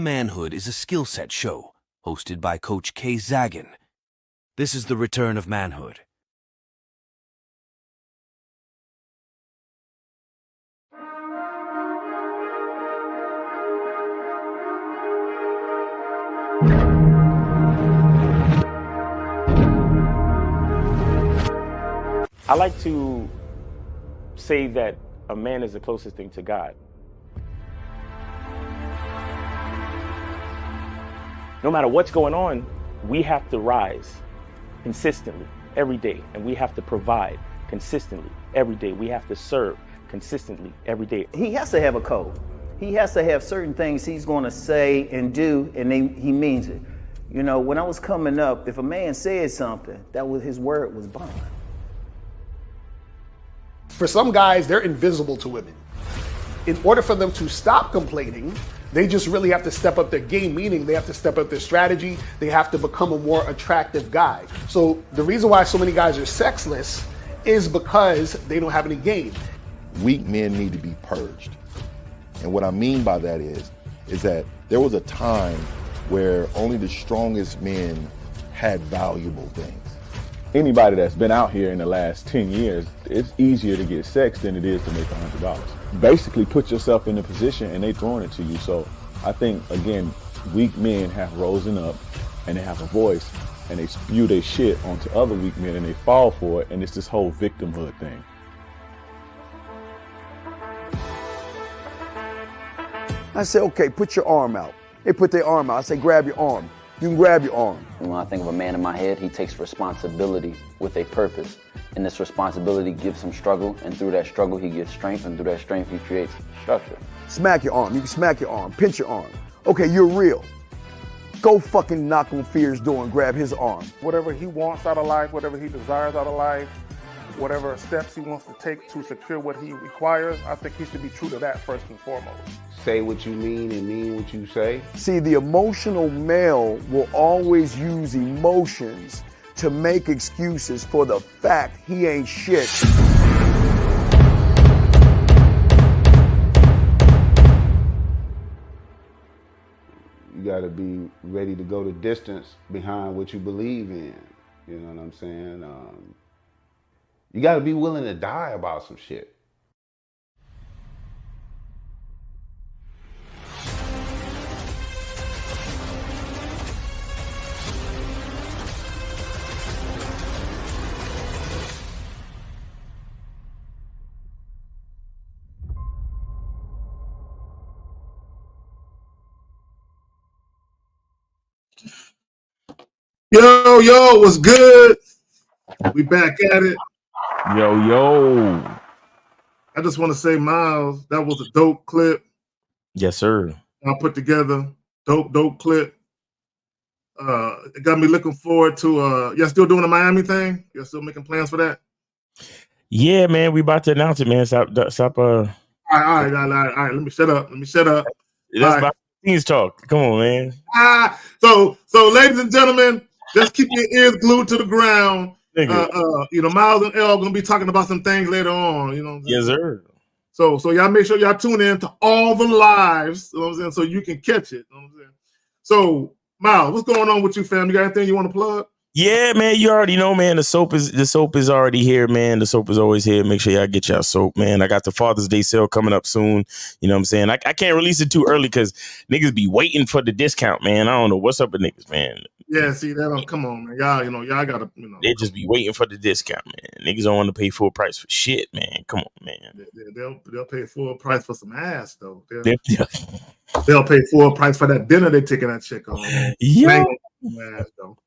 Manhood is a skill set show hosted by Coach K. Zagan. This is the return of manhood. I like to say that a man is the closest thing to God. No matter what's going on, we have to rise consistently every day, and we have to provide consistently every day. We have to serve consistently every day. He has to have a code. He has to have certain things he's going to say and do, and he means it. You know, when I was coming up, if a man said something, his word was bond. For some guys, they're invisible to women. In order for them to stop complaining, they just really have to step up their game, meaning they have to step up their strategy. They have to become a more attractive guy. So the reason why so many guys are sexless is because they don't have any game. Weak men need to be purged. And what I mean by that is that there was a time where only the strongest men had valuable things. Anybody that's been out here in the last 10 years, it's easier to get sex than it is to make $100. Basically put yourself in a position and they throwing it to you. So I think, again, weak men have risen up and they have a voice and they spew their shit onto other weak men and they fall for it. And it's this whole victimhood thing. I say, okay, put your arm out. They put their arm out. I say, grab your arm. You can grab your arm. And when I think of a man in my head, he takes responsibility with a purpose. And this responsibility gives him struggle, and through that struggle, he gets strength, and through that strength, he creates structure. Smack your arm. You can smack your arm. Pinch your arm. Okay, you're real. Go fucking knock on Fear's door and grab his arm. Whatever he wants out of life, whatever he desires out of life, whatever steps he wants to take to secure what he requires, I think he should be true to that first and foremost. Say what you mean and mean what you say. See, the emotional male will always use emotions to make excuses for the fact he ain't shit. You gotta be ready to go the distance behind what you believe in. You know what I'm saying? You gotta be willing to die about some shit. Yo, what's good? We back at it. Yo. I just want to say, Miles, that was a dope clip. Yes, sir. I put together. Dope clip. It got me looking forward to, y'all still doing the Miami thing? Y'all still making plans for that? Yeah, man, we about to announce it, man. Stop. All right. Let me shut up. That's about things talk. Come on, man. So ladies and gentlemen, just keep your ears glued to the ground. Miles and L gonna be talking about some things later on. You know. Yes, sir. So y'all make sure y'all tune in to all the lives. You know what I'm saying, so you can catch it. You know what I'm saying. So Miles, what's going on with you, fam? You got anything you want to plug? Yeah, man, you already know, man. The soap is already here, man. The soap is always here. Make sure y'all get y'all soap, man. I got the Father's Day sale coming up soon. You know what I'm saying? I can't release it too early because niggas be waiting for the discount, man. I don't know what's up with niggas, man. Yeah, see that don't come on, man. Y'all gotta, They just be waiting for the discount, man. Niggas don't want to pay full price for shit, man. Come on, man. They'll pay full price for some ass though. They'll pay full price for that dinner they taking that chick on. Yeah. Ass, though.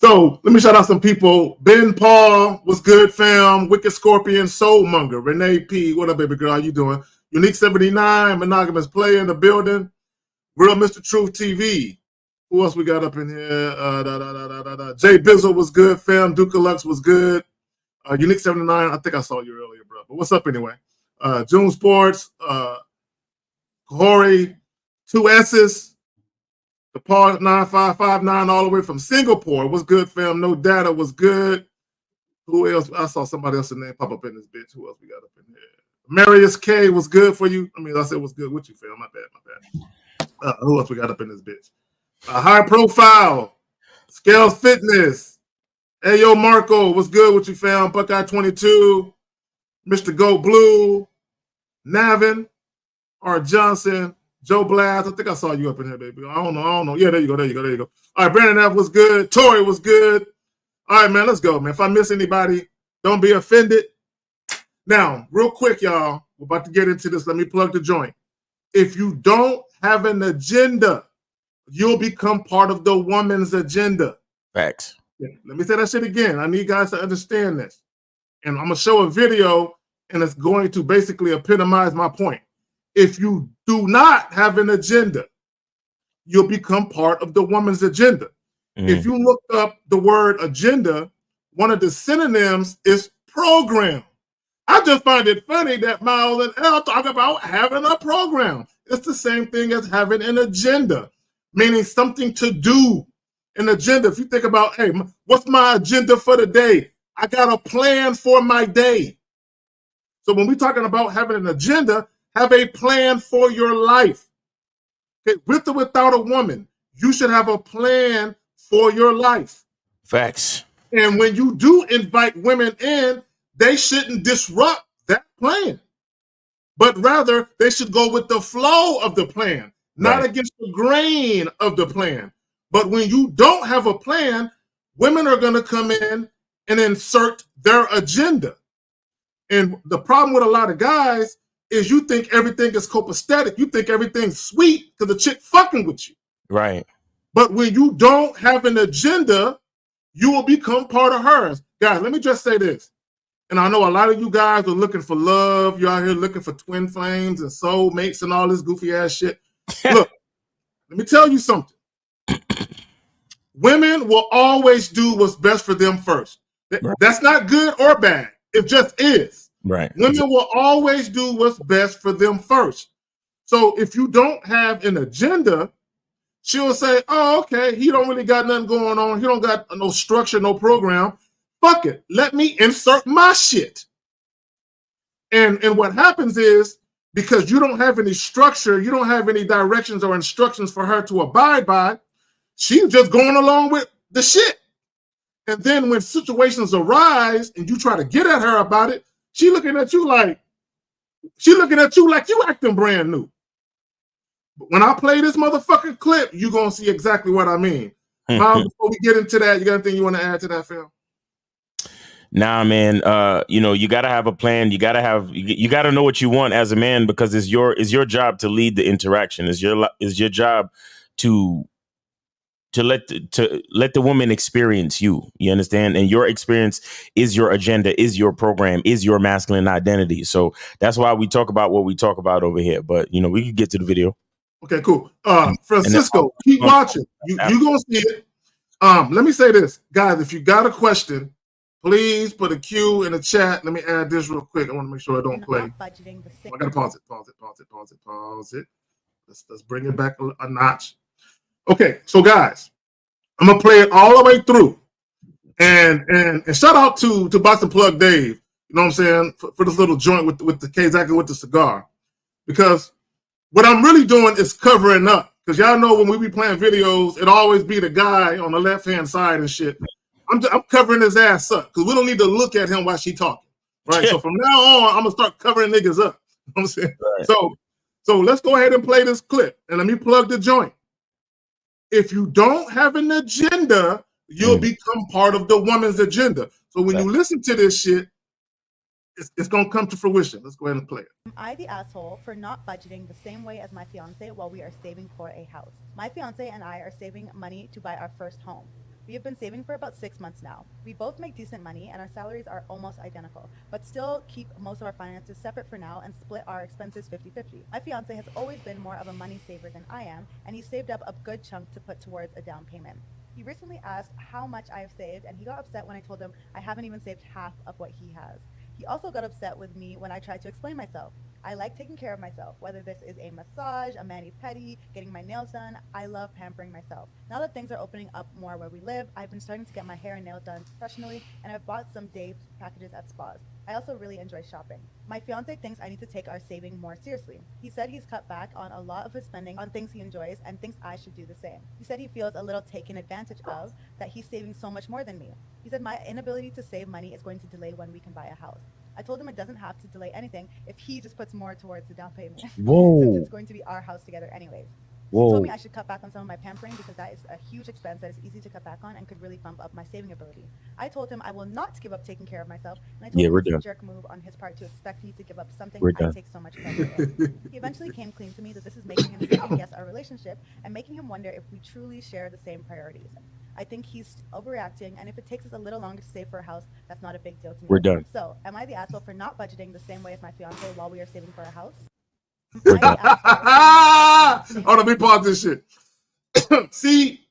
So let me shout out some people. Ben Paul, what's good, fam? Wicked Scorpion, Soulmonger, Renee P, what up, baby girl? How you doing? Unique 79, Monogamous Player in the building. Real Mr. Truth TV. Who else we got up in here? Jay Bizzle was good, fam. Duke Lux was good. Unique 79, I think I saw you earlier, bro. But what's up anyway? June Sports, Corey, 2 S's. The Paul 9559 all the way from Singapore. What's good, fam? No Data was good. Who else? I saw somebody else's name pop up in this bitch. Who else we got up in here? Marius K was good for you. I mean, I said what's good with you, fam. My bad. Who else we got up in this bitch? High Profile, Scales Fitness. Hey, yo, Marco, what's good with you, fam? Buckeye 22, Mr. Go Blue, Navin, R. Johnson, Joe Blast. I think I saw you up in here, baby. I don't know. Yeah, there you go. All right, Brandon F. was good. Tori was good. All right, man, let's go, man. If I miss anybody, don't be offended. Now, real quick, y'all, we're about to get into this. Let me plug the joint. If you don't have an agenda, you'll become part of the woman's agenda. Facts. Yeah, let me say that shit again. I need guys to understand this. And I'm going to show a video, and it's going to basically epitomize my point. If you do not have an agenda, you'll become part of the woman's agenda. If you look up the word agenda, one of the synonyms is program. I just find it funny that Miles and Elle talk about having a program. It's the same thing as having an agenda, meaning something to do. An agenda. If you think about, hey, what's my agenda for the day? I got a plan for my day. So when we're talking about having an agenda, have a plan for your life. Okay, with or without a woman, you should have a plan for your life. Facts. And when you do invite women in, they shouldn't disrupt that plan, but rather they should go with the flow of the plan, not against the grain of the plan. But when you don't have a plan, women are going to come in and insert their agenda. And the problem with a lot of guys is you think everything is copacetic. You think everything's sweet because the chick fucking with you. Right. But when you don't have an agenda, you will become part of hers. Guys, let me just say this. And I know a lot of you guys are looking for love. You're out here looking for twin flames and soulmates and all this goofy ass shit. Look, let me tell you something. Women will always do what's best for them first. That's not good or bad. It just is. Right. Women will always do what's best for them first. So if you don't have an agenda, she'll say, oh, okay, he don't really got nothing going on. He don't got no structure, no program. Fuck it. Let me insert my shit. And what happens is, because you don't have any structure, you don't have any directions or instructions for her to abide by, she's just going along with the shit. And then when situations arise and you try to get at her about it, she looking at you like you acting brand new. But when I play this motherfucking clip, you're going to see exactly what I mean. Miles, before we get into that, you got anything you want to add to that, Phil? Nah, man. You got to have a plan. You got to know what you want as a man, because it's your job to lead the interaction. It's your job to let the woman experience you. You understand? And your experience is your agenda, is your program, is your masculine identity. So that's why we talk about what we talk about over here. But we can get to the video. Okay, cool. Francisco, keep watching. You're gonna see it. Let me say this, guys. If you got a question, please put a Q in the chat. Let me add this real quick. I want to make sure I don't play. I gotta pause it. Let's bring it back a notch. Okay, so guys, I'm gonna play it all the way through, and shout out to Boston Plug Dave. You know what I'm saying, for this little joint with the K-Zacker with the cigar, because what I'm really doing is covering up. Because y'all know when we be playing videos, it always be the guy on the left hand side and shit. I'm covering his ass up because we don't need to look at him while she talking, right? So from now on, I'm gonna start covering niggas up. You know what I'm saying? Right. So let's go ahead and play this clip, and let me plug the joint. If you don't have an agenda, you'll become part of the woman's agenda. So when you listen to this shit, it's going to come to fruition. Let's go ahead and play it. Am I the asshole for not budgeting the same way as my fiance while we are saving for a house? My fiance and I are saving money to buy our first home. We have been saving for about 6 months now. We both make decent money and our salaries are almost identical, but still keep most of our finances separate for now and split our expenses 50-50. My fiance has always been more of a money saver than I am, and he saved up a good chunk to put towards a down payment. He recently asked how much I have saved, and he got upset when I told him I haven't even saved half of what he has. He also got upset with me when I tried to explain myself. I like taking care of myself, whether this is a massage, a mani-pedi, getting my nails done. I love pampering myself. Now that things are opening up more where we live, I've been starting to get my hair and nails done professionally, and I've bought some day packages at spas. I also really enjoy shopping. My fiance thinks I need to take our saving more seriously. He said he's cut back on a lot of his spending on things he enjoys and thinks I should do the same. He said he feels a little taken advantage of, that he's saving so much more than me. He said my inability to save money is going to delay when we can buy a house. I told him it doesn't have to delay anything if he just puts more towards the down payment. Whoa. Since it's going to be our house together anyways. He Whoa. told me I should cut back on some of my pampering because that is a huge expense that is easy to cut back on and could really bump up my saving ability. I told him I will not give up taking care of myself, and I told Yeah, him we're it's a done. jerk move on his part to expect me to give up something We're I done. take so much pleasure in. He eventually came clean to me that this is making him second guess our relationship and making him wonder if we truly share the same priorities. I think he's overreacting, and if it takes us a little longer to save for a house, that's not a big deal to me. We're done. So, am I the asshole for not budgeting the same way as my fiance while we are saving for a house? Oh, let me pause this shit. See,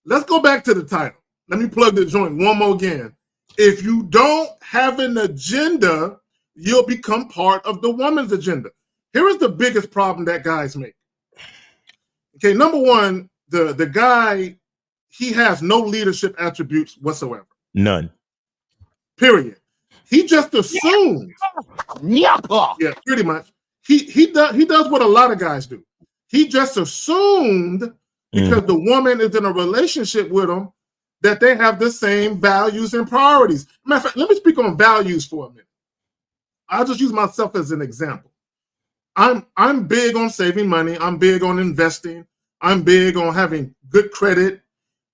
let's go back to the title. Let me plug the joint one more again. If you don't have an agenda, you'll become part of the woman's agenda. Here is the biggest problem that guys make. Okay, number one, the guy, he has no leadership attributes whatsoever. None. Period. He just assumes. Yeah, pretty much. He does what a lot of guys do. He just assumed because the woman is in a relationship with him that they have the same values and priorities. Matter of fact, let me speak on values for a minute. I'll just use myself as an example. I'm big on saving money. I'm big on investing. I'm big on having good credit,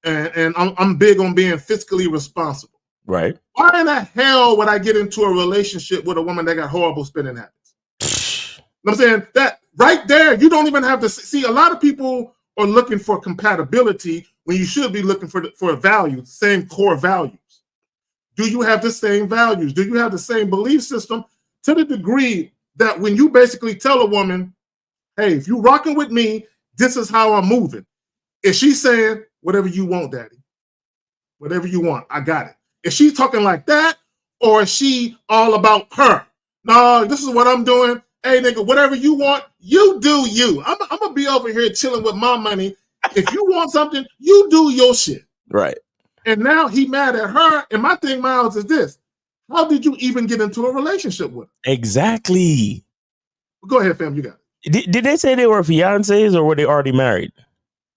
and I'm big on being fiscally responsible. Right. Why in the hell would I get into a relationship with a woman that got horrible spending habits? You know what I'm saying? That right there, you don't even have to see. A lot of people are looking for compatibility when you should be looking for values, same core values. Do you have the same values? Do you have the same belief system to the degree that when you basically tell a woman, hey, if you rocking with me, this is how I'm moving. Is she saying, whatever you want, daddy? Whatever you want, I got it. Is she talking like that, or is she all about her? No, this is what I'm doing. Hey, nigga, whatever you want, you do you. I'm going to be over here chilling with my money. If you want something, you do your shit. Right. And now he mad at her. And my thing, Miles, is this. How did you even get into a relationship with her? Exactly. Go ahead, fam. You got it. Did they say they were fiancés or were they already married?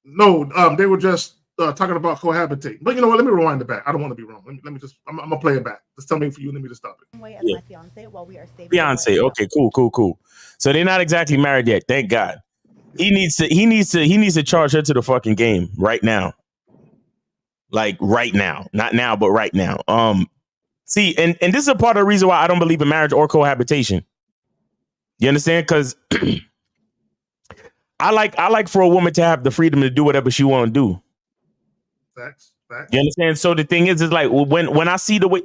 No, they were just talking about cohabitating. But you know what? Let me rewind it back. I don't want to be wrong. Let me just, I'm going to play it back. Just tell me for you. Let me just stop it. Way as Yeah. my fiance while we are saving. Fiancé. Okay, cool. So they're not exactly married yet. Thank God. He needs to charge her to the fucking game right now. Like right now. Not now, but right now. See, and this is a part of the reason why I don't believe in marriage or cohabitation. You understand? Because I like for a woman to have the freedom to do whatever she want to do. Facts. You understand? So the thing is like when I see the way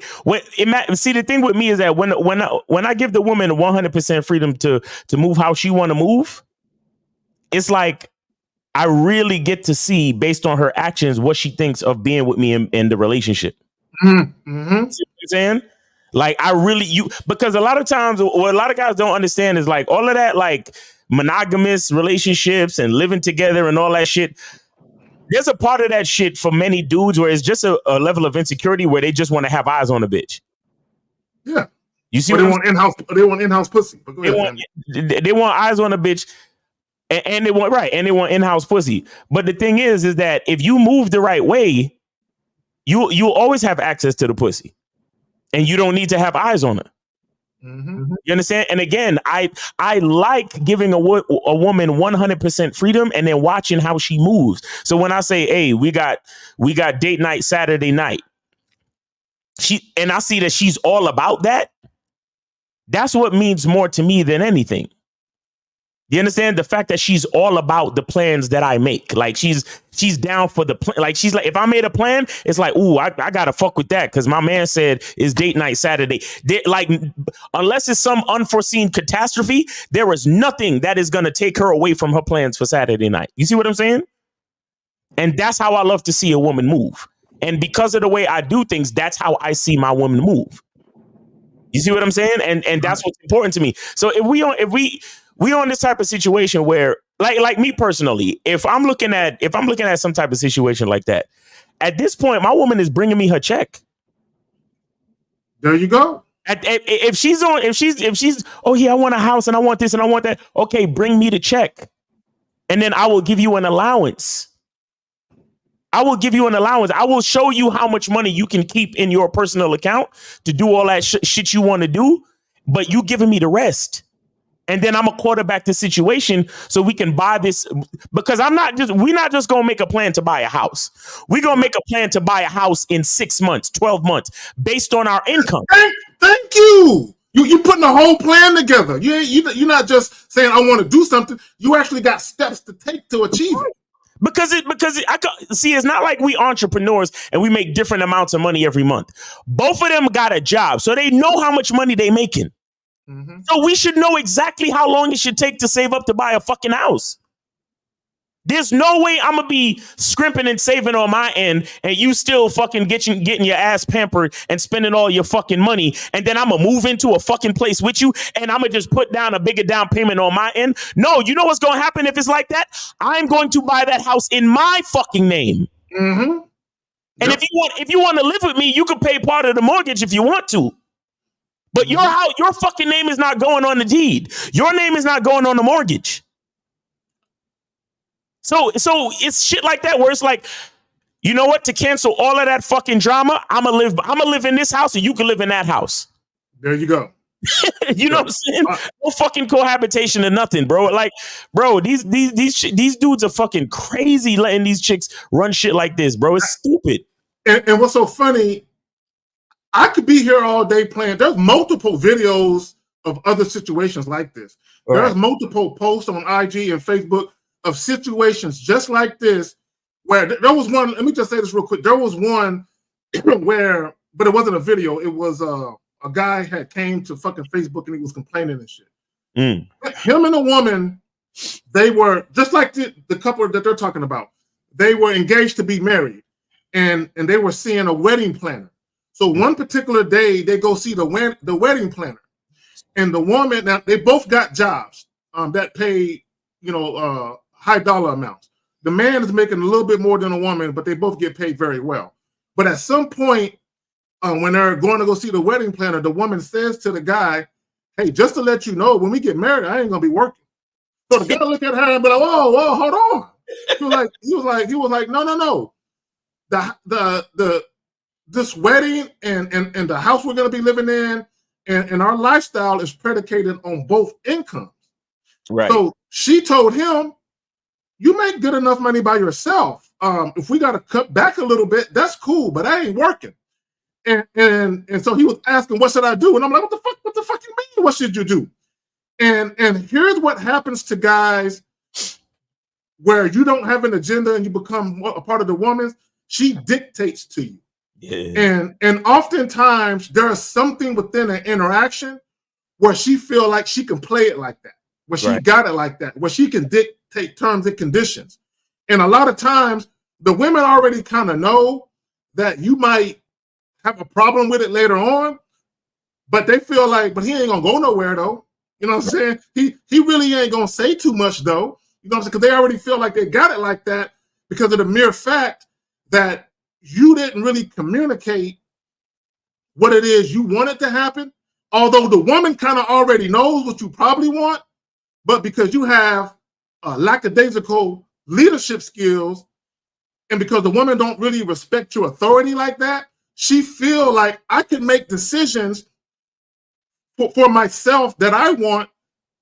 see the thing with me is that when I give the woman 100% freedom to move how she want to move, it's like I really get to see based on her actions what she thinks of being with me in the relationship. Mm-hmm. See what I'm saying? Like because a lot of times what a lot of guys don't understand is like all of that like monogamous relationships and living together and all that shit. There's a part of that shit for many dudes where it's just a level of insecurity where they just want to have eyes on a bitch. Yeah. You see they want in-house pussy. But go ahead, they want eyes on a bitch and they want in-house pussy. But the thing is that if you move the right way, you'll always have access to the pussy and you don't need to have eyes on her. Mm-hmm. You understand? And again, I like giving a woman 100% freedom and then watching how she moves. So when I say, hey, we got date night Saturday night, and I see that she's all about that. That's what means more to me than anything. You understand? The fact that she's all about the plans that I make. Like she's down for the plan. Like she's like, if I made a plan, it's like, ooh, I gotta fuck with that because my man said it's date night Saturday. Like, unless it's some unforeseen catastrophe, there is nothing that is gonna take her away from her plans for Saturday night. You see what I'm saying? And that's how I love to see a woman move. And because of the way I do things, that's how I see my woman move. You see what I'm saying? And that's what's important to me. So if we on this type of situation where like me personally, if I'm looking at some type of situation like that, at this point, my woman is bringing me her check. There you go. If she's oh yeah, I want a house and I want this and I want that. Okay, bring me the check, and then I will give you an allowance. I will give you an allowance. I will show you how much money you can keep in your personal account to do all that shit you want to do, but you giving me the rest. And then I'm a quarterback the situation so we can buy this, because we're not just going to make a plan to buy a house. We're going to make a plan to buy a house in 6 months, 12 months based on our income. Thank you. You're putting a whole plan together. You're not just saying, I want to do something. You actually got steps to take to achieve it. Because it's not like we entrepreneurs and we make different amounts of money every month. Both of them got a job, so they know how much money they making. Mm-hmm. So we should know exactly how long it should take to save up to buy a fucking house. There's no way I'm gonna be scrimping and saving on my end and you still fucking getting your ass pampered and spending all your fucking money, and then I'm gonna move into a fucking place with you and I'm gonna just put down a bigger down payment on my end. No, you know what's gonna happen if it's like that? I'm going to buy that house in my fucking name. Mm-hmm. And if you want to live with me, you can pay part of the mortgage if you want to. But your house, your fucking name is not going on the deed. Your name is not going on the mortgage. So it's shit like that where it's like, you know what? To cancel all of that fucking drama, I'm gonna live in this house and you can live in that house. There you go. You know what I'm saying? No fucking cohabitation or nothing, bro. Like, bro, these dudes are fucking crazy letting these chicks run shit like this, bro. It's stupid. And what's so funny, I could be here all day playing. There's multiple videos of other situations like this. Right. There's multiple posts on IG and Facebook of situations just like this, where there was one, let me just say this real quick. There was one where, but it wasn't a video. It was a guy had came to fucking Facebook and he was complaining and shit. Mm. Him and a woman, they were just like the couple that they're talking about. They were engaged to be married and they were seeing a wedding planner. So one particular day they go see the wedding planner, and the woman, now they both got jobs that pay, high dollar amounts. The man is making a little bit more than a woman, but they both get paid very well. But at some point, when they're going to go see the wedding planner, the woman says to the guy, "Hey, just to let you know, when we get married, I ain't gonna be working." So the guy look at her and be like, "Whoa, hold on." He was like, no. This wedding and the house we're gonna be living in and our lifestyle is predicated on both incomes. Right. So she told him, "You make good enough money by yourself. If we got to cut back a little bit, that's cool, but I ain't working." And so he was asking, "What should I do?" And I'm like, What the fuck you mean? What should you do?" And here's what happens to guys where you don't have an agenda and you become a part of the woman's. She dictates to you. Yeah. And oftentimes there is something within an interaction where she feel like she can play it like that, where she got it like that, where she can dictate terms and conditions. And a lot of times the women already kind of know that you might have a problem with it later on, but they feel like, but he ain't gonna go nowhere though. You know what I'm saying? He really ain't gonna say too much though. You know what I'm saying? Because they already feel like they got it like that because of the mere fact that you didn't really communicate what it is you wanted to happen. Although the woman kind of already knows what you probably want, but because you have lackadaisical leadership skills, and because the woman don't really respect your authority like that, she feel like I can make decisions for myself that I want,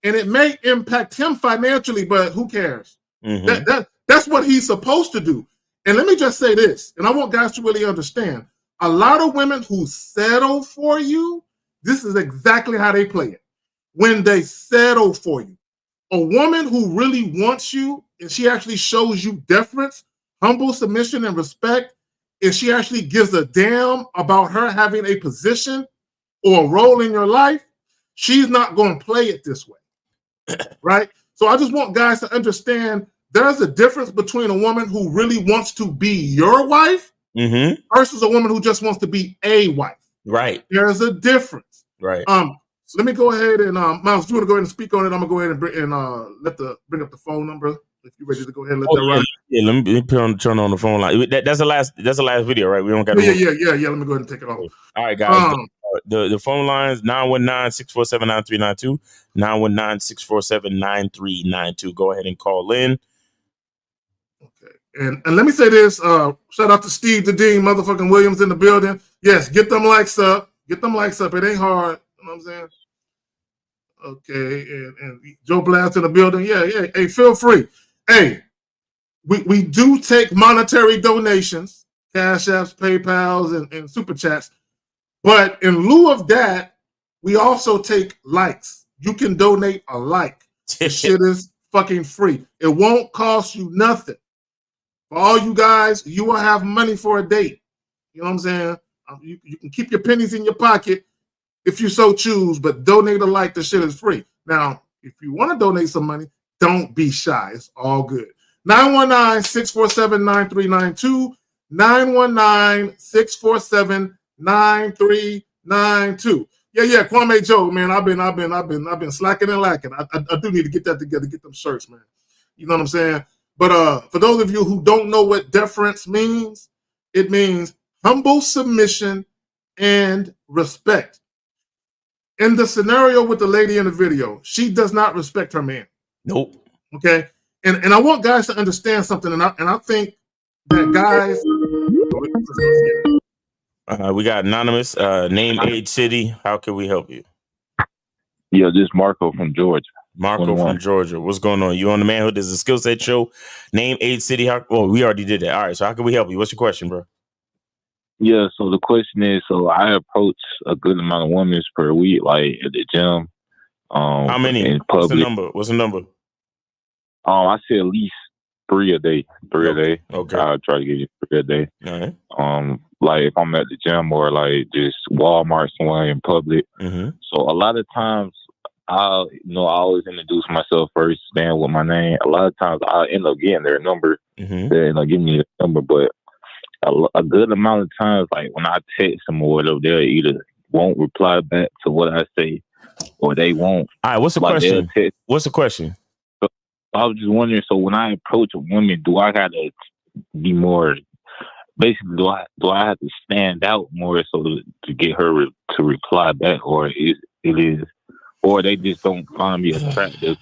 and it may impact him financially, but who cares? Mm-hmm. That's what he's supposed to do. And let me just say this, and I want guys to really understand, a lot of women who settle for you, this is exactly how they play it. When they settle for you, a woman who really wants you, and she actually shows you deference, humble submission, and respect, and she actually gives a damn about her having a position or a role in your life, she's not going to play it this way, right? So I just want guys to understand there's a difference between a woman who really wants to be your wife versus a woman who just wants to be a wife. Right. There's a difference. Right. So let me go ahead and Miles, you want to go ahead and speak on it? I'm gonna go ahead and bring up the phone number if you're ready to go ahead and let that ride. Yeah, let me turn on the phone line. That's the last video, right? We don't got Yeah. Let me go ahead and take it off. All right, guys. The phone lines 919-647-9392, 919-647-9392. Go ahead and call in. Okay. And let me say this, shout out to Steve the Dean, motherfucking Williams in the building. Yes, get them likes up. Get them likes up. It ain't hard. You know what I'm saying? Okay, and Joe Blast in the building. Yeah. Hey, feel free. Hey, we do take monetary donations, Cash Apps, PayPals, and Super Chats. But in lieu of that, we also take likes. You can donate a like. The shit is fucking free. It won't cost you nothing. For all you guys, you will have money for a date. You know what I'm saying? You can keep your pennies in your pocket if you so choose, but donate a like. The shit is free. Now, if you want to donate some money, don't be shy. It's all good. 919-647-9392. 919-647-9392. Yeah, Kwame Joe, man. I've been slacking and lacking. I do need to get that together, get them shirts, man. You know what I'm saying? But for those of you who don't know what deference means, it means humble submission and respect. In the scenario with the lady in the video, she does not respect her man. Nope. Okay. And I want guys to understand something, and I think that guys. We got anonymous, name, age, city. How can we help you? Yeah, this is Marco from Georgia. Marco from Georgia. What's going on? You on the Manhood? This is a skill set show. Name, age, city. We already did that. All right. So how can we help you? What's your question, bro? Yeah. So the question is, so I approach a good amount of women per week, like at the gym. How many? In public. What's the number? I say at least 3 a day. 3 a day. Okay. I try to get you 3 a day. All right. Like if I'm at the gym or like just Walmart somewhere in public. Mm-hmm. So a lot of times I always introduce myself first, stand with my name. A lot of times I end up getting their number. Mm-hmm. They end up giving me the number, but a good amount of times, like when I text them or whatever, they'll either won't reply back to what I say, or they won't. All right, what's the question? What's the question? So I was just wondering. So when I approach a woman, do I gotta be more? Basically, do I have to stand out more so to get her to reply back, or or they just don't find me attractive?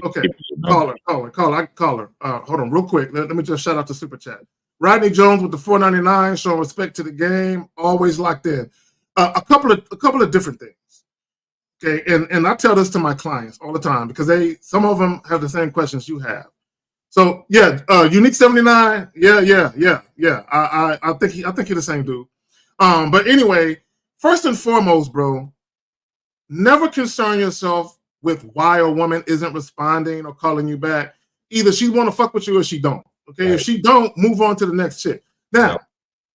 Okay, caller. Hold on, real quick. Let me just shout out to Super Chat. Rodney Jones with the $4.99, showing respect to the game, always locked in. A couple of different things. Okay, and I tell this to my clients all the time because some of them have the same questions you have. So yeah, Unique 79, yeah. I think you're the same dude. But anyway, first and foremost, bro, never concern yourself with why a woman isn't responding or calling you back. Either she want to fuck with you or she don't. Okay, right. If she don't, move on to the next chick. Now,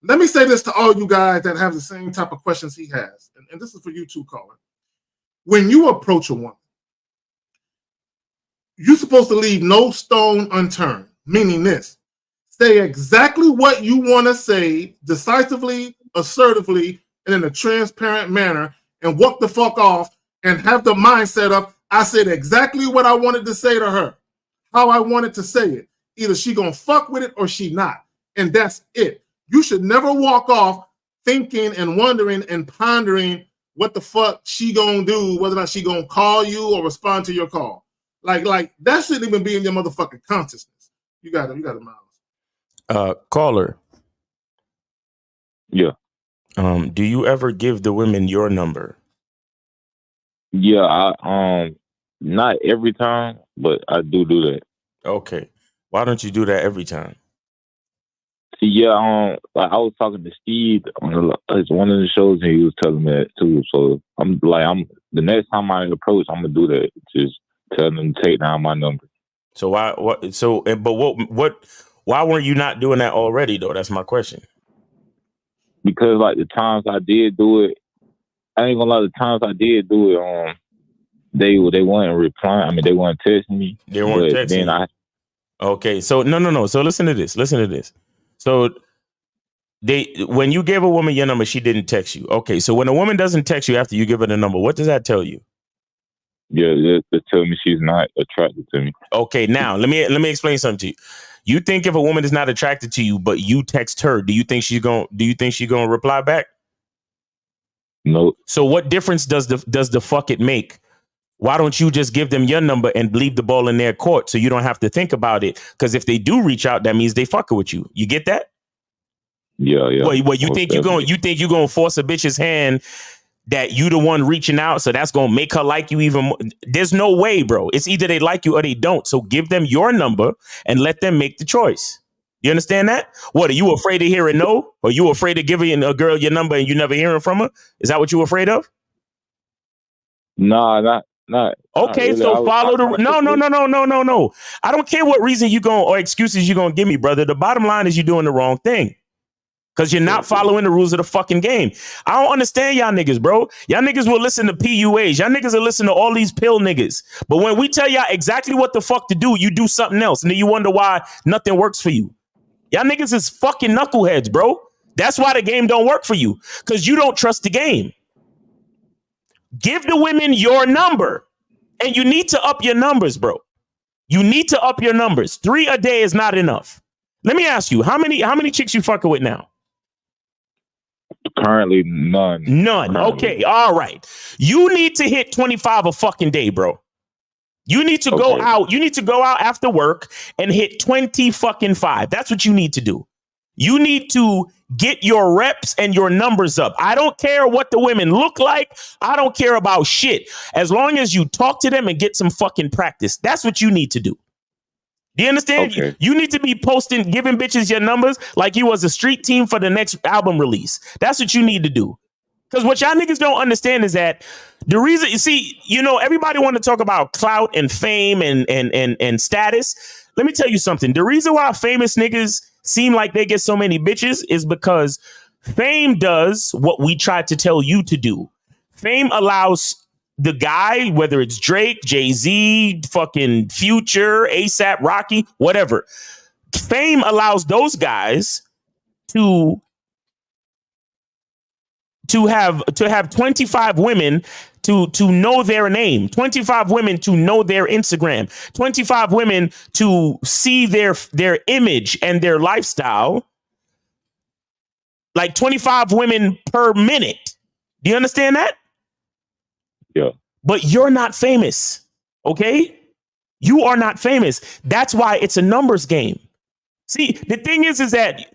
let me say this to all you guys that have the same type of questions he has, and this is for you too, caller. When you approach a woman, you're supposed to leave no stone unturned, meaning this. Say exactly what you want to say, decisively, assertively, and in a transparent manner, and walk the fuck off and have the mindset of, I said exactly what I wanted to say to her, how I wanted to say it. Either she gonna fuck with it or she not. And that's it. You should never walk off thinking and wondering and pondering what the fuck she gonna do, whether or not she gonna call you or respond to your call. Like that shouldn't even be in your motherfucking consciousness. You got it, Miles. Caller. Yeah. Do you ever give the women your number? Yeah, I not every time, but I do that. Okay. Why don't you do that every time? See, yeah, like I was talking to Steve on one of the shows, and he was telling me that too. So I'm the next time I approach, I'm gonna do that. Just tell them to take down my number. So why weren't you not doing that already though? That's my question. Because like the times I did do it, I ain't gonna lie, the times I did do it, they weren't replying. I mean, they weren't texting me. They weren't texting. Okay, so no. So listen to this. So when you gave a woman your number, she didn't text you. Okay, so when a woman doesn't text you after you give her the number, what does that tell you? Yeah, they tell me she's not attracted to me. Okay, now let me explain something to you. You think if a woman is not attracted to you, but you text her, do you think she's gonna reply back? No. So what difference does the fuck it make? Why don't you just give them your number and leave the ball in their court so you don't have to think about it? Because if they do reach out, that means they fucking with you. You get that? Yeah. What you think you're gonna force a bitch's hand that you the one reaching out, so that's gonna make her like you even more? There's no way, bro. It's either they like you or they don't. So give them your number and let them make the choice. You understand that? What, are you afraid of hearing no? Or you afraid of giving a girl your number and you never hearing from her? Is that what you're afraid of? Nah, not. Okay, really. so follow the no. I don't care what reason you going or excuses you're gonna give me, brother. The bottom line is you're doing the wrong thing. Because you're not following the rules of the fucking game. I don't understand y'all niggas, bro. Y'all niggas will listen to PUAs. Y'all niggas will listen to all these pill niggas. But when we tell y'all exactly what the fuck to do, you do something else. And then you wonder why nothing works for you. Y'all niggas is fucking knuckleheads, bro. That's why the game don't work for you. Because you don't trust the game. Give the women your number. And you need to up your numbers, bro. You need to up your numbers. 3 a day is not enough. Let me ask you, how many chicks you fucking with now? Currently, none. None. Okay. All right. You need to hit 25 a fucking day, bro. You need to go out. You need to go out after work and hit 20 fucking 5. That's what you need to do. You need to get your reps and your numbers up. I don't care what the women look like. I don't care about shit. As long as you talk to them and get some fucking practice. That's what you need to do. Do you understand? Okay. You need to be posting, giving bitches your numbers like you was a street team for the next album release. That's what you need to do. Because what y'all niggas don't understand is that the reason, you see, everybody want to talk about clout and fame and status. Let me tell you something. The reason why famous niggas seem like they get so many bitches is because fame does what we tried to tell you to do. Fame allows the guy, whether it's Drake, Jay-Z, fucking Future, ASAP, Rocky, whatever. Fame allows those guys to have 25 women to know their name, 25 women to know their Instagram, 25 women to see their image and their lifestyle, like 25 women per minute. Do you understand that? Yeah. But you're not famous, okay? You are not famous. That's why it's a numbers game. See, the thing is that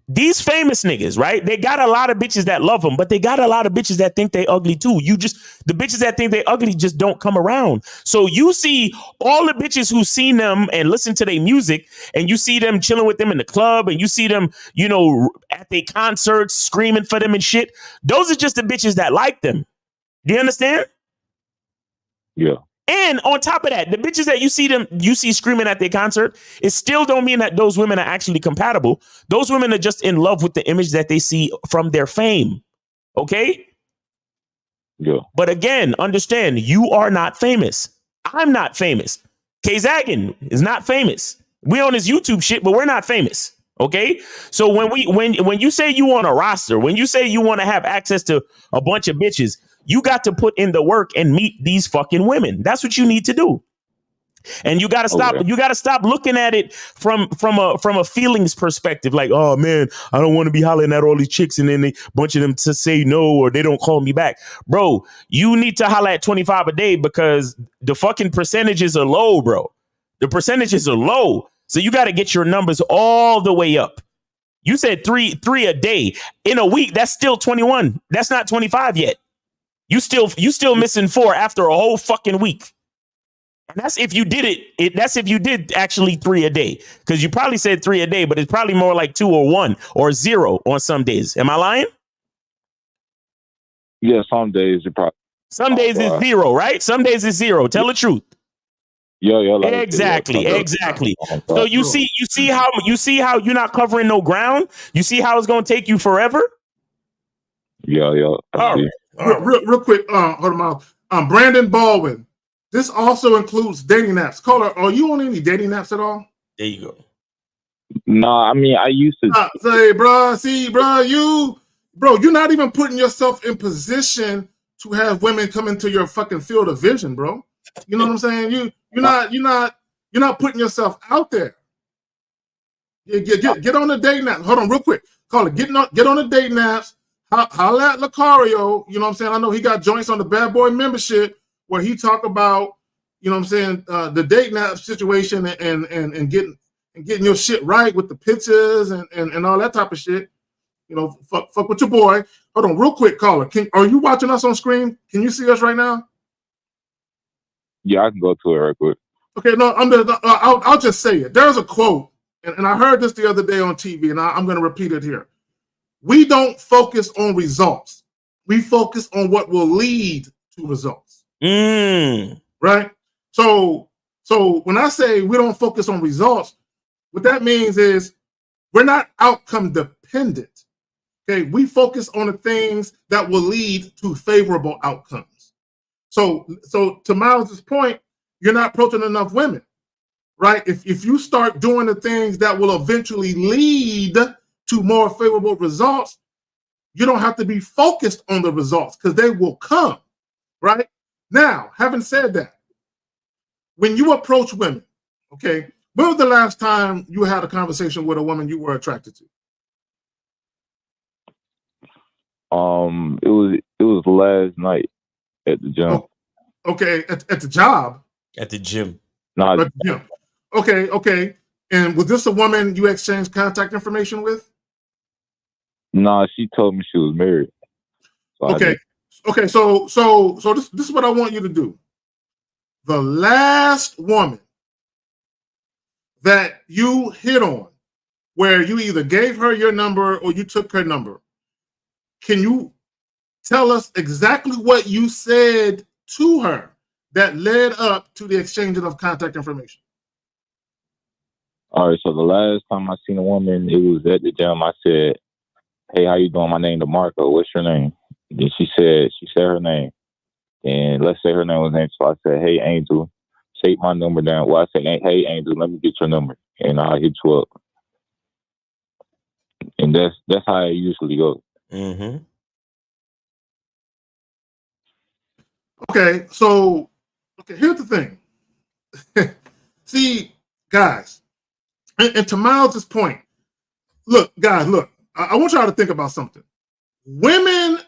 these famous niggas, right? They got a lot of bitches that love them, but they got a lot of bitches that think they ugly too. The bitches that think they ugly just don't come around. So you see all the bitches who seen them and listen to their music, and you see them chilling with them in the club, and you see them, at their concerts screaming for them and shit. Those are just the bitches that like them. Do you understand? Yeah. And on top of that, the bitches that you see screaming at their concert, it still don't mean that those women are actually compatible. Those women are just in love with the image that they see from their fame. Okay? Yeah. But again, understand, you are not famous. I'm not famous. K-Zaggin is not famous. We on his YouTube shit, but we're not famous. Okay? So when you say you want a roster, when you say you want to have access to a bunch of bitches, you got to put in the work and meet these fucking women. That's what you need to do. And you got to stop. You got to stop looking at it from a feelings perspective. Like, oh man, I don't want to be hollering at all these chicks, and then a bunch of them to say no or they don't call me back, bro. You need to holler at 25 a day because the fucking percentages are low, bro. The percentages are low, so you got to get your numbers all the way up. You said three a day in a week. That's still 21. That's not 25 yet. You still missing 4 after a whole fucking week. And that's if you did it. That's if you did actually 3 a day, because you probably said 3 a day, but it's probably more like 2 or 1 or 0 on some days. Am I lying? Yeah, some days you probably. Some days it's 0, right? Some days it's 0. Tell the truth. Yeah. Like exactly. So you see how you're not covering no ground. You see how it's gonna take you forever. Yeah. All right. Real quick, hold on. Brandon Baldwin. This also includes dating apps. Caller, are you on any dating apps at all? There you go. No, I mean I used to. Say, bro, see, bro, you're not even putting yourself in position to have women come into your fucking field of vision, bro. You know what I'm saying? You're not putting yourself out there. Get on the dating app. Hold on, real quick. Call it. Get on the dating apps. Holla at Lucario. You know what I'm saying? I know he got joints on the Bad Boy membership where he talk about, you know what I'm saying, the dating app situation and getting your shit right with the pictures and all that type of shit. You know, fuck with your boy. Hold on, real quick, caller. Are you watching us on screen? Can you see us right now? Yeah, I can go to it right quick. Okay, no, I'll just say it. There's a quote, and I heard this the other day on TV, and I'm going to repeat it here. We don't focus on results. We focus on what will lead to results. Right? So when I say we don't focus on results, what that means is we're not outcome dependent. Okay, we focus on the things that will lead to favorable outcomes. So to Miles' point, you're not approaching enough women, right? If you start doing the things that will eventually lead to more favorable results, you don't have to be focused on the results because they will come, right? Now, having said that, when you approach women, okay, when was the last time you had a conversation with a woman you were attracted to? It was last night at the gym. Okay, at the job? At the gym. No, at the gym. Okay. And was this a woman you exchanged contact information with? No, she told me she was married. So So this is what I want you to do. The last woman that you hit on, where you either gave her your number or you took her number, can you tell us exactly what you said to her that led up to the exchanging of contact information? All right, so the last time I seen a woman, it was at the gym. I said, "Hey, how you doing? My name is DeMarco. What's your name?" Then she said her name. And let's say her name was Angel. So I said, "Hey, Angel, take my number down." Well, I said, "Hey, Angel, let me get your number, and I'll hit you up." And that's how it usually goes. Mm-hmm. Okay, so here's the thing. See, guys, and to Miles' point, look, guys, I want y'all to think about something. Women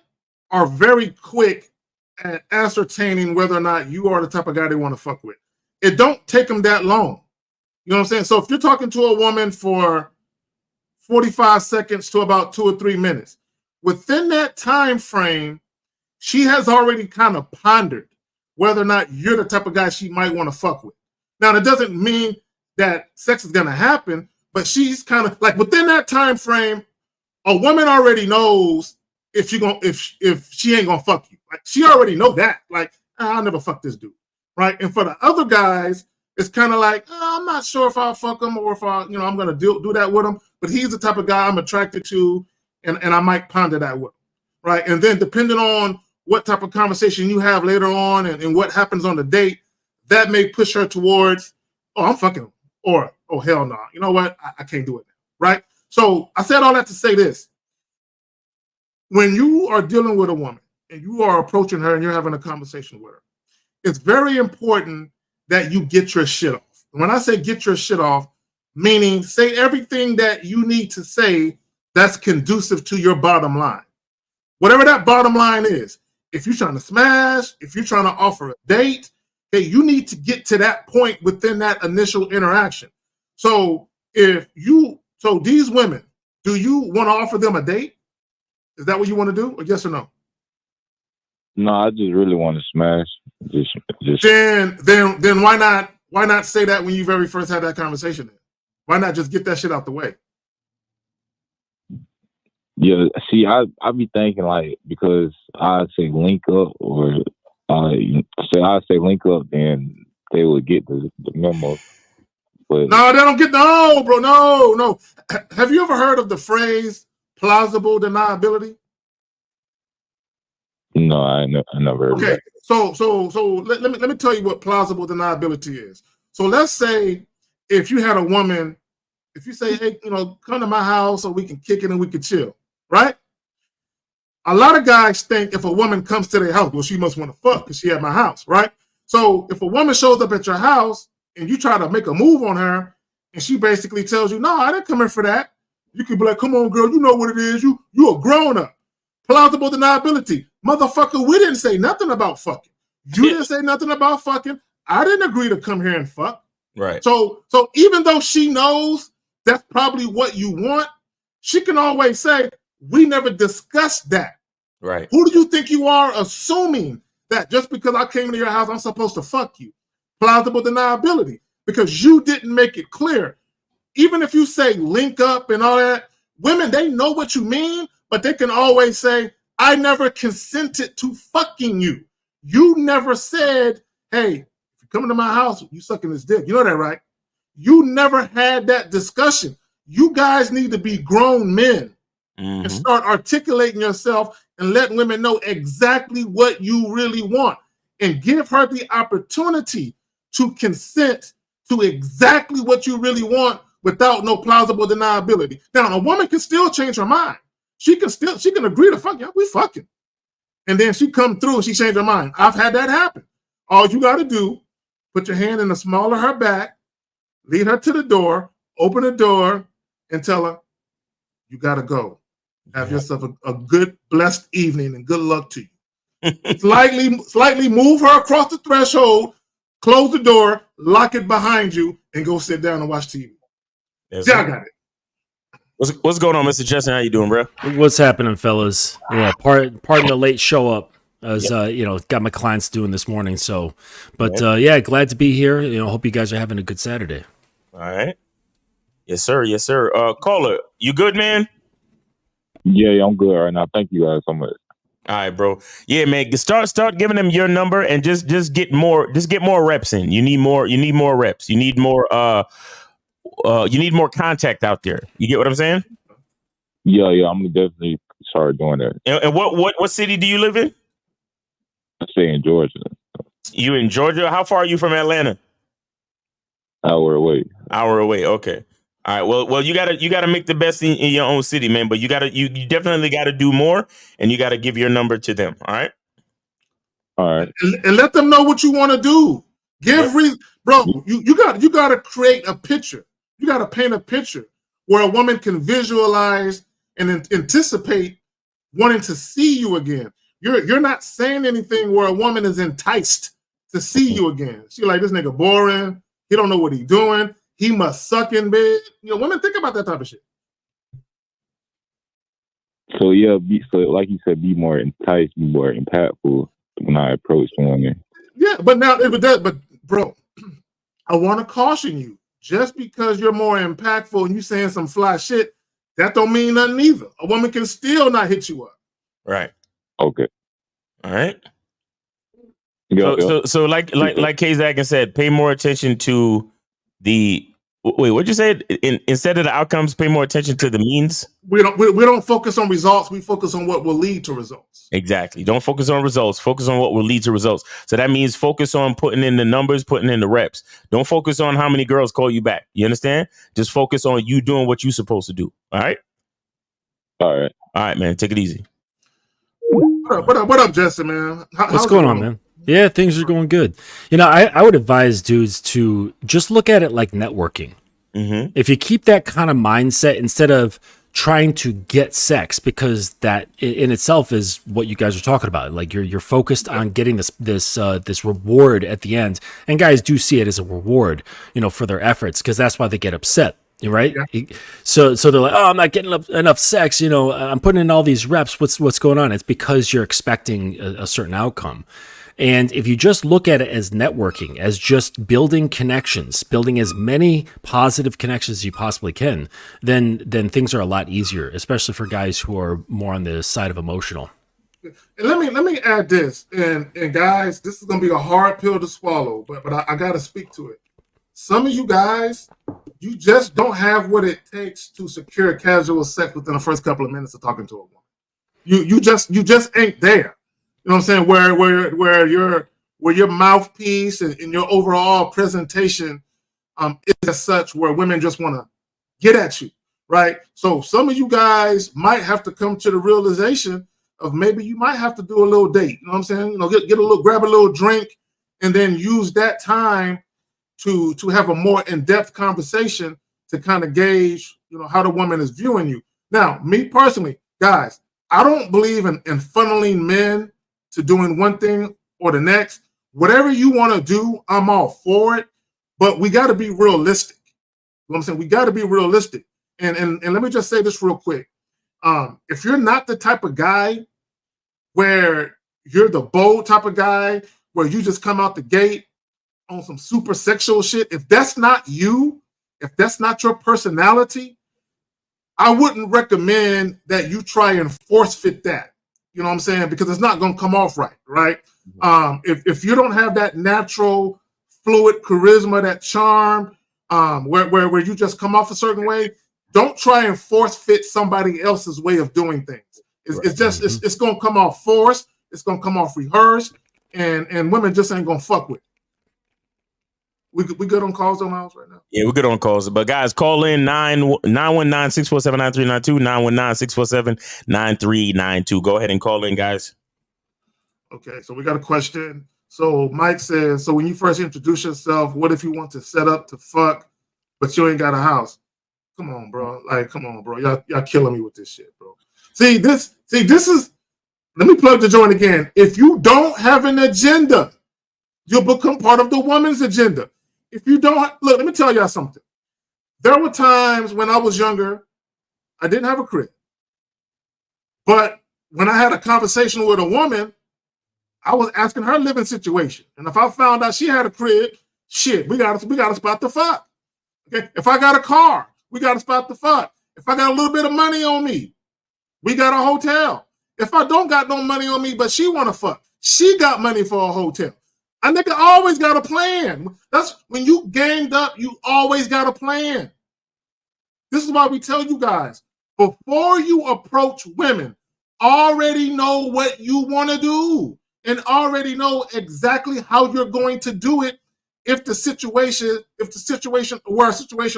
are very quick at ascertaining whether or not you are the type of guy they want to fuck with. It don't take them that long. You know what I'm saying? So if you're talking to a woman for 45 seconds to about 2 or 3 minutes, within that time frame, she has already kind of pondered whether or not you're the type of guy she might want to fuck with. Now, that doesn't mean that sex is going to happen, but she's kind of like within that time frame, a woman already knows if she ain't gonna fuck you. Like she already know that. Like I'll never fuck this dude, right? And for the other guys, it's kind of like I'm not sure if I'll fuck him or if I'm gonna do that with him. But he's the type of guy I'm attracted to, and I might ponder that with him, right? And then depending on what type of conversation you have later on and what happens on the date, that may push her towards, oh, I'm fucking him, or oh hell no, you know what? I can't do it now, right? So I said all that to say this. When you are dealing with a woman and you are approaching her and you're having a conversation with her, it's very important that you get your shit off. When I say get your shit off, meaning say everything that you need to say that's conducive to your bottom line. Whatever that bottom line is, if you're trying to smash, if you're trying to offer a date, okay, you need to get to that point within that initial interaction. So these women, do you want to offer them a date? Is that what you want to do, or yes or no? No, I just really want to smash. Just. Then why not say that when you very first had that conversation? Then? Why not just get that shit out the way? Yeah, see, I be thinking like because I say link up or I say link up, then they would get the memo. But no, they don't get bro. No. Have you ever heard of the phrase plausible deniability? No, I never heard of that. So let me tell you what plausible deniability is. So let's say if you had a woman if you say, hey, come to my house so we can kick it and we can chill, right? A lot of guys think if a woman comes to their house, well, she must want to fuck because she at my house, right? So if a woman shows up at your house and you try to make a move on her and she basically tells you, no, I didn't come here for that. You could be like, come on, girl, you know what it is. You a grown up. Plausible deniability. Motherfucker, we didn't say nothing about fucking. You didn't say nothing about fucking. I didn't agree to come here and fuck. Right. So even though she knows that's probably what you want, she can always say, we never discussed that. Right. Who do you think you are assuming that just because I came to your house, I'm supposed to fuck you? Plausible deniability. Because you didn't make it clear. Even if you say link up and all that, women, they know what you mean, but they can always say, I never consented to fucking you. You never said, hey, if you're coming to my house, you sucking his dick. You know that, right? You never had that discussion. You guys need to be grown men and start articulating yourself and letting women know exactly what you really want and give her the opportunity to consent to exactly what you really want without no plausible deniability. Now, a woman can still change her mind. She can agree to fuck, yeah, we fucking. And then she come through and she changed her mind. I've had that happen. All you got to do, put your hand in the small of her back, lead her to the door, open the door, and tell her, you got to go. Have yourself a good, blessed evening and good luck to you. Slightly move her across the threshold, close the door, lock it behind you, and go sit down and watch TV. See, I got it. What's going on, Mr. Justin? How you doing, bro? What's happening, fellas? Yeah, pardon the late show up. As got my clients doing this morning. So, but glad to be here. Hope you guys are having a good Saturday. All right. Yes, sir. Yes, sir. Caller, you good, man? Yeah, I'm good right now. Thank you guys so much. All right, bro. Yeah, man. Start giving them your number and just get more reps in. You need more reps. You need more contact out there. You get what I'm saying? Yeah, I'm gonna definitely start doing that. And what city do you live in? I stay in Georgia. You in Georgia? How far are you from Atlanta? Hour away. Okay. All right. Well, you gotta make the best in your own city, man. But you definitely gotta do more, and you gotta give your number to them. All right. And let them know what you want to do. Bro. You got to create a picture. You got to paint a picture where a woman can visualize and anticipate wanting to see you again. You're not saying anything where a woman is enticed to see you again. She like, this nigga boring. He don't know what he doing. He must suck in bed. Women think about that type of shit. So like you said, be more enticed, be more impactful when I approach women. Yeah, but bro, I want to caution you. Just because you're more impactful and you saying some fly shit, that don't mean nothing either. A woman can still not hit you up. Right. Okay. All right. Yeah. So like K Zagan said, pay more attention to the what'd you say? Instead of the outcomes, pay more attention to the means. We don't focus on results. We focus on what will lead to results. Exactly. Don't focus on results. Focus on what will lead to results. So that means focus on putting in the numbers, putting in the reps. Don't focus on how many girls call you back. You understand? Just focus on you doing what you're supposed to do. All right. All right, man. Take it easy. What up, Jesse, man? What's going on, man? Yeah, things are going good. I would advise dudes to just look at it like networking. Mm-hmm. If you keep that kind of mindset instead of trying to get sex, because that in itself is what you guys are talking about. Like you're focused on getting this reward at the end, and guys do see it as a reward, for their efforts, because that's why they get upset. Right. Yeah. So they're like, oh, I'm not getting enough sex. I'm putting in all these reps. What's going on? It's because you're expecting a certain outcome. And if you just look at it as networking, as just building connections, building as many positive connections as you possibly can, then things are a lot easier, especially for guys who are more on the side of emotional. And let me add this, and guys, this is gonna be a hard pill to swallow, but I gotta speak to it. Some of you guys, you just don't have what it takes to secure casual sex within the first couple of minutes of talking to a woman. You just ain't there. You know what I'm saying? Where your mouthpiece and your overall presentation is as such where women just want to get at you, right? So some of you guys might have to come to the realization of maybe you might have to do a little date. You know what I'm saying? You know, get a little, grab a little drink, and then use that time to have a more in-depth conversation to kind of gauge, you know, how the woman is viewing you. Now, me personally, guys, I don't believe in funneling men to doing one thing or the next. Whatever you want to do, I'm all for it, but we got to be realistic. You know what I'm saying? We got to be realistic. And let me just say this real quick. If you're not the type of guy where you're the bold type of guy, where you just come out the gate on some super sexual shit, if that's not you, if that's not your personality, I wouldn't recommend that you try and force fit that. You know what I'm saying? Because it's not going to come off right, right? If you don't have that natural, fluid charisma, that charm, where you just come off a certain way, don't try and force fit somebody else's way of doing things. It's just it's going to come off forced. It's going to come off rehearsed, and women just ain't going to fuck with it. We good on calls on ours right now? Yeah, we're good on calls. But guys, call in 919-647-9392, 919-647-9392. Go ahead and call in, guys. Okay, so we got a question. So Mike says, so when you first introduce yourself, what if you want to set up to fuck, but you ain't got a house? Come on, bro. Like, come on, bro. Y'all killing me with this shit, bro. See, this is, let me plug the joint again. If you don't have an agenda, you'll become part of the woman's agenda. If you don't, look, let me tell y'all something. There were times when I was younger, I didn't have a crib. But when I had a conversation with a woman, I was asking her living situation. And if I found out she had a crib, shit, we got a spot to fuck. Okay. If I got a car, we got a spot to fuck. If I got a little bit of money on me, we got a hotel. If I don't got no money on me, but she want to fuck, she got money for a hotel. A nigga always got a plan. That's when you gamed up, you always got a plan. This is why we tell you guys, before you approach women, already know what you want to do and already know exactly how you're going to do it if a situation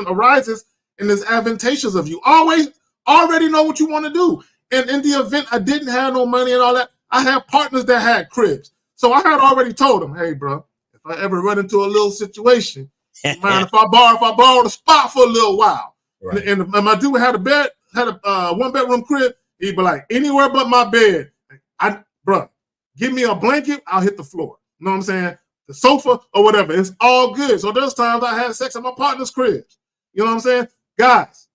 arises and is advantageous of you. Always already know what you want to do. And in the event I didn't have no money and all that, I had partners that had cribs. So I had already told them, hey, bro, if I ever run into a little situation, mind if I borrow the spot for a little while? Right. And my dude had a one-bedroom crib. He'd be like, anywhere but my bed. Bro, give me a blanket, I'll hit the floor. You know what I'm saying? The sofa or whatever. It's all good. So there's times I had sex at my partner's cribs. You know what I'm saying? Guys,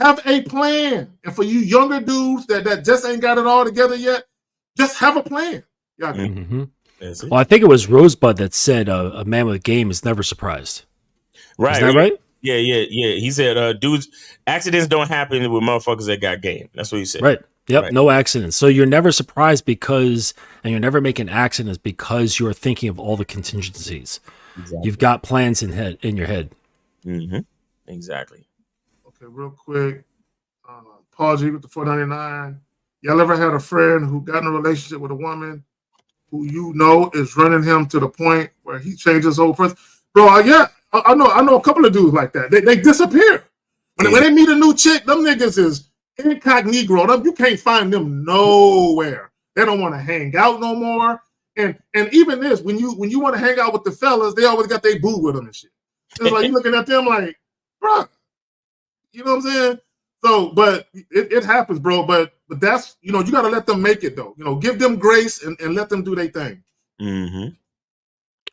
have a plan. And for you younger dudes that just ain't got it all together yet, just have a plan. Mm-hmm. Well, I think it was Rosebud that said a man with game is never surprised. Right. Is that right? Yeah. He said, dudes, accidents don't happen with motherfuckers that got game. That's what he said. Right. Yep. Right. No accidents. So you're never surprised and you're never making accidents because you're thinking of all the contingencies. Exactly. You've got plans in your head. Mm-hmm. Exactly. Okay, real quick. Paul G with the 499. Y'all ever had a friend who got in a relationship with a woman who you know is running him to the point where he changes his whole person? Bro, yeah, I know a couple of dudes like that. They disappear. When they meet a new chick, them niggas is incognito. You can't find them nowhere. They don't want to hang out no more. And even this, when you want to hang out with the fellas, they always got their boo with them and shit. It's like you looking at them like, bro, you know what I'm saying? So, but it happens, bro. But that's, you got to let them make it, though. Give them grace and let them do their thing. Mm-hmm.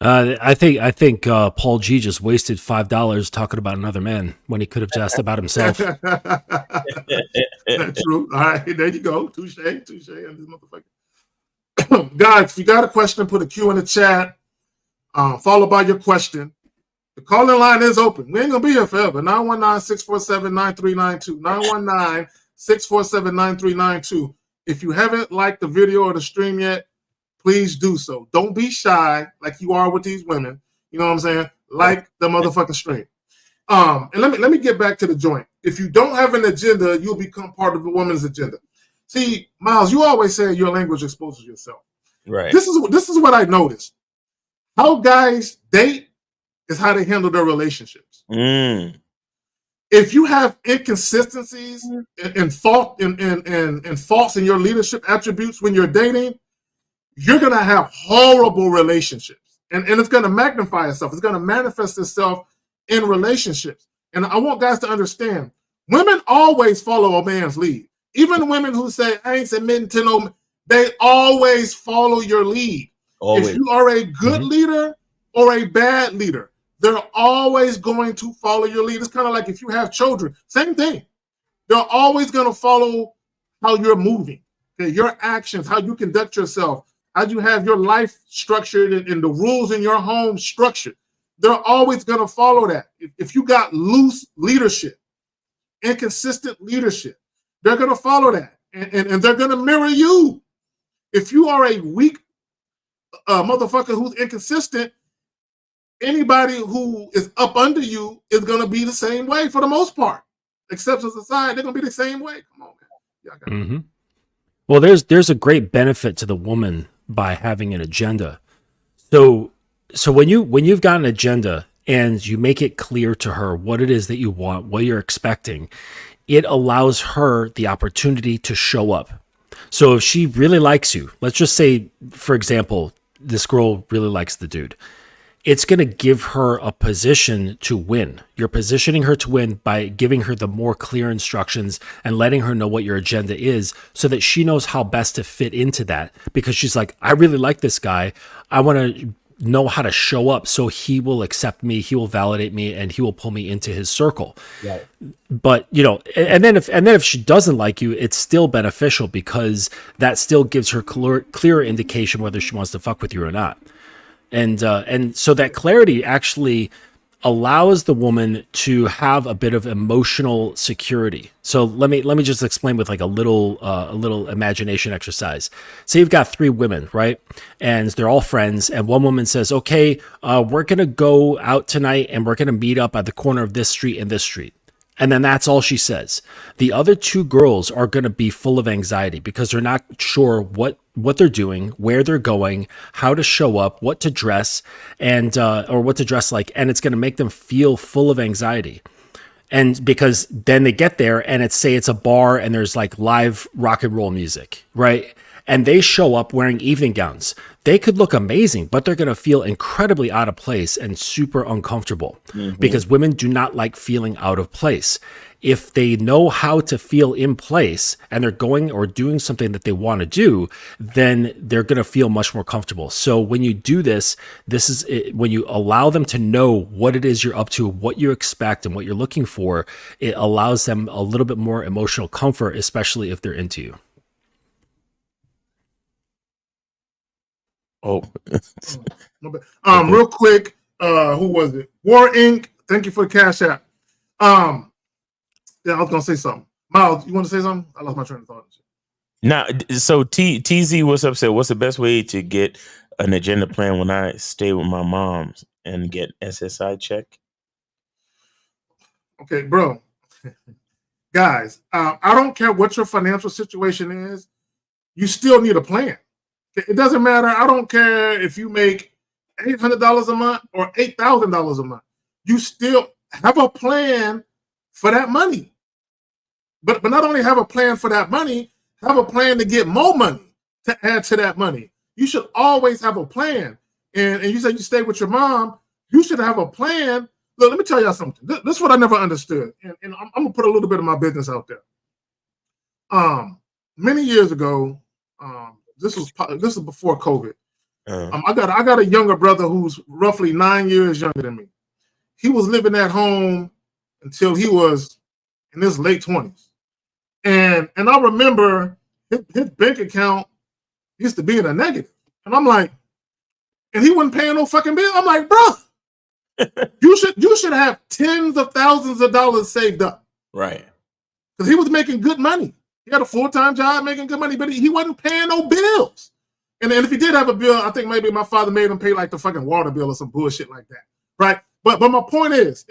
I think Paul G just wasted $5 talking about another man when he could have just about himself. That's true. All right, there you go. Touche on this motherfucker. Guys, if you got a question, put a Q in the chat, followed by your question. The calling line is open. We ain't going to be here forever. 919-647-9392. 919-647-9392. If you haven't liked the video or the stream yet, please do so. Don't be shy like you are with these women. You know what I'm saying? Like the motherfucking stream. And let me get back to the joint. If you don't have an agenda, you'll become part of the woman's agenda. See, Miles, you always say your language exposes yourself. Right. This is what I noticed. How guys date is how they handle their relationships. if you have inconsistencies and faults in your leadership attributes when you're dating, you're gonna have horrible relationships, and it's gonna magnify itself. It's gonna manifest itself in relationships. And I want guys to understand: women always follow a man's lead. Even women who say, "I ain't submitting to no," they always follow your lead. Always. If you are a good leader or a bad leader, they're always going to follow your lead. It's kind of like if you have children, same thing. They're always going to follow how you're moving, okay, your actions, how you conduct yourself, how you have your life structured, and the rules in your home structured. They're always going to follow that. If you got loose leadership, inconsistent leadership, they're going to follow that, and they're going to mirror you. If you are a weak motherfucker who's inconsistent, anybody who is up under you is going to be the same way for the most part. Exceptions aside, they're going to be the same way. Come on, man. Mm-hmm. Well, there's a great benefit to the woman by having an agenda. So when you've got an agenda and you make it clear to her what it is that you want, what you're expecting, it allows her the opportunity to show up. So if she really likes you, let's just say, for example, this girl really likes the dude, it's going to give her a position to win. You're positioning her to win by giving her the more clear instructions and letting her know what your agenda is so that she knows how best to fit into that, because she's like, I really like this guy. I want to know how to show up so he will accept me, he will validate me, and he will pull me into his circle. Right. But and then if she doesn't like you, it's still beneficial because that still gives her clear indication whether she wants to fuck with you or not. And so that clarity actually allows the woman to have a bit of emotional security. So let me just explain with like a little imagination exercise. Say you've got 3 women, right? And they're all friends. And one woman says, okay, we're going to go out tonight and we're going to meet up at the corner of this street and this street. And then that's all she says. The other 2 girls are going to be full of anxiety because they're not sure what they're doing, where they're going, how to show up, what to dress, and or what to dress like, and it's going to make them feel full of anxiety. And because then they get there and it's a bar and there's like live rock and roll music, right? And they show up wearing evening gowns. They could look amazing, but they're going to feel incredibly out of place and super uncomfortable because women do not like feeling out of place. If they know how to feel in place and they're going or doing something that they want to do, then they're going to feel much more comfortable. So when you do this is when you allow them to know what it is you're up to, what you expect and what you're looking for, it allows them a little bit more emotional comfort, especially if they're into you. Oh, real quick, who was it? War Inc. Thank you for the cash app. Yeah, I was gonna say something. Miles, you want to say something? I lost my train of thought. Now, so TZ, what's up? Said, what's the best way to get an agenda plan when I stay with my moms and get SSI check? Okay, bro. Guys, I don't care what your financial situation is. You still need a plan. It doesn't matter. I don't care if you make $800 a month or $8,000 a month. You still have a plan for that money. But not only have a plan for that money, have a plan to get more money to add to that money. You should always have a plan. And you said you stay with your mom. You should have a plan. Look, let me tell y'all something. This is what I never understood. And I'm going to put a little bit of my business out there. Many years ago, this is before COVID. I got a younger brother who's roughly 9 years younger than me. He was living at home until he was in his late 20s. And I remember his bank account used to be in a negative. And I'm like, and he wasn't paying no fucking bill. I'm like, bro, you should have tens of thousands of dollars saved up. Right. Because he was making good money. He had a full-time job making good money, but he wasn't paying no bills. And if he did have a bill, I think maybe my father made him pay like the fucking water bill or some bullshit like that. Right? But my point is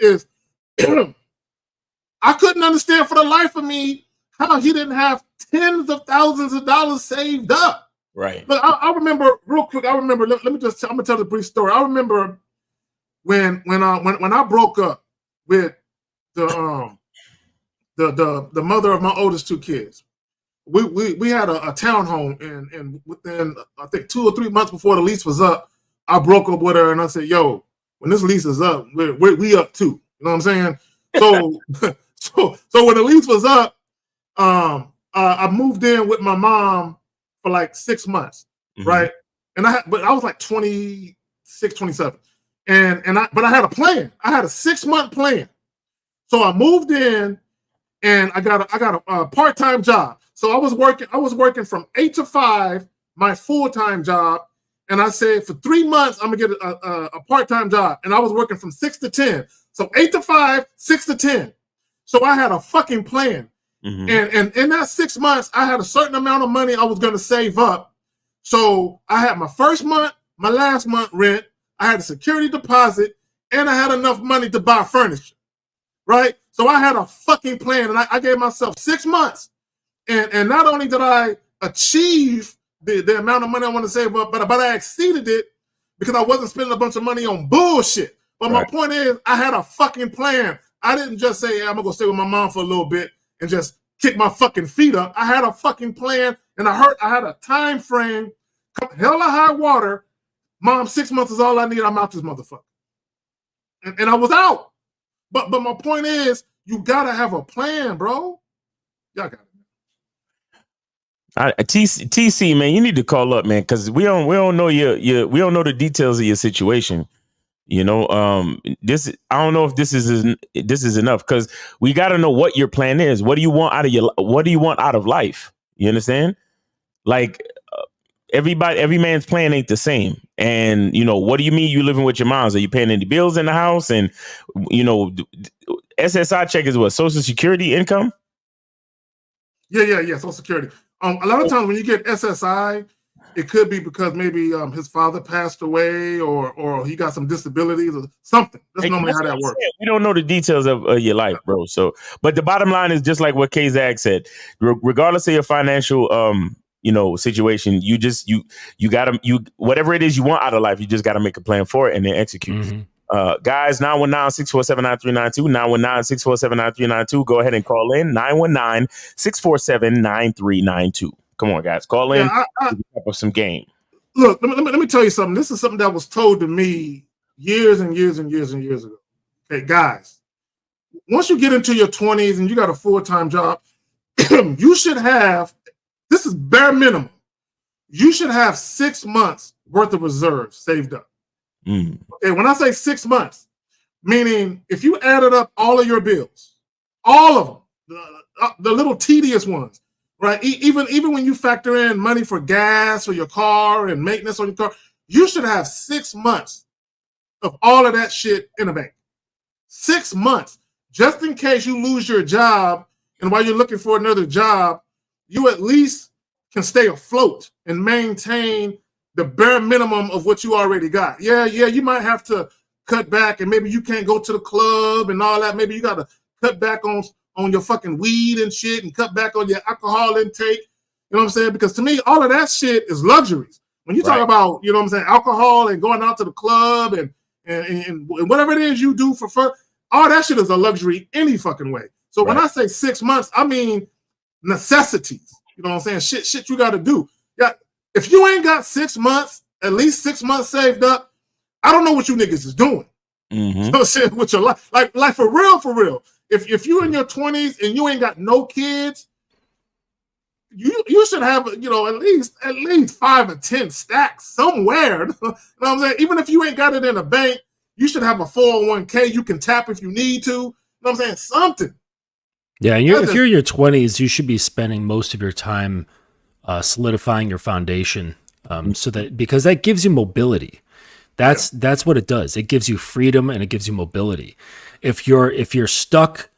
I couldn't understand for the life of me how he didn't have tens of thousands of dollars saved up. Right. But I remember real quick. I'm gonna tell the brief story. I remember when I broke up with the the mother of my oldest two kids. We had a townhome, and within I think 2 or 3 months before the lease was up, I broke up with her and I said, "Yo, when this lease is up, we up too." You know what I'm saying? So so when the lease was up, I moved in with my mom for like 6 months, right? And but I was like 26, 27, but I had a plan. I had a 6-month plan. So I moved in, and I got a part-time job. So I was working from 8 to 5, my full-time job, and I said for 3 months I'm gonna get a part-time job, and I was working from 6 to 10. So 8 to 5, 6 to 10. So I had a fucking plan. And in that 6 months, I had a certain amount of money I was gonna save up. So I had my first month, my last month rent, I had a security deposit, and I had enough money to buy furniture. Right? So I had a fucking plan, and I gave myself 6 months. And not only did I achieve the amount of money I want to save up, but I exceeded it because I wasn't spending a bunch of money on bullshit. But my point is, I had a fucking plan. I didn't just say, I'm going to go stay with my mom for a little bit and just kick my fucking feet up. I had a fucking plan, and I had a time frame. Hell or high water, Mom, 6 months is all I need. I'm out this motherfucker. And I was out. But my point is, you gotta have a plan, bro. Y'all got it. TC, man, you need to call up, man, because we don't know we don't know the details of your situation. You know, I don't know if this is enough, because we got to know what your plan is. What do you want out of life? You understand? Like every man's plan ain't the same. And you know, what do you mean you living with your moms? Are you paying any bills in the house? And you know, SSI check is what, Social Security income? Yeah. Social Security. A lot of times when you get SSI, it could be because maybe his father passed away, or he got some disabilities or something. That's normally how that works. We don't know the details of your life, bro. So, but the bottom line is just like what K-Zag said. Regardless of your financial situation, you gotta whatever it is you want out of life, you just gotta make a plan for it and then execute. Guys, 919-647-9392, 919-647-9392. Go ahead and call in. 919-647-9392. Come on, guys, call in. Up some game. Look, let me tell you something. This is something that was told to me years and years and years and years ago. Okay, guys, once you get into your 20s and you got a full-time job, you should have, this is bare minimum, you should have 6 months worth of reserves saved up. Okay, when I say 6 months, meaning if you added up all of your bills, all of them, the little tedious ones, right? Even when you factor in money for gas or your car and maintenance on your car, you should have 6 months of all of that shit in the bank. 6 months, just in case you lose your job, and while you're looking for another job, you at least can stay afloat and maintain the bare minimum of what you already got. Yeah, you might have to cut back, and maybe you can't go to the club and all that. Maybe you got to cut back on your fucking weed and shit, and cut back on your alcohol intake. You know what I'm saying? Because to me, all of that shit is luxuries. When you talk about, you know what I'm saying, alcohol and going out to the club and whatever it is you do for fun, all that shit is a luxury any fucking way. So when I say 6 months, I mean necessities. You know what I'm saying? Shit you got to do. Yeah. If you ain't got 6 months, at least 6 months saved up, I don't know what you niggas is doing. So shit with your life, like for real. If you in your 20s and you ain't got no kids, you should have, you know, at least 5 or 10 stacks somewhere. You know what I'm saying? Even if you ain't got it in a bank, you should have a 401k you can tap if you need to. You know what I'm saying? Something. Yeah, and if you're in your 20s, you should be spending most of your time solidifying your foundation, so that, because that gives you mobility. That's what it does. It gives you freedom and it gives you mobility. If you're stuck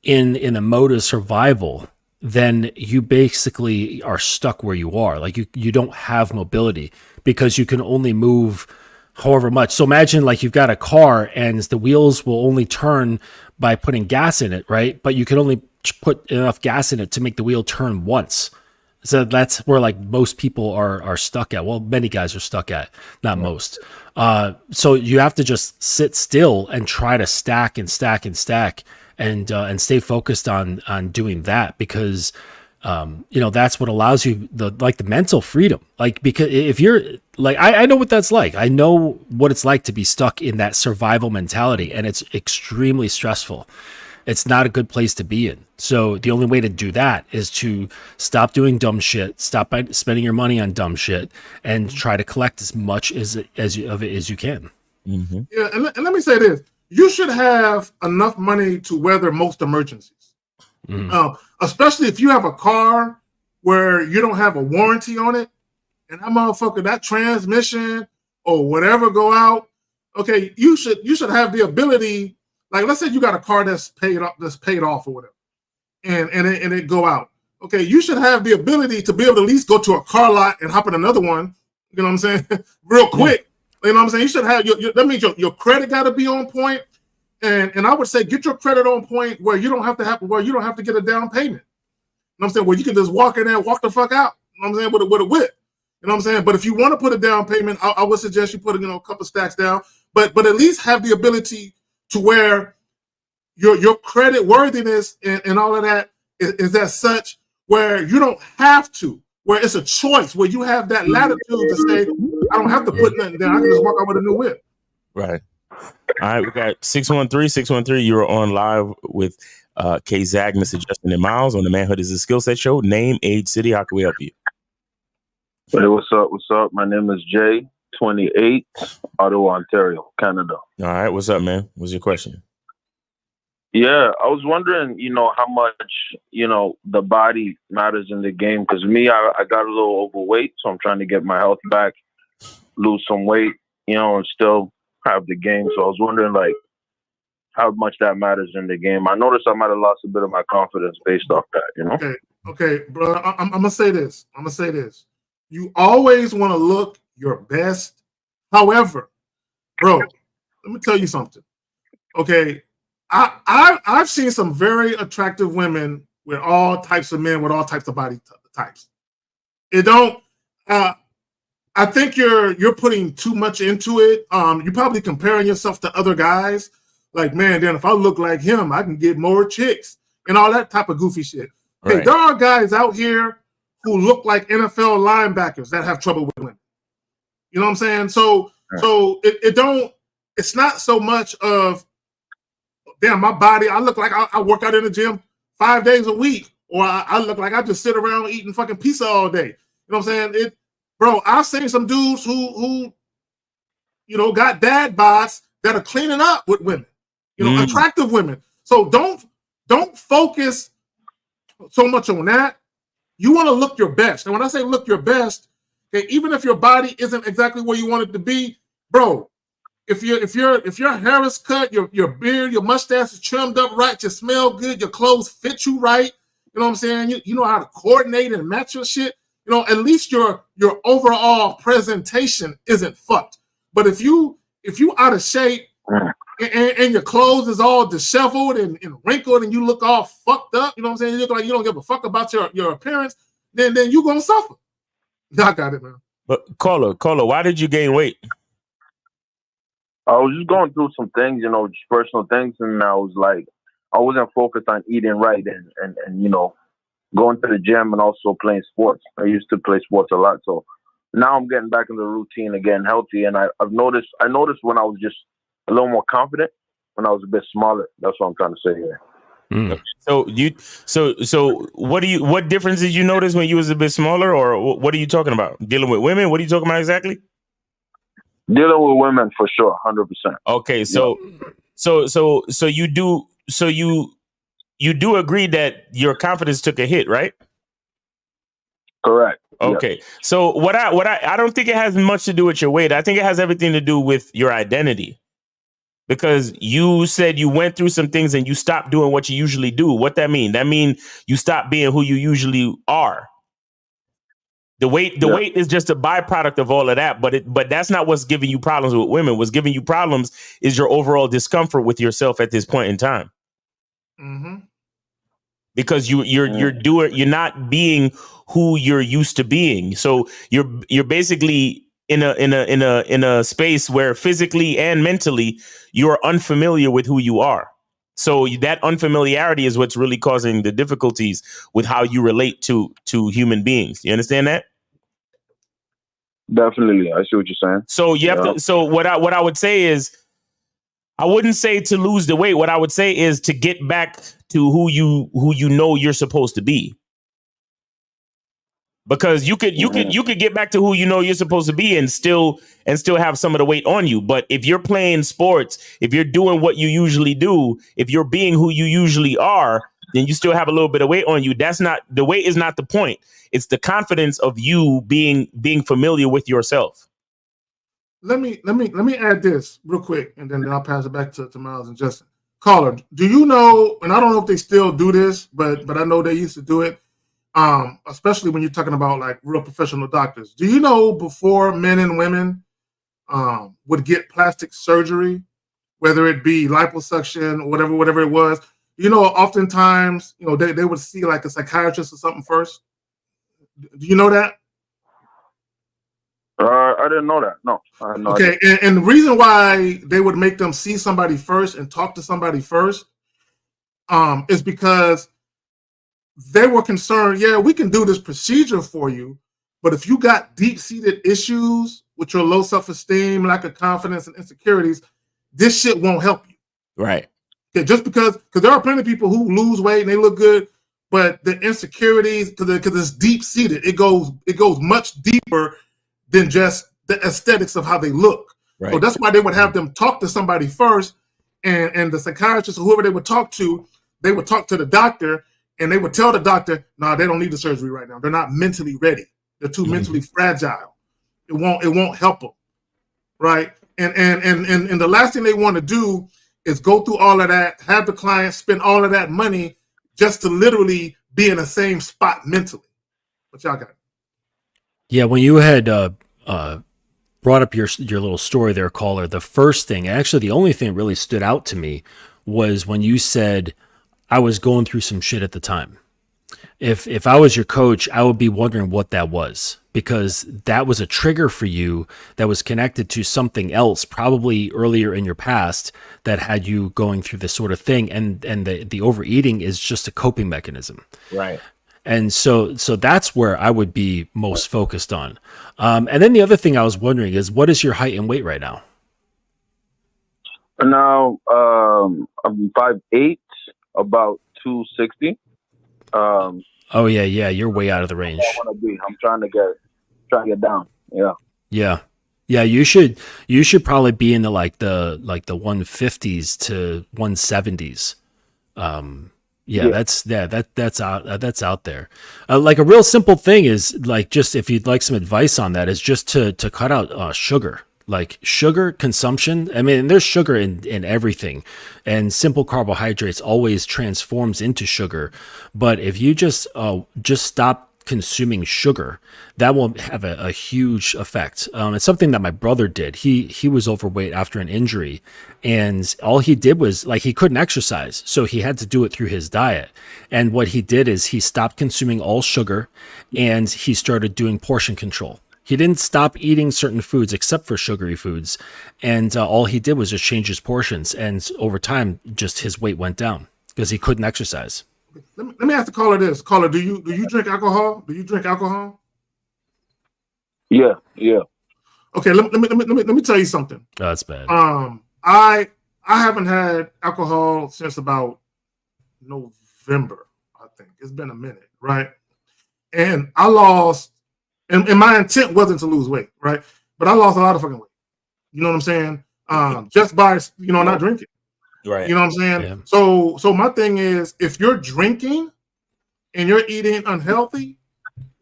in a mode of survival, then you basically are stuck where you are. Like you don't have mobility because you can only move however much. So imagine like you've got a car and the wheels will only turn by putting gas in it, right? But you can only put enough gas in it to make the wheel turn once. So that's where like most people are stuck at. Well, many guys are stuck at, not most. So you have to just sit still and try to stack and stack and stack. and stay focused on doing that, because that's what allows you the mental freedom. Like, because if you're like, I know what that's like. I know what it's like to be stuck in that survival mentality, and it's extremely stressful. It's not a good place to be in. So the only way to do that is to stop doing dumb shit, stop spending your money on dumb shit, and try to collect as much of it as you can. Mm-hmm. Yeah, and let me say this: you should have enough money to weather most emergencies, especially if you have a car where you don't have a warranty on it, and that transmission or whatever go out. Okay, you should have the ability. Like, let's say you got a car that's paid off or whatever, and it go out. Okay, you should have the ability to be able to at least go to a car lot and hop in another one. You know what I'm saying? Real quick. You know what I'm saying? You should have that means your credit got to be on point, and I would say get your credit on point where you don't have to get a down payment. You know what I'm saying? Where you can just walk in there and walk the fuck out. You know what I'm saying? With a whip. You know what I'm saying? But if you want to put a down payment, I would suggest you put a couple stacks down, but at least have the ability to where your credit worthiness and all of that is as such where you don't have to, where it's a choice, where you have that latitude to say, I don't have to put nothing down. I can just walk out with a new whip. Right. All right. We got 613. You're on live with K Zag, Mr. Justin and Miles on the Manhood is a Skill Set show. Name, age, city. How can we help you? Hey, what's up? What's up? My name is Jay, 28, Ottawa, Ontario, Canada. All right. What's up, man? What's your question? Yeah, I was wondering, how much, the body matters in the game. Because me, I got a little overweight, so I'm trying to get my health back, lose some weight, and still have the game. So I was wondering, like, how much that matters in the game. I noticed I might have lost a bit of my confidence based off that, Okay, bro. I'm gonna say this. You always want to look your best. However, bro, let me tell you something. Okay, I've seen some very attractive women with all types of men with all types of body types. It don't. I think you're putting too much into it. You're probably comparing yourself to other guys. Like, man, then if I look like him, I can get more chicks and all that type of goofy shit. Right. Hey, there are guys out here who look like NFL linebackers that have trouble with women. You know what I'm saying? So it don't. It's not so much of, damn, my body. I look like I work out in the gym 5 days a week, or I look like I just sit around eating fucking pizza all day. You know what I'm saying? Bro, I've seen some dudes who got dad bods that are cleaning up with women. Attractive women. So don't focus so much on that. You want to look your best. And when I say look your best, okay, even if your body isn't exactly where you want it to be, bro, if your hair is cut, your beard, your mustache is trimmed up right, you smell good, your clothes fit you right, you know what I'm saying? You know how to coordinate and match your shit. At least your overall presentation isn't fucked. But if you out of shape and your clothes is all disheveled and wrinkled and you look all fucked up, you know what I'm saying? You look like you don't give a fuck about your appearance, then you gonna suffer. I got it, man. But Carla, why did you gain weight? I was just going through some things, just personal things, and I was like, I wasn't focused on eating right and going to the gym and also playing sports. I used to play sports a lot, so now I'm getting back in the routine and getting healthy. And I noticed when I was just a little more confident, when I was a bit smaller. That's what I'm trying to say here. So what difference did you notice when you was a bit smaller, or what are you talking about? Dealing with women? What are you talking about exactly? Dealing with women for sure, 100%. Okay, so you do agree that your confidence took a hit, right? Correct. Okay. Yes. So what I don't think it has much to do with your weight. I think it has everything to do with your identity. Because you said you went through some things and you stopped doing what you usually do. What that mean? That mean you stopped being who you usually are. The weight is just a byproduct of all of that, but that's not what's giving you problems with women. What's giving you problems is your overall discomfort with yourself at this point in time. Mm-hmm. Because you're not being who you're used to being. So you're basically in a space where physically and mentally you're unfamiliar with who you are. So that unfamiliarity is what's really causing the difficulties with how you relate to human beings. You understand that? Definitely, I see what you're saying. So you have to. So what I would say is, I wouldn't say to lose the weight. What I would say is to get back to who you know you're supposed to be. Because you could get back to who you know you're supposed to be and still have some of the weight on you. But if you're playing sports, if you're doing what you usually do, if you're being who you usually are, then you still have a little bit of weight on you. That's not the weight is not the point. It's the confidence of you being familiar with yourself. Let me add this real quick, and then I'll pass it back to Miles and Justin. Caller, do you know? And I don't know if they still do this, but I know they used to do it. Especially when you're talking about like real professional doctors. Do you know before men and women would get plastic surgery, whether it be liposuction or whatever it was, you know, oftentimes, you know, they would see like a psychiatrist or something first. Do you know that? I didn't know that. No. Okay, and the reason why they would make them see somebody first and talk to somebody first is because they were concerned, yeah, we can do this procedure for you, but if you got deep-seated issues with your low self-esteem, lack of confidence, and insecurities, this shit won't help you. Right. Okay, just because there are plenty of people who lose weight and they look good, but the insecurities, because it's deep-seated, it goes much deeper than just the aesthetics of how they look. Right. So that's why they would have them talk to somebody first, and the psychiatrist or whoever they would talk to, they would talk to the doctor, and they would tell the doctor, no, they don't need the surgery right now. They're not mentally ready. They're too mentally fragile. It won't help them, right? And the last thing they want to do is go through all of that, have the client spend all of that money just to literally be in the same spot mentally. What y'all got? Yeah, when you had brought up your little story there, caller, the first thing, actually the only thing that really stood out to me was when you said, I was going through some shit at the time. If I was your coach, I would be wondering what that was, because that was a trigger for you that was connected to something else, probably earlier in your past, that had you going through this sort of thing. And the overeating is just a coping mechanism. Right. And so that's where I would be most focused on. And then the other thing I was wondering is, what is your height and weight right now? Now, I'm 5'8", about 260. Oh yeah, you're way out of the range. I want to be. I'm trying to get down. Yeah. You should probably be in the 150s to 170s. That's out there. Like a real simple thing is, like, just if you'd like some advice on that, is just to cut out sugar. Like sugar consumption. I mean, there's sugar in everything, and simple carbohydrates always transforms into sugar. But if you just stop consuming sugar, that will have a huge effect. It's something that my brother did. He was overweight after an injury, and all he did was, like, he couldn't exercise, so he had to do it through his diet. And what he did is he stopped consuming all sugar, and he started doing portion control. He didn't stop eating certain foods except for sugary foods, and all he did was just change his portions. And over time, just his weight went down because he couldn't exercise. Let me ask the caller this. Caller, do you drink alcohol? Do you drink alcohol? Yeah. Okay, let me tell you something. Oh, that's bad. I haven't had alcohol since about November, I think. It's been a minute, right? And I lost. And my intent wasn't to lose weight, right? But I lost a lot of fucking weight. You know what I'm saying? Just by, not drinking. Right. You know what I'm saying? Yeah. So my thing is, if you're drinking and you're eating unhealthy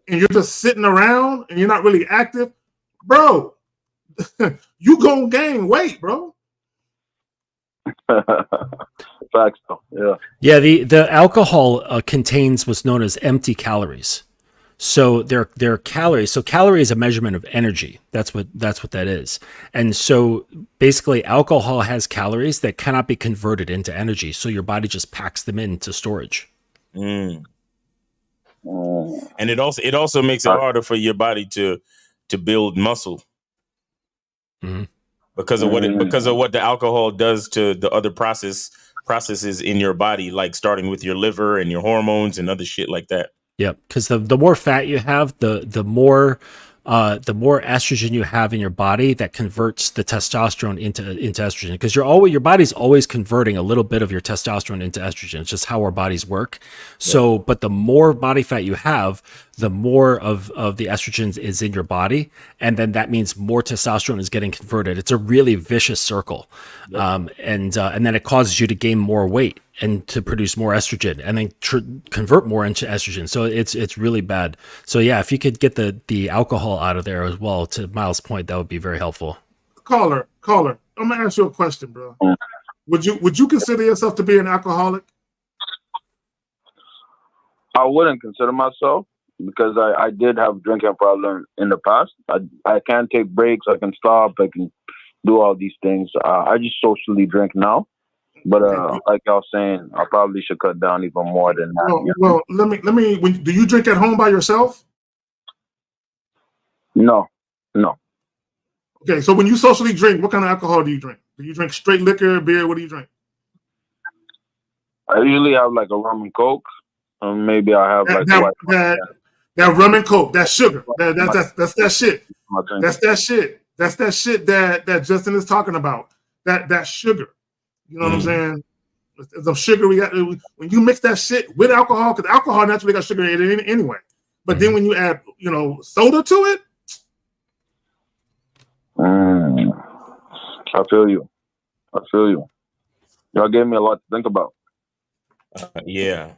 and you're just sitting around and you're not really active, bro, you gonna gain weight, bro. Facts, though. Yeah. Yeah. The alcohol contains what's known as empty calories. So they're calories. So calorie is a measurement of energy. That's what that is. And so basically alcohol has calories that cannot be converted into energy. So your body just packs them into storage. And it also makes it harder for your body to build muscle. Mm-hmm. Because of what the alcohol does to the other process processes in your body, like starting with your liver and your hormones and other shit like that. Yep, because the more fat you have, the more estrogen you have in your body that converts the testosterone into estrogen. Because your body's always converting a little bit of your testosterone into estrogen. It's just how our bodies work. So, but the more body fat you have, the more of the estrogen is in your body, and then that means more testosterone is getting converted. It's a really vicious circle, and then it causes you to gain more weight and to produce more estrogen, and then convert more into estrogen. So it's really bad. So yeah, if you could get the alcohol out of there as well, to Miles' point, that would be very helpful. Caller, I'm gonna ask you a question, bro. Would you consider yourself to be an alcoholic? I wouldn't consider myself, because I did have a drinking problem in the past. I can take breaks, I can stop, I can do all these things. I just socially drink now. But like I was saying, I probably should cut down even more than that. Well, let me. Do you drink at home by yourself? No. Okay, so when you socially drink, what kind of alcohol do you drink? Do you drink straight liquor, beer? What do you drink? I usually have like a rum and coke. Maybe I have that rum and coke. That's sugar. That's that shit. That's that shit. That's that shit that Justin is talking about. That sugar. You know what I'm saying? The sugar we got when you mix that shit with alcohol, because alcohol naturally got sugar in it anyway. But then when you add, soda to it, I feel you. Y'all gave me a lot to think about. Yeah,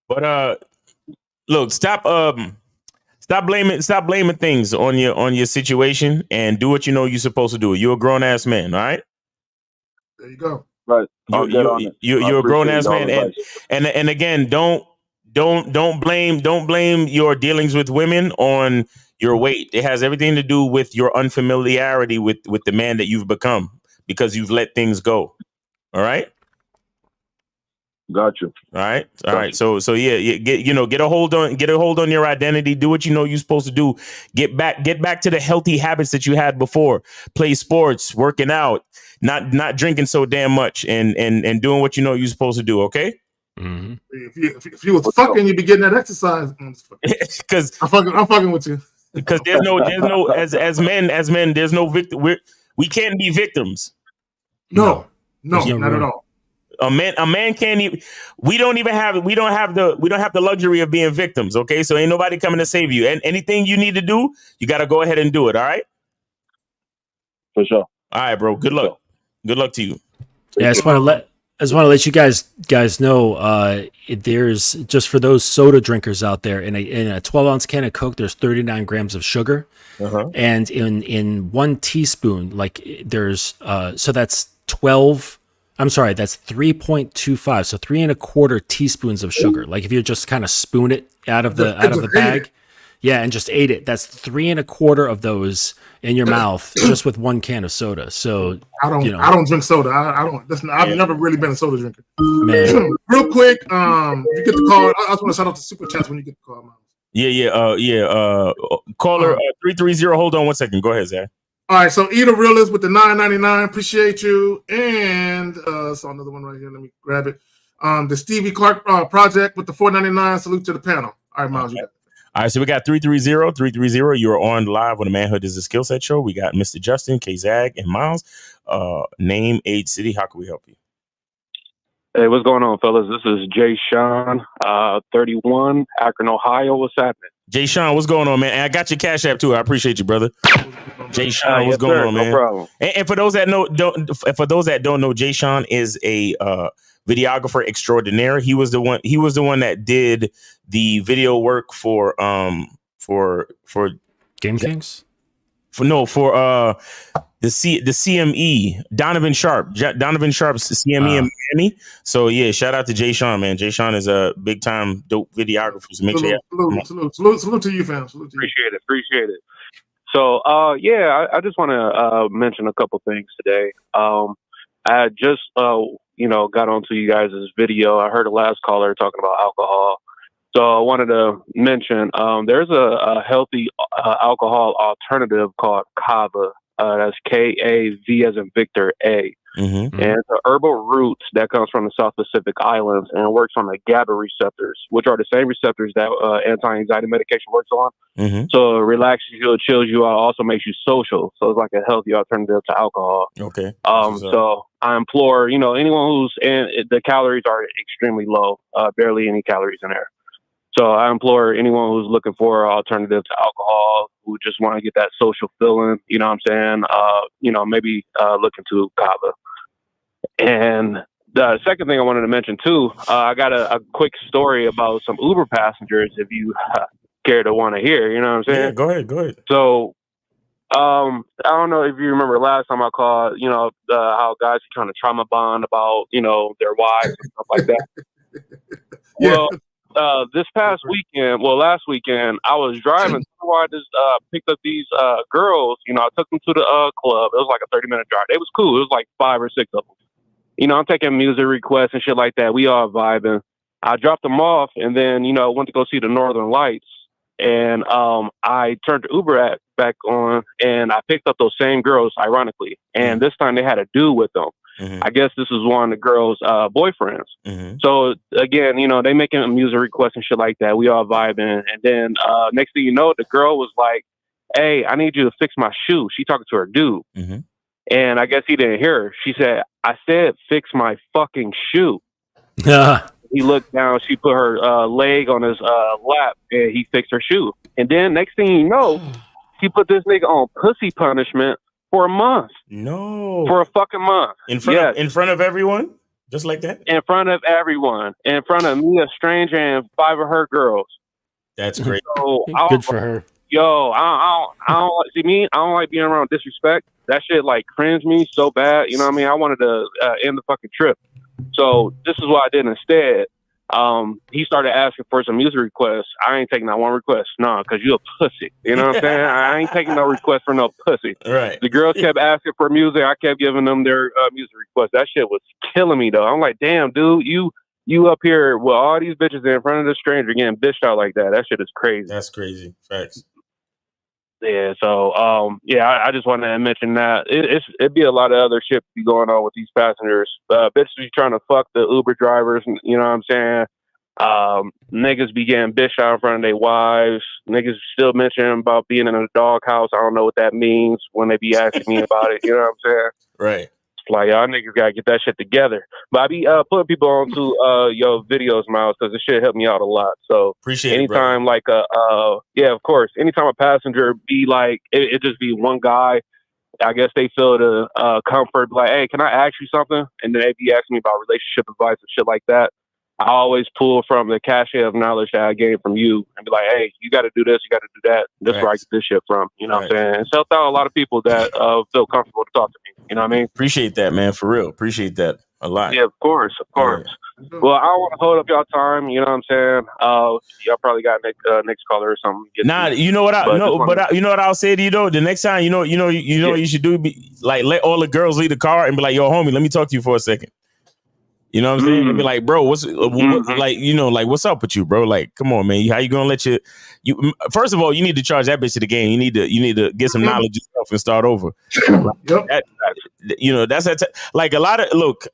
but look, stop blaming things on your situation, and do what you know you're supposed to do. You're a grown ass man, all right? There you go. Right. You're a grown ass man, and again, don't blame your dealings with women on your weight. It has everything to do with your unfamiliarity with the man that you've become, because you've let things go. All right. Got you. All right. So yeah, get a hold on your identity. Do what you know you're supposed to do. Get back to the healthy habits that you had before. Play sports, working out, not drinking so damn much, and doing what you know you're supposed to do. Okay. Mm-hmm. If you was fucking, you'd be getting that exercise. Because I'm fucking with you. Because there's no as men there's no victim. We can't be victims. No, not at all. A man can't even. We don't have the luxury of being victims. Okay, so ain't nobody coming to save you. And anything you need to do, you got to go ahead and do it. All right. For sure. All right, bro. Good luck. Good luck to you. Yeah, I just want to let you guys know. There's, just for those soda drinkers out there, in a 12-ounce can of Coke, there's 39 grams of sugar, and in 1 teaspoon, like there's so that's 12. I'm sorry, that's 3.25. So 3 1/4 teaspoons of sugar. Like if you just kind of spoon it out of the bag, yeah, and just ate it. That's 3 1/4 of those in your mouth just with 1 can of soda. So I don't drink soda. I don't. Listen, I've never really been a soda drinker. Man. Real quick, if you get the call, I just want to shout out to Super Chats when you get the call. Caller 330. Hold on 1 second. Go ahead, Zach. All right, so Eat a Realist with the $9.99. Appreciate you. And saw another one right here. Let me grab it. The Stevie Clark Project with the $4.99. Salute to the panel. All right, Miles, you got it. All right, so we got 330. You're on live on the Manhood is a Skill Set show. We got Mr. Justin, K-Zag, and Miles. Name, age, city. How can we help you? Hey, what's going on, fellas? This is Jay Sean, 31, Akron, Ohio. What's happening? Jay Sean, what's going on, man? And I got your Cash App too. I appreciate you, brother. Jay Sean, what's going on, man? No problem. And for those that don't know, Jay Sean is a videographer extraordinaire. He was the one that did the video work for Game Kings. The CME, Donovan Sharp's CME in Miami. So yeah, shout out to Jay Sean, man. Jay Sean is a big time dope videographer. So make sure salute to you, fam. Appreciate it. So I just want to mention a couple things today. I just got onto you guys' video. I heard the last caller talking about alcohol. So I wanted to mention there's a healthy alcohol alternative called kava. That's K-A-V as in Victor A. Mm-hmm. And it's an herbal root that comes from the South Pacific Islands and it works on the GABA receptors, which are the same receptors that anti-anxiety medication works on. Mm-hmm. So it relaxes you, it chills you out, also makes you social. So it's like a healthy alternative to alcohol. Okay. So I implore, anyone who's the calories are extremely low, barely any calories in there. So I implore anyone who's looking for an alternative to alcohol, who just want to get that social feeling, you know what I'm saying? Maybe look into kava. And the second thing I wanted to mention too, I got a quick story about some Uber passengers, if you care to want to hear, you know what I'm saying? Yeah, go ahead. So, I don't know if you remember last time I called, how guys are trying to trauma bond about, their wives and stuff like that. Yeah. Well, last weekend, I was driving. I just picked up these girls. I took them to the club. It was like a 30-minute drive. It was cool. It was like 5 or 6 of them. I'm taking music requests and shit like that. We all vibing. I dropped them off and then, went to go see the Northern Lights. And I turned the Uber app back on and I picked up those same girls, ironically. And this time they had a dude with them. Mm-hmm. I guess this is one of the girls' boyfriends. Mm-hmm. So again, they making a music request and shit like that. We all vibing. And then next thing you know, the girl was like, "Hey, I need you to fix my shoe." She talking to her dude. Mm-hmm. And I guess he didn't hear her. She said, "I said, fix my fucking shoe." He looked down. She put her leg on his lap and he fixed her shoe. And then next thing you know, he put this nigga on pussy punishment for a month. No. For a fucking month. In front of everyone? Just like that? In front of everyone. In front of me, a stranger, and 5 of her girls. That's great. So Good for her. Yo, I don't like being around disrespect. That shit like cringe me so bad. You know what I mean? I wanted to end the fucking trip. So this is what I did instead. He started asking for some music requests. I ain't taking that one request. No, because you a pussy. You know what I'm saying? I ain't taking no request for no pussy. Right. The girls kept asking for music. I kept giving them their music requests. That shit was killing me, though. I'm like, damn, dude, you up here with all these bitches in front of the stranger getting bitched out like that. That shit is crazy. That's crazy. Facts. Yeah, so I just wanted to mention that it'd be a lot of other shit be going on with these passengers. Bitches be trying to fuck the Uber drivers, you know what I'm saying? Niggas be getting bitched out in front of their wives. Niggas still mentioning about being in a doghouse. I don't know what that means when they be asking me about it. You know what I'm saying? Right. Like, y'all niggas gotta get that shit together. But I be putting people onto your videos, Miles, because this shit helped me out a lot. So appreciate anytime, it, of course. Anytime a passenger be like, it just be one guy. I guess they feel the comfort, like, hey, can I ask you something? And then they be asking me about relationship advice and shit like that. I always pull from the cache of knowledge that I gained from you and be like, hey, you got to do this, you got to do that. This is where I get this shit from. You know what I'm saying? It's helped out a lot of people that feel comfortable to talk to me. You know what I mean? Appreciate that, man. For real. Appreciate that a lot. Yeah, of course. Well, I don't want to hold up y'all time. You know what I'm saying? Y'all probably got next caller or something. You know what I'll say to you though. The next time, what you should do, be like, let all the girls leave the car and be like, yo, homie, let me talk to you for a second. You know what I'm saying? They'd be like, bro, what's up with you, bro? Like, come on, man. How you gonna let you? First of all, you need to charge that bitch to the game. You need to get some knowledge yourself and start over.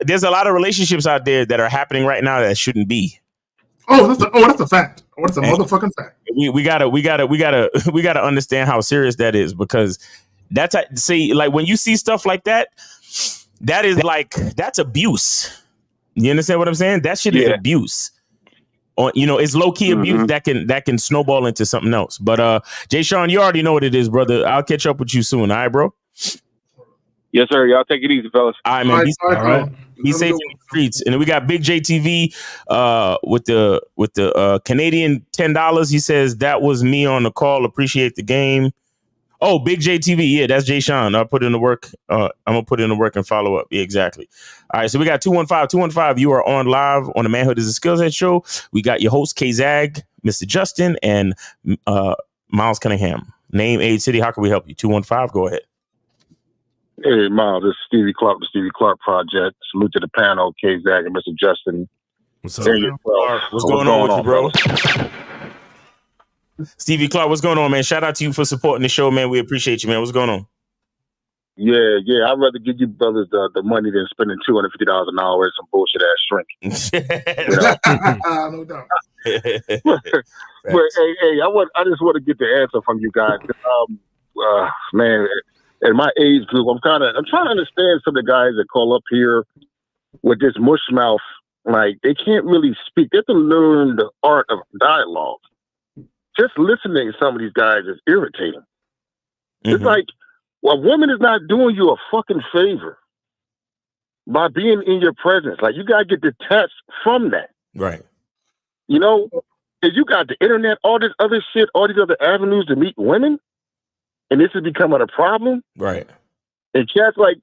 There's a lot of relationships out there that are happening right now that shouldn't be. That's a fact. That's a motherfucking fact. We gotta understand how serious that is, because when you see stuff like that, that's abuse. You understand what I'm saying? That shit is abuse. Or, it's low key abuse that can snowball into something else. But Jay Sean, you already know what it is, brother. I'll catch up with you soon. All right, bro? Yes, sir. Y'all take it easy, fellas. All right, man. Be safe in the streets. And then we got Big JTV with the Canadian $10. He says, that was me on the call. Appreciate the game. Oh, Big JTV. Yeah, that's Jay Sean. I'll put in the work. I'm going to put in the work and follow up. Yeah, exactly. All right, so we got 215. You are on live on the Manhood is a Skillset show. We got your host, K-Zag, Mr. Justin, and Miles Cunningham. Name, age, city. How can we help you? 215, go ahead. Hey, Miles, this is Stevie Clark, the Stevie Clark Project. Salute to the panel, K-Zag and Mr. Justin. What's up, What's going on with you, bro? Stevie Clark, what's going on, man? Shout out to you for supporting the show, man. We appreciate you, man. What's going on? Yeah, I'd rather give you brothers the money than spending $250 an hour at some bullshit ass shrink. You know? No doubt. But hey, I just want to get the answer from you guys. Man, at my age group, I'm trying to understand some of the guys that call up here with this mush mouth. Like, they can't really speak. They have to learn the art of dialogue. Just listening to some of these guys is irritating. It's like, well, a woman is not doing you a fucking favor by being in your presence. Like, you got to get detached from that. Right. You know, if you got the internet, all this other shit, all these other avenues to meet women, and this is becoming a problem. Right. And cats, like,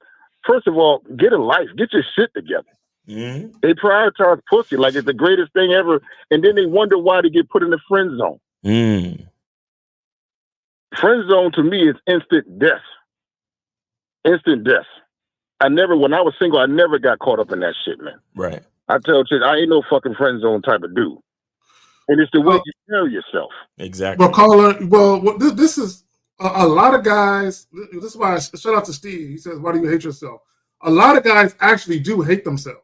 first of all, get a life. Get your shit together. They prioritize pussy like it's the greatest thing ever, and then they wonder why they get put in the friend zone. Friend zone to me is instant death. Instant death. When I was single, I never got caught up in that shit, man. Right. I tell chicks, I ain't no fucking friend zone type of dude. And it's the way you carry yourself. Exactly. Well, caller, this is a lot of guys. This is why shout out to Steve. He says, "Why do you hate yourself?" A lot of guys actually do hate themselves.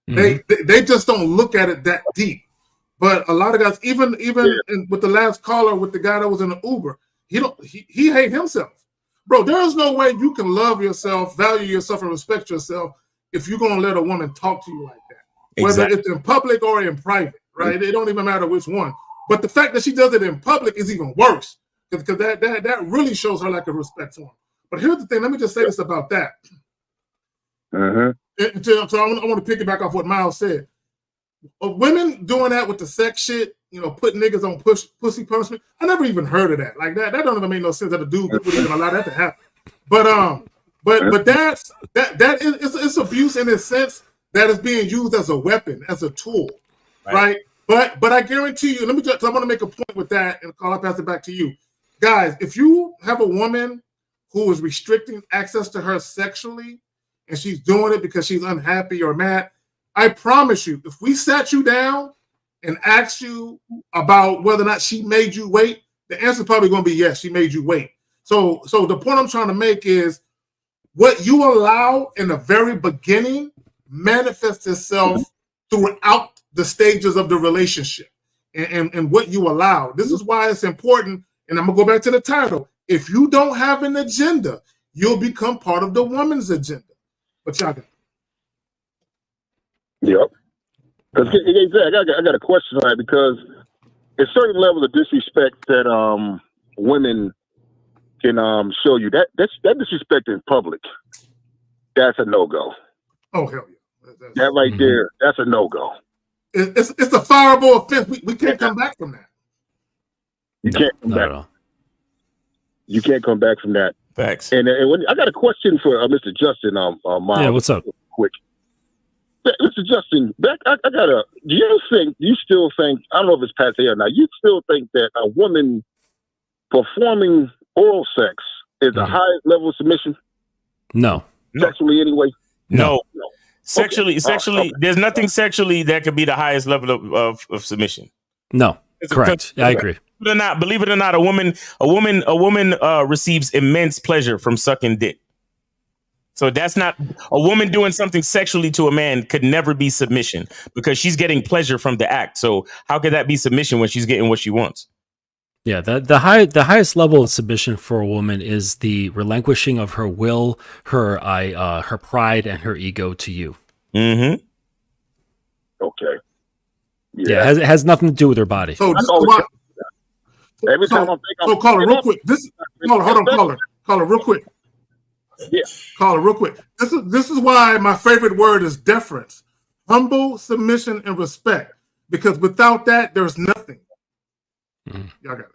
They just don't look at it that deep. But a lot of guys, even with the last caller, with the guy that was in the Uber, he hate himself. Bro, there is no way you can love yourself, value yourself, and respect yourself if you're gonna let a woman talk to you like that. Whether it's in public or in private, right? It don't even matter which one. But the fact that she does it in public is even worse, because that really shows her lack of respect for him. But here's the thing. Let me just say this about that. So I want to piggyback off what Miles said. Women doing that with the sex shit, putting niggas on pussy punishment. I never even heard of that. Like that don't even make no sense that a dude would even allow that to happen. But that's it's abuse in a sense that is being used as a weapon, as a tool, right? But I guarantee you, I want to make a point with that, and I'll pass it back to you. Guys, if you have a woman who is restricting access to her sexually, and she's doing it because she's unhappy or mad, I promise you, if we sat you down and asked you about whether or not she made you wait, the answer is probably going to be yes, she made you wait. So the point I'm trying to make is what you allow in the very beginning manifests itself throughout the stages of the relationship and what you allow. This is why it's important, and I'm going to go back to the title. If you don't have an agenda, you'll become part of the woman's agenda. But y'all got it. Yep. I got a question on that, because a certain level of disrespect that women can show you, that disrespect in public, that's a no-go. Oh, hell yeah. That right there, that's a no-go. It's a fireable offense. We can't come back from that. You can't come back. You can't come back from that. Facts. And I got a question for Mr. Justin. Miles, yeah, what's up? Quick. Mr. Justin, do you still think, I don't know if it's passé or not, you still think that a woman performing oral sex is the highest level of submission? No. Sexually anyway? No. Sexually, there's nothing sexually that could be the highest level of submission. No. Correct. I agree. Believe it or not, a woman receives immense pleasure from sucking dick. So that's not a woman doing something sexually to a man could never be submission, because she's getting pleasure from the act. So how could that be submission when she's getting what she wants? Yeah, the highest level of submission for a woman is the relinquishing of her will, her pride, and her ego to you. Okay. Yeah, it has nothing to do with her body. So every time I'm thinking, so caller, real quick. Caller, real quick. Yeah. Caller, real quick. This is why my favorite word is deference. Humble submission and respect. Because without that, there's nothing. Y'all got it.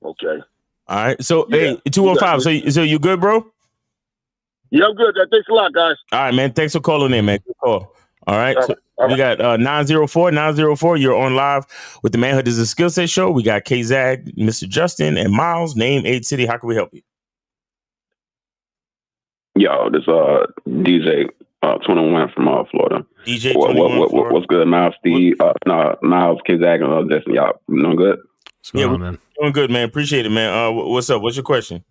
Okay. All right. So hey, 215. So you good, bro? Yeah, I'm good. Thanks a lot, guys. All right, man. Thanks for calling in, man. Good call. All right. So we got 904. You're on live with the Manhood is a Skill Set show. We got K-Zag, Mr. Justin, and Miles. Name, age, city. How can we help you? Yo, this DJ 21 from Florida. DJ 21. What's good, Miles? Steve, Miles, K-Zag, and Justin. Y'all doing good? We're doing good, man. Appreciate it, man. What's up? What's your question?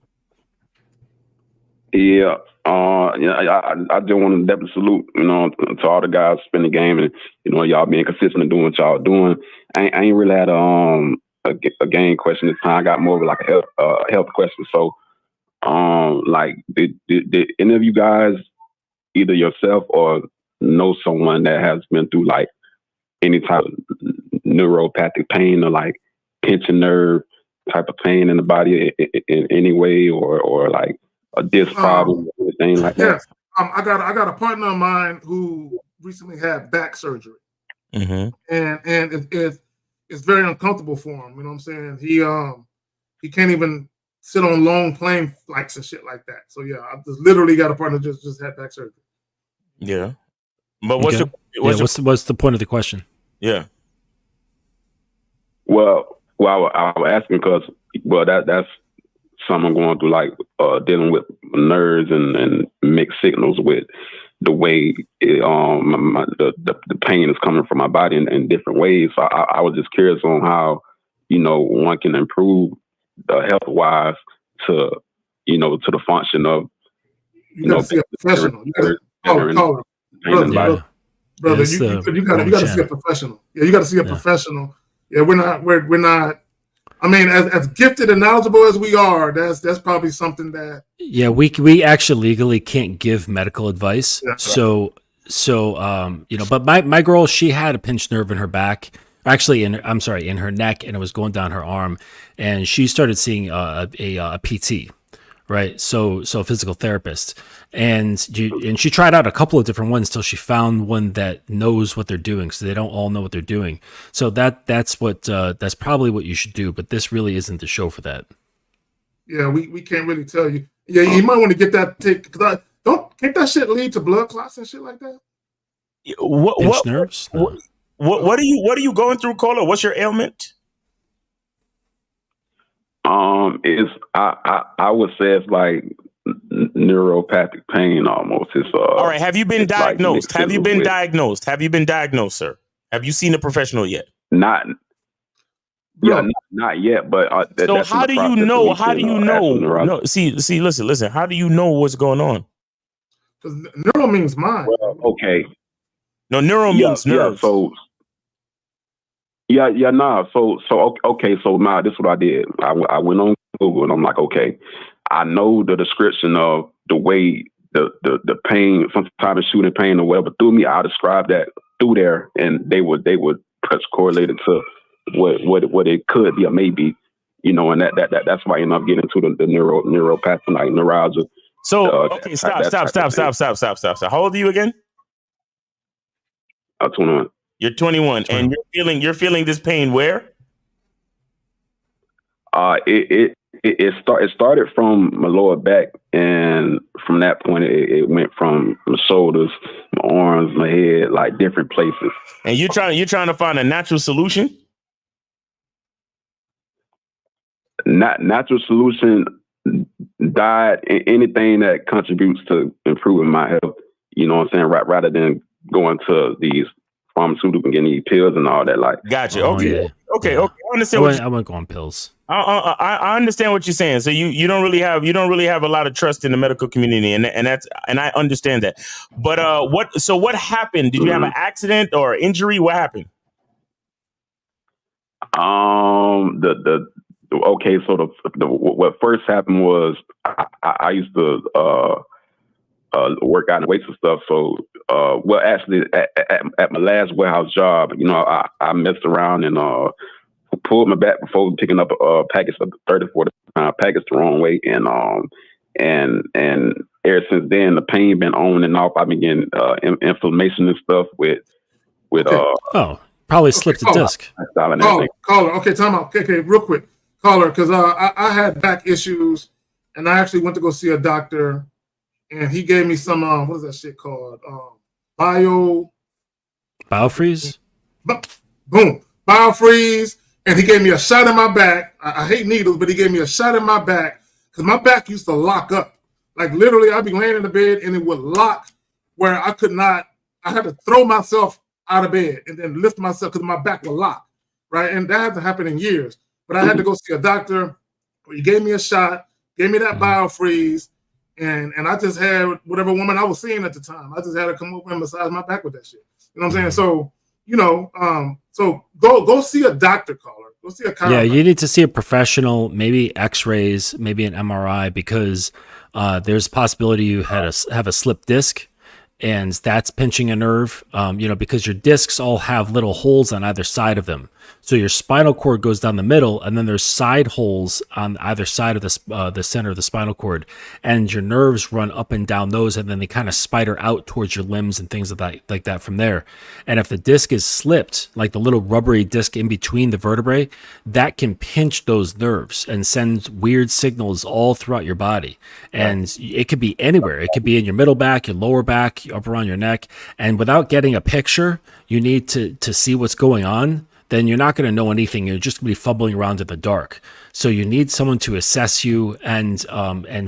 Yeah, I just want to definitely salute, to all the guys spinning the game and y'all being consistent and doing what y'all doing. I ain't really had a game question this time. I got more of like a health question. So, like, did any of you guys, either yourself or know someone that has been through like any type of neuropathic pain or like pinching nerve type of pain in the body in any way, or like a disc problem or anything like that? Yes, I got a partner of mine who recently had back surgery, and it's very uncomfortable for him. You know what I'm saying? He can't even sit on long plane flights and shit like that. So yeah, I just literally got a partner just had back surgery. Yeah, but what's the point of the question? Yeah. Well, I was asking because that's something going through, like dealing with nerves and mixed signals with the way the pain is coming from my body in different ways. So I was just curious on how one can improve health wise to the function of you got to see a professional. You got to brother. You got to see a professional. Yeah, you got to see a professional. Yeah, we're not. I mean, as gifted and knowledgeable as we are, that's probably something that. Yeah, we actually legally can't give medical advice. Yeah, so but my girl, she had a pinched nerve in her back, actually in her neck, and it was going down her arm, and she started seeing a PT. Right. So a physical therapist, and she tried out a couple of different ones till she found one that knows what they're doing. So they don't all know what they're doing. So that's probably what you should do. But this really isn't the show for that. Yeah, we can't really tell you. Yeah, you might want to get that take. Can't that shit lead to blood clots and shit like that? Pinched nerves? No. What are you going through, Cola? What's your ailment? I would say it's like neuropathic pain almost. It's all right. Have you been diagnosed? Have you been diagnosed? Have you been diagnosed, sir? Have you seen a professional yet? Not yet. But so how do you know? How do you know? No, see. Listen. How do you know what's going on? Because neuro means mind. Well, okay. No, neuro means nerves. So. Okay, so now this is what I did. I went on Google and I'm like, okay, I know the description of the way the pain, sometimes shooting pain or whatever through me. I described that through there, and they would press correlated to what it could be or maybe, and that's why I ended up getting into the neuropathy, like neuralgia. So okay, stop. How old are you again? 21. You're 21, and you're feeling this pain where? It started from my lower back, and from that point it went from my shoulders, my arms, my head, like different places. And you're trying to find a natural solution? Natural solution, diet, anything that contributes to improving my health. You know what I'm saying? Rather than going to these pharmaceutical and getting these pills and all that. Like, gotcha. Okay. I understand. I wouldn't go on pills. I understand what you're saying. So you don't really have a lot of trust in the medical community, and I understand that. But what happened? Did you have an accident or injury? What happened? What first happened was I used to work out in weights and stuff. So, actually, at my last warehouse job, I messed around and pulled my back before picking up a package of 30, 40 pound package the wrong way, and ever since then the pain been on and off. I've been getting inflammation and stuff with probably slipped a disc. Caller. Okay, time out. Okay, real quick, caller, because I had back issues, and I actually went to go see a doctor. And he gave me some, what is that shit called? Biofreeze? Boom. Biofreeze. And he gave me a shot in my back. I hate needles, but he gave me a shot in my back because my back used to lock up. Like literally, I'd be laying in the bed and it would lock where I could not, I had to throw myself out of bed and then lift myself because my back would lock, right? And that hasn't happened in years. But I had to go see a doctor. He gave me a shot, gave me that biofreeze. And I just had whatever woman I was seeing at the time. I just had to come over and massage my back with that shit. You know what I'm saying? So, so go see a doctor, caller. Go see a chiropractor. Yeah, you need to see a professional, maybe X-rays, maybe an MRI, because there's a possibility you have a slip disc, and that's pinching a nerve. Because your discs all have little holes on either side of them. So your spinal cord goes down the middle, and then there's side holes on either side of the center of the spinal cord, and your nerves run up and down those, and then they kind of spider out towards your limbs and things like that from there. And if the disc is slipped, like the little rubbery disc in between the vertebrae, that can pinch those nerves and send weird signals all throughout your body. And it could be anywhere. It could be in your middle back, your lower back, up around your neck. And without getting a picture, you need to see what's going on. Then you're not going to know anything. You're just going to be fumbling around in the dark. So you need someone to assess you, and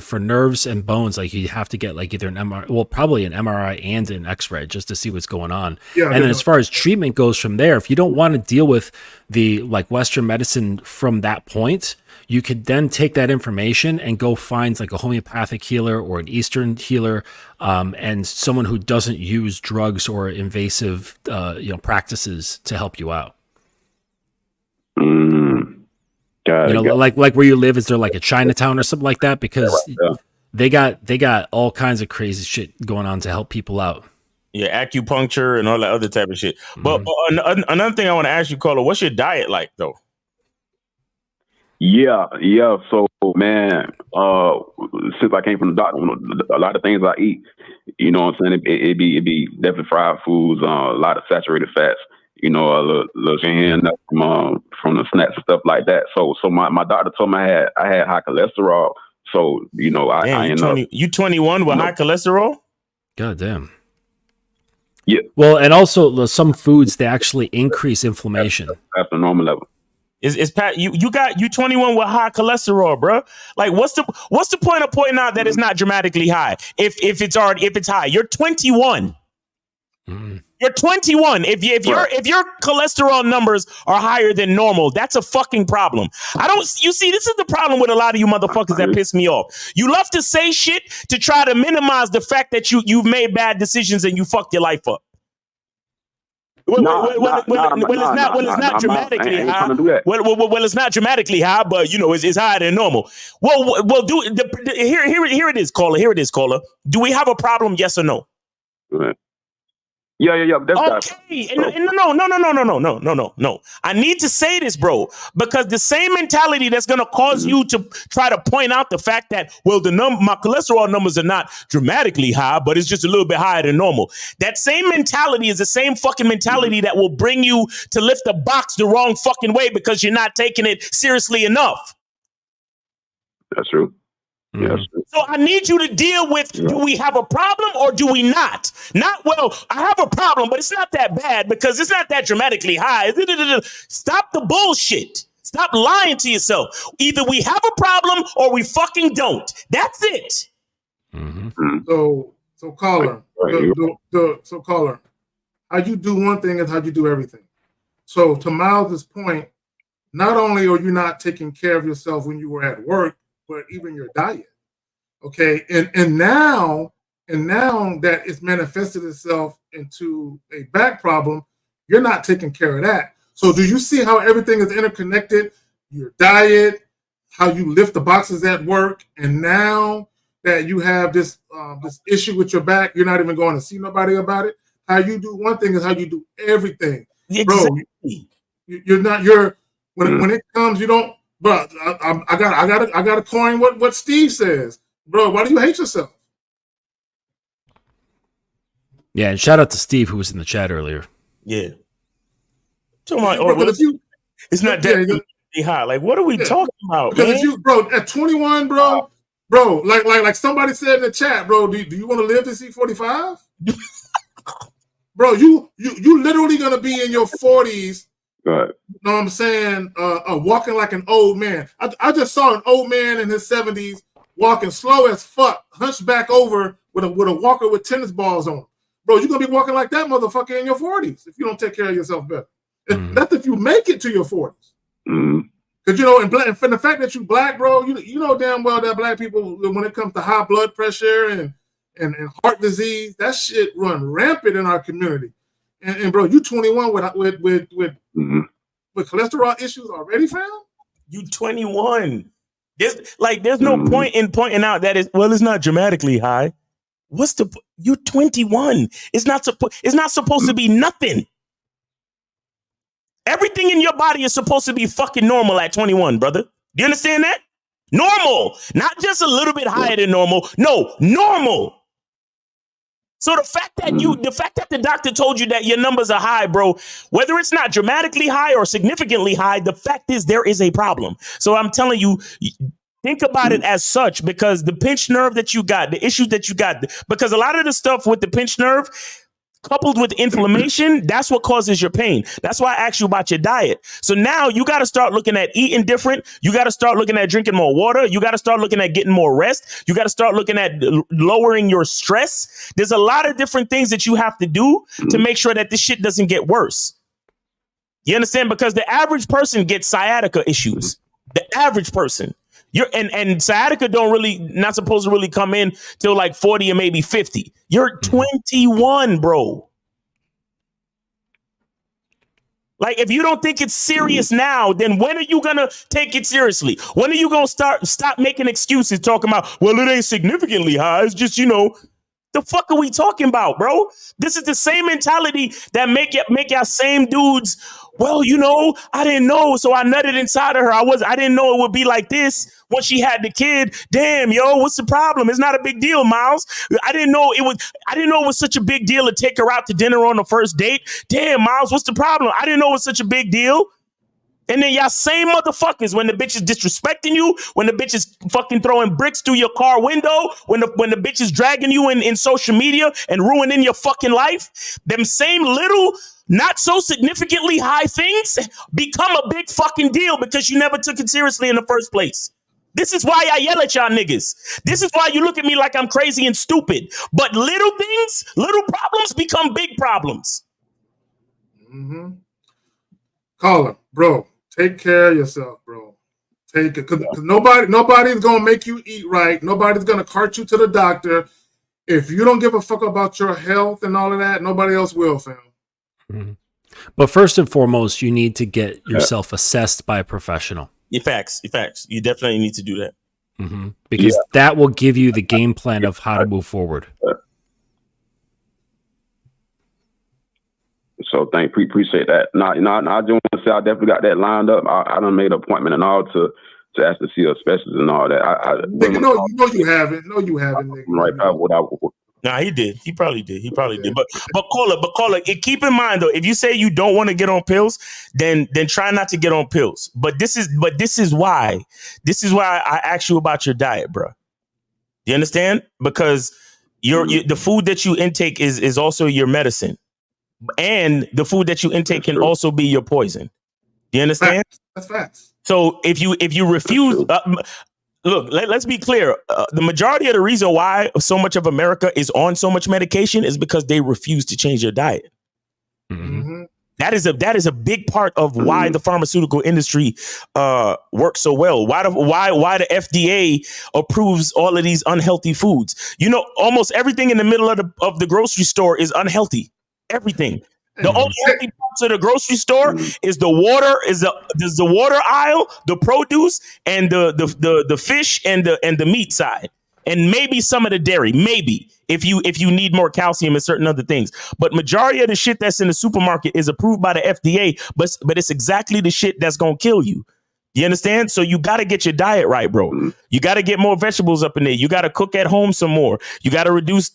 for nerves and bones, like you have to get like either an MRI, well, probably an MRI and an X-ray just to see what's going on. Yeah, and then as far as treatment goes from there, if you don't want to deal with the like Western medicine from that point, you could then take that information and go find like a homeopathic healer or an Eastern healer, and someone who doesn't use drugs or invasive practices to help you out. Like where you live, is there like a Chinatown or something like that? Because they got all kinds of crazy shit going on to help people out. Yeah, acupuncture and all that other type of shit. But another thing I want to ask you, Carla, what's your diet like though? Yeah. So, man, since I came from the doctor, a lot of things I eat, you know what I'm saying? It'd be definitely fried foods, a lot of saturated fats. A little hand from the snacks and stuff like that. So my doctor told me I had high cholesterol. So I ended up. You 21 with high cholesterol? God damn. Yeah. Well, and also some foods, they actually increase inflammation. That's the normal level. Is Pat you 21 with high cholesterol, bro? Like what's the point of pointing out that it's not dramatically high if it's high? You're 21. You're 21. If your cholesterol numbers are higher than normal, that's a fucking problem. You see, this is the problem with a lot of you motherfuckers that piss me off. You love to say shit to try to minimize the fact that you've made bad decisions and you fucked your life up. It's not dramatically high. Well, it's not dramatically high, but it's higher than normal. Well, here it is, caller. Here it is, caller. Do we have a problem? Yes or no? Right. Yeah. That's okay. No. I need to say this, bro, because the same mentality that's going to cause you to try to point out the fact that, well, my cholesterol numbers are not dramatically high, but it's just a little bit higher than normal. That same mentality is the same fucking mentality that will bring you to lift the box the wrong fucking way because you're not taking it seriously enough. That's true. Yes. So I need you to deal with, do we have a problem or do we not? Not, well, I have a problem, but it's not that bad because it's not that dramatically high. Stop the bullshit. Stop lying to yourself. Either we have a problem or we fucking don't. That's it. So caller, so caller, how you do one thing is how you do everything. So to Miles's point, not only are you not taking care of yourself when you were at work, but even your diet. Okay. And now that it's manifested itself into a back problem, you're not taking care of that. So do you see how everything is interconnected? Your diet, how you lift the boxes at work, and now that you have this issue with your back, you're not even going to see nobody about it. How you do one thing is how you do everything. Exactly. Bro, when it comes, you don't. But I got to coin what Steve says, bro. Why do you hate yourself? Yeah, and shout out to Steve who was in the chat earlier. Yeah, it's not that high. Like, what are we talking about? Because if bro, at 21, bro, like somebody said in the chat, bro, do you want to live to see 45? Bro, you literally gonna be in your 40s. Right. You know what I'm saying? Walking like an old man. I just saw an old man in his 70s walking slow as fuck, hunched back over with a walker with tennis balls on. Bro, you're gonna be walking like that motherfucker in your 40s if you don't take care of yourself better. That's if you make it to your 40s. Because Because, you know, and for the fact that you black, bro, you know damn well that black people, when it comes to high blood pressure and heart disease, that shit run rampant in our community. And bro, you 21 with cholesterol issues already, fam? You 21. There's no point in pointing out that it's not dramatically high. You're 21. It's not supposed to be nothing. Everything in your body is supposed to be fucking normal at 21, brother. Do you understand that? Normal. Not just a little bit higher than normal. No, normal. So the fact that the doctor told you that your numbers are high, bro, whether it's not dramatically high or significantly high, the fact is there is a problem. So I'm telling you, think about it as such, because the pinched nerve that you got, the issues that you got, because a lot of the stuff with the pinched nerve coupled with inflammation, that's what causes your pain. That's why I asked you about your diet. So now you got to start looking at eating different. You got to start looking at drinking more water. You got to start looking at getting more rest. You got to start looking at lowering your stress. There's a lot of different things that you have to do to make sure that this shit doesn't get worse. You understand? Because the average person gets sciatica issues. The average person. And sciatica not supposed to really come in till like 40 or maybe 50. You're 21, bro. Like, if you don't think it's serious now, then when are you gonna take it seriously? When are you gonna stop making excuses talking about, well, it ain't significantly high, it's just, you know, the fuck are we talking about, bro? This is the same mentality that make y'all same dudes. Well, you know, I didn't know, so I nutted inside of her. I didn't know it would be like this when she had the kid. Damn, yo, what's the problem? It's not a big deal, Miles. I didn't know it was such a big deal to take her out to dinner on the first date. Damn, Miles, what's the problem? I didn't know it was such a big deal. And then y'all same motherfuckers, when the bitch is disrespecting you, when the bitch is fucking throwing bricks through your car window, when the bitch is dragging you in social media and ruining your fucking life, them same little, not so significantly high things become a big fucking deal because you never took it seriously in the first place. This is why I yell at y'all niggas. This is why you look at me like I'm crazy and stupid. But little things, little problems become big problems. Mm-hmm. Caller, bro. Take care of yourself, bro. Take it, because nobody's gonna make you eat right. Nobody's gonna cart you to the doctor. If you don't give a fuck about your health and all of that, nobody else will, fam. Mm-hmm. But first and foremost, you need to get yourself assessed by a professional. Your facts. You definitely need to do that. Mm-hmm. Because that will give you the game plan of how to move forward. So appreciate that. I just want to say I definitely got that lined up. I done made an appointment and all to ask to see a specialist and all that. You haven't. No, you haven't. Nigga. Right about what I. Nah, he did. He probably did. But caller, keep in mind though, if you say you don't want to get on pills, then try not to get on pills. But this is why I asked you about your diet, bro. You understand? Because the food that you intake is also your medicine. And the food that you intake can also be your poison. Do you understand? That's facts. So if you refuse, look, let's be clear. The majority of the reason why so much of America is on so much medication is because they refuse to change their diet. Mm-hmm. That is a big part of why the pharmaceutical industry works so well. Why the FDA approves all of these unhealthy foods? You know, almost everything in the middle of the grocery store is unhealthy. Everything. The only healthy parts of the grocery store is the water aisle, the produce, and the fish and the meat side, and maybe some of the dairy. Maybe if you need more calcium and certain other things. But majority of the shit that's in the supermarket is approved by the FDA. But it's exactly the shit that's gonna kill you. You understand? So you got to get your diet right, bro. You got to get more vegetables up in there. You got to cook at home some more. You got to reduce,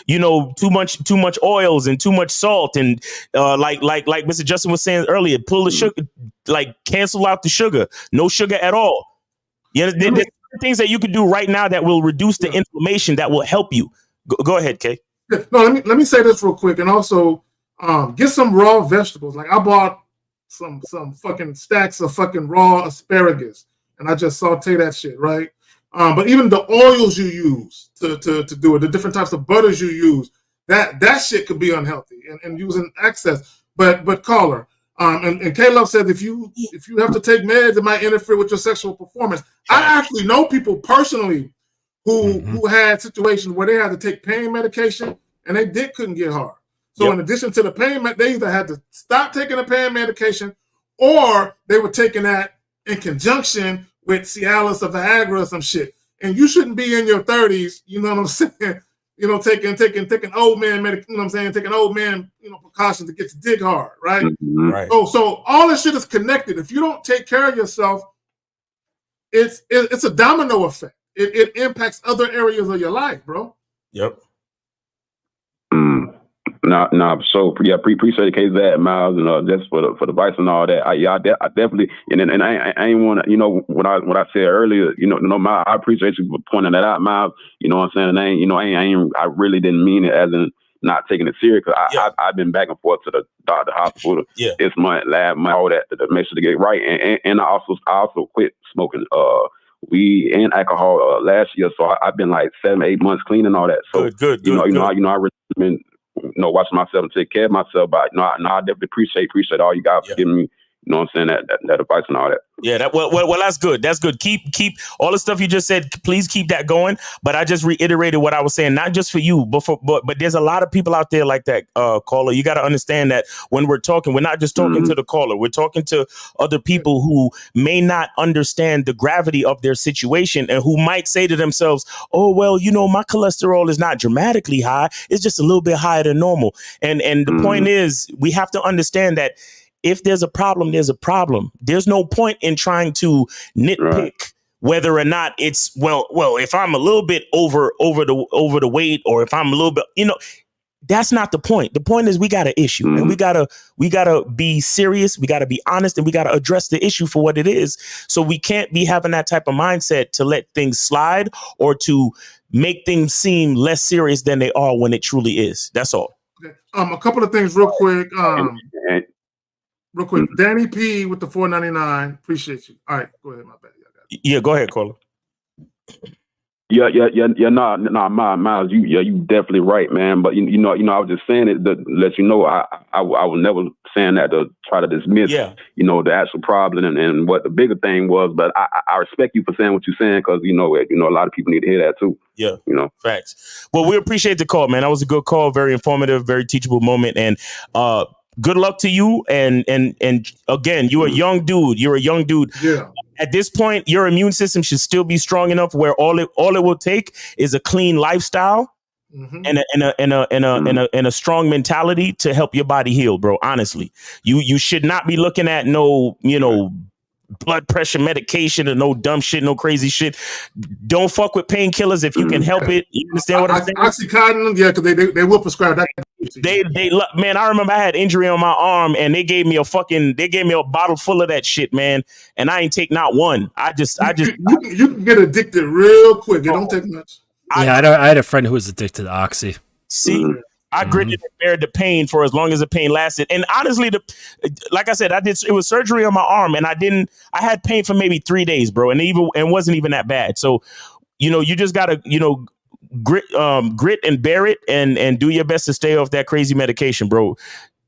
you know, too much oils and too much salt. And like Mr. Justin was saying earlier, pull the sugar, like cancel out the sugar. No sugar at all. You know, there's things that you can do right now that will reduce the inflammation that will help you. Go ahead, Kay. No, let me say this real quick. And also get some raw vegetables. Like I bought some fucking stacks of fucking raw asparagus, and I just saute that shit, right? But even the oils you use to do it, the different types of butters you use, that shit could be unhealthy and using excess. But caller, And Caleb said if you have to take meds, it might interfere with your sexual performance. I actually know people personally who had situations where they had to take pain medication and they couldn't get hard. So in addition to the pain, they either had to stop taking the pain medication or they were taking that in conjunction with Cialis or Viagra or some shit. And you shouldn't be in your 30s, you know what I'm saying? You know, taking old man medication, you know what I'm saying? Taking old man, precautions to get your dick hard, right? Right. So all this shit is connected. If you don't take care of yourself, it's a domino effect. It impacts other areas of your life, bro. Yep. No. So yeah, appreciate the case of that, Miles, and just for the advice and all that. I definitely, and I ain't want to, what I said earlier, Miles, I appreciate you for pointing that out, Miles. You know what I'm saying? And I really didn't mean it as in not taking it serious. Cause I've been back and forth to the doctor, hospital this month, last month, all that to make sure to get right. And I also quit smoking weed and alcohol last year. So I've been like 7-8 months clean and all that. So good. I really been watching myself and take care of myself. But I definitely appreciate all you guys for giving me, you know what I'm saying, that advice and all that. Yeah, well, that's good. That's good. Keep all the stuff you just said. Please keep that going. But I just reiterated what I was saying, not just for you, but there's a lot of people out there like that, caller. You got to understand that when we're talking, we're not just talking to the caller. We're talking to other people who may not understand the gravity of their situation and who might say to themselves, "Oh, well, my cholesterol is not dramatically high. It's just a little bit higher than normal." And the point is, we have to understand that if there's a problem, there's a problem. There's no point in trying to nitpick whether or not it's well, if I'm a little bit over the weight, or if I'm a little bit, that's not the point. The point is we got an issue and we gotta be serious. We gotta be honest, and we gotta address the issue for what it is. So we can't be having that type of mindset to let things slide or to make things seem less serious than they are when it truly is. That's all. Okay. A couple of things real quick. Real quick, Danny P with the $4.99. Appreciate you. All right, go ahead, my bad. Yeah, go ahead, caller. Yeah, Miles, you definitely right, man. But I was just saying it to let you know I was never saying that to try to dismiss, the actual problem and what the bigger thing was. But I respect you for saying what you're saying, because a lot of people need to hear that too. Yeah, facts. Well, we appreciate the call, man. That was a good call, very informative, very teachable moment, and good luck to you. And again, you're a young dude. Yeah. At this point, your immune system should still be strong enough where all it will take is a clean lifestyle and a strong mentality to help your body heal, bro. Honestly, you should not be looking at no blood pressure medication or no dumb shit, no crazy shit. Don't fuck with painkillers if you can help it. You understand what I'm saying? Oxycontin, because they will prescribe that. Man, I remember I had injury on my arm and they gave me a bottle full of that shit, man. And I ain't take not one. You can get addicted real quick. It don't take much. I had a friend who was addicted to Oxy. See, I gritted and bared the pain for as long as the pain lasted. And honestly, like I said, it was surgery on my arm, and I had pain for maybe 3 days, bro. And it wasn't even that bad. So, you just gotta, grit and bear it and do your best to stay off that crazy medication, bro.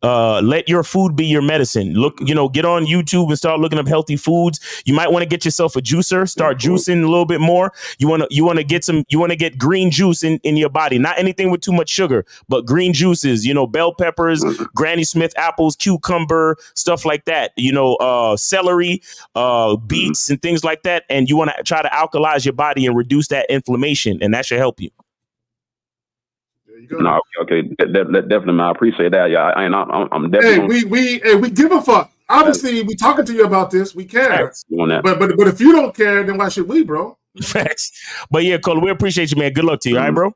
Let your food be your medicine. Look, get on YouTube and start looking up healthy foods. You might want to get yourself a juicer, start juicing a little bit more. You want to get green juice in your body, not anything with too much sugar, but green juices, bell peppers, Granny Smith apples, cucumber, stuff like that, celery, beets and things like that. And you want to try to alkalize your body and reduce that inflammation, and that should help you. No, okay, definitely, man. I appreciate that. Yeah, I'm definitely. We give a fuck. Obviously, we talking to you about this. We care. But if you don't care, then why should we, bro? Facts. But yeah, Cole, we appreciate you, man. Good luck to you, all right, bro?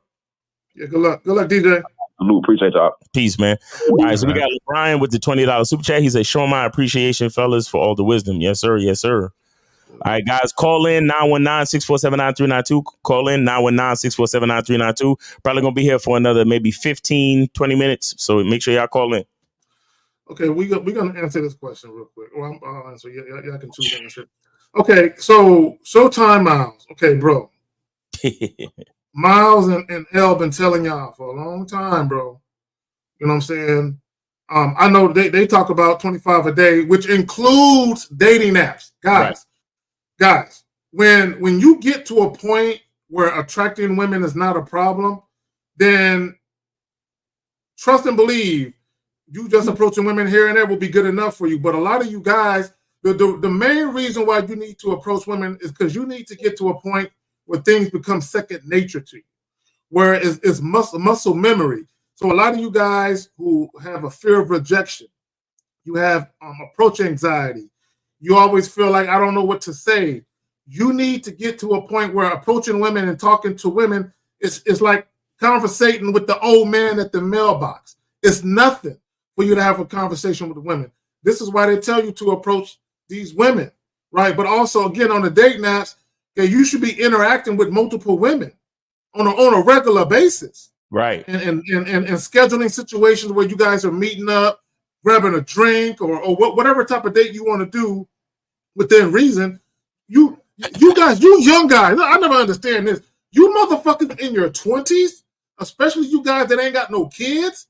Yeah, good luck. Good luck, DJ. Appreciate y'all. Peace, man. All right, so we got Brian with the $20 super chat. He said, "Show my appreciation, fellas, for all the wisdom." Yes, sir. Yes, sir. All right, guys, call in 919-647-9392. Call in 919-647-9392. Probably going to be here for another maybe 15, 20 minutes. So make sure y'all call in. Okay, we're going to answer this question real quick. Well, I'll answer. Y'all can choose to answer. Okay, so Showtime Miles. Okay, bro. Miles and Elle been telling y'all for a long time, bro. You know what I'm saying? I know they talk about 25 a day, which includes dating apps. Guys, when you get to a point where attracting women is not a problem, then trust and believe you just approaching women here and there will be good enough for you. But a lot of you guys, the main reason why you need to approach women is because you need to get to a point where things become second nature to you, where it's muscle memory. So a lot of you guys who have a fear of rejection, you have approach anxiety, you always feel like, I don't know what to say. You need to get to a point where approaching women and talking to women is like conversating with the old man at the mailbox. It's nothing for you to have a conversation with the women. This is why they tell you to approach these women, right? But also, again, on the dating apps, okay, you should be interacting with multiple women on a regular basis. Right. And scheduling situations where you guys are meeting up, grabbing a drink, or whatever type of date you want to do within reason. You guys, you young guys, I never understand this. You motherfuckers in your 20s, especially you guys that ain't got no kids,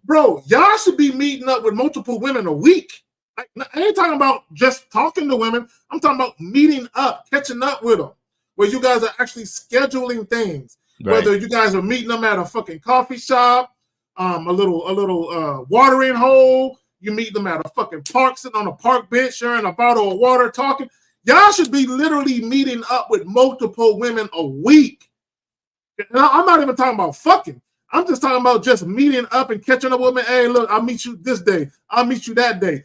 bro, y'all should be meeting up with multiple women a week. I ain't talking about just talking to women. I'm talking about meeting up, catching up with them, where you guys are actually scheduling things. Right. Whether you guys are meeting them at a fucking coffee shop, a little watering hole, you meet them at a fucking park, sitting on a park bench, sharing a bottle of water, talking. Y'all should be literally meeting up with multiple women a week. And I'm not even talking about fucking. I'm just talking about just meeting up and catching up with women. Hey, look, I'll meet you this day. I'll meet you that day.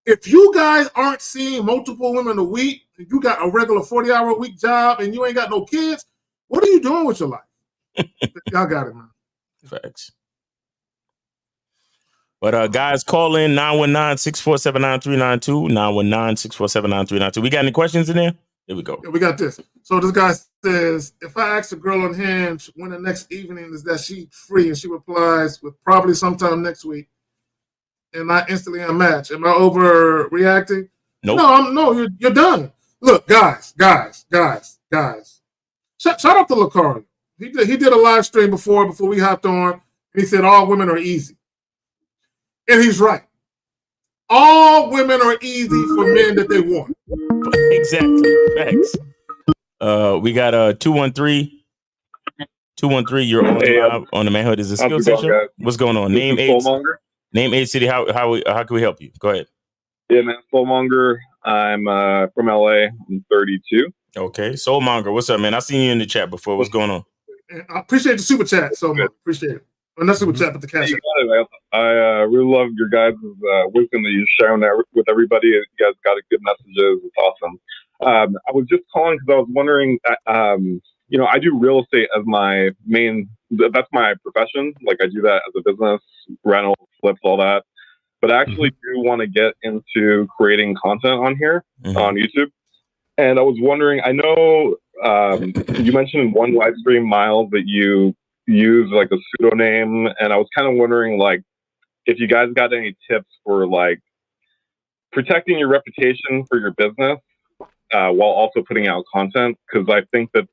If you guys aren't seeing multiple women a week, and you got a regular 40-hour-a-week job and you ain't got no kids, what are you doing with your life? Y'all got it, man. Facts. But guys, call in 919-647-9392, 919-647-9392. We got any questions in there? Here we go. Yeah, we got this. So this guy says, if I ask a girl on Hinge when the next evening is that she free, and she replies with probably sometime next week, and I instantly unmatch, am I overreacting? Nope. No, you're done. Look, guys. Shout out to Lacari. He did a live stream before we hopped on, and he said all women are easy. And he's right. All women are easy for men that they want. Exactly. Facts. We got 213. 213, you're on live on the Manhood is a Skill Set show. What's going on? Name age, city. How can we help you? Go ahead. Yeah, man. Soulmonger. I'm from LA. I'm 32. Okay. Soulmonger, what's up, man? I seen you in the chat before. What's going on? I appreciate the super chat so much. Appreciate it. Well, not super chat, but the cash. I really love your guys' wisdom that you're sharing that with everybody. You guys got good messages. It's awesome. I was just calling because I was wondering, I do real estate as my main, that's my profession. Like I do that as a business, rentals, flips, all that. But I actually do want to get into creating content on here, on YouTube. And I was wondering, I know you mentioned in one live stream, Miles, that you use like a pseudonym, and I was kind of wondering, like, if you guys got any tips for like protecting your reputation for your business while also putting out content, because I think that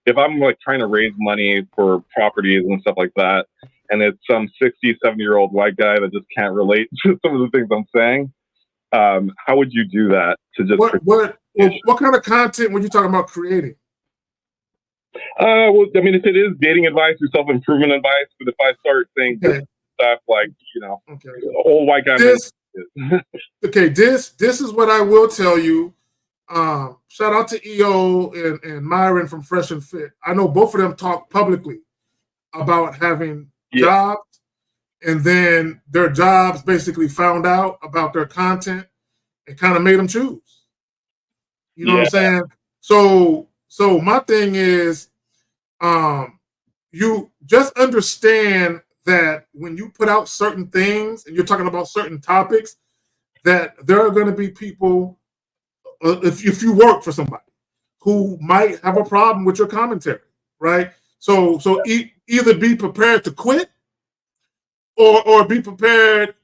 if I'm like trying to raise money for properties and stuff like that, and it's some 60, 70-year-old white guy that just can't relate to some of the things I'm saying, how would you do that to just what kind of content were you talking about creating? Well, I mean, if it is dating advice or self-improvement advice, but if I start saying stuff like, old white guy. This is what I will tell you. Shout out to EO and Myron from Fresh and Fit. I know both of them talk publicly about having jobs, and then their jobs basically found out about their content and kind of made them choose. You know what I'm saying? So my thing is, you just understand that when you put out certain things and you're talking about certain topics, that there are going to be people, if you work for somebody, who might have a problem with your commentary, right? So either be prepared to quit or be prepared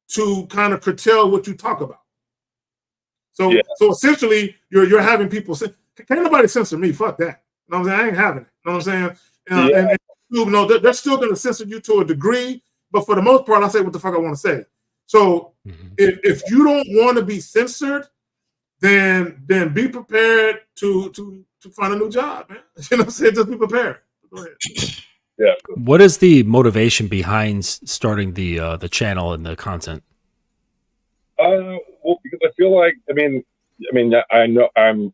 to kind of curtail what you talk about. So essentially, you're having people say, "Can't nobody censor me? Fuck that." You know what I'm saying? I ain't having it. You know what I'm saying? And they're still going to censor you to a degree, but for the most part, I say what the fuck I want to say. So if you don't want to be censored, then be prepared to find a new job, man. You know what I'm saying? Just be prepared. Go ahead. Yeah. What is the motivation behind starting the channel and the content? Well, because I feel like, I mean, I know I'm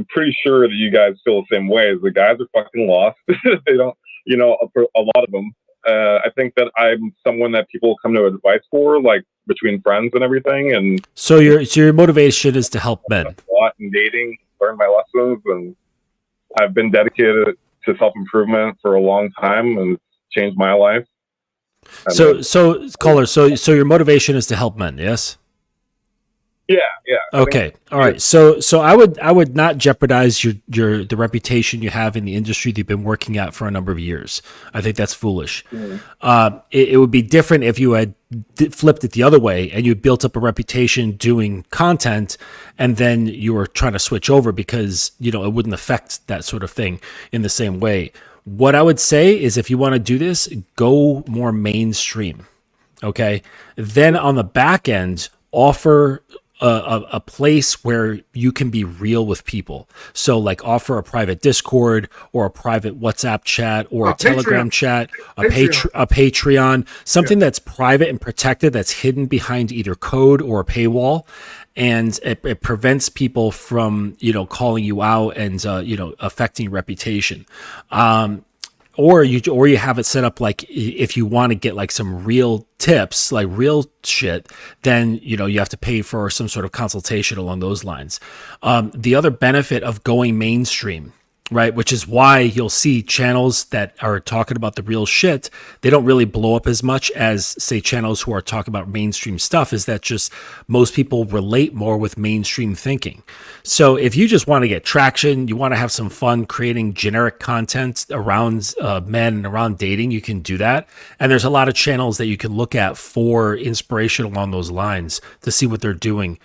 pretty sure that you guys feel the same way. As the guys are fucking lost. They don't, for a lot of them. I think that I'm someone that people come to advice for, like between friends and everything. And so your motivation is to help men. A lot in dating, learn my lessons, and I've been dedicated to self-improvement for a long time, and it's changed my life. And So caller, so your motivation is to help men, yes? Yeah. Okay. All right. So I would not jeopardize the reputation you have in the industry that you've been working at for a number of years. I think that's foolish. It would be different if you had flipped it the other way and you built up a reputation doing content, and then you were trying to switch over because it wouldn't affect that sort of thing in the same way. What I would say is, if you want to do this, go more mainstream. Okay. Then on the back end, offer a place where you can be real with people. So like offer a private Discord or a private WhatsApp chat or a Telegram chat, a Patreon, something that's private and protected, that's hidden behind either code or a paywall. And it prevents people from, calling you out and, affecting reputation. Or you have it set up like, if you want to get like some real tips, like real shit, then you have to pay for some sort of consultation along those lines. The other benefit of going mainstream, right, which is why you'll see channels that are talking about the real shit, they don't really blow up as much as, say, channels who are talking about mainstream stuff, is that just most people relate more with mainstream thinking. So if you just want to get traction, you want to have some fun creating generic content around men and around dating, you can do that. And there's a lot of channels that you can look at for inspiration along those lines to see what they're doing.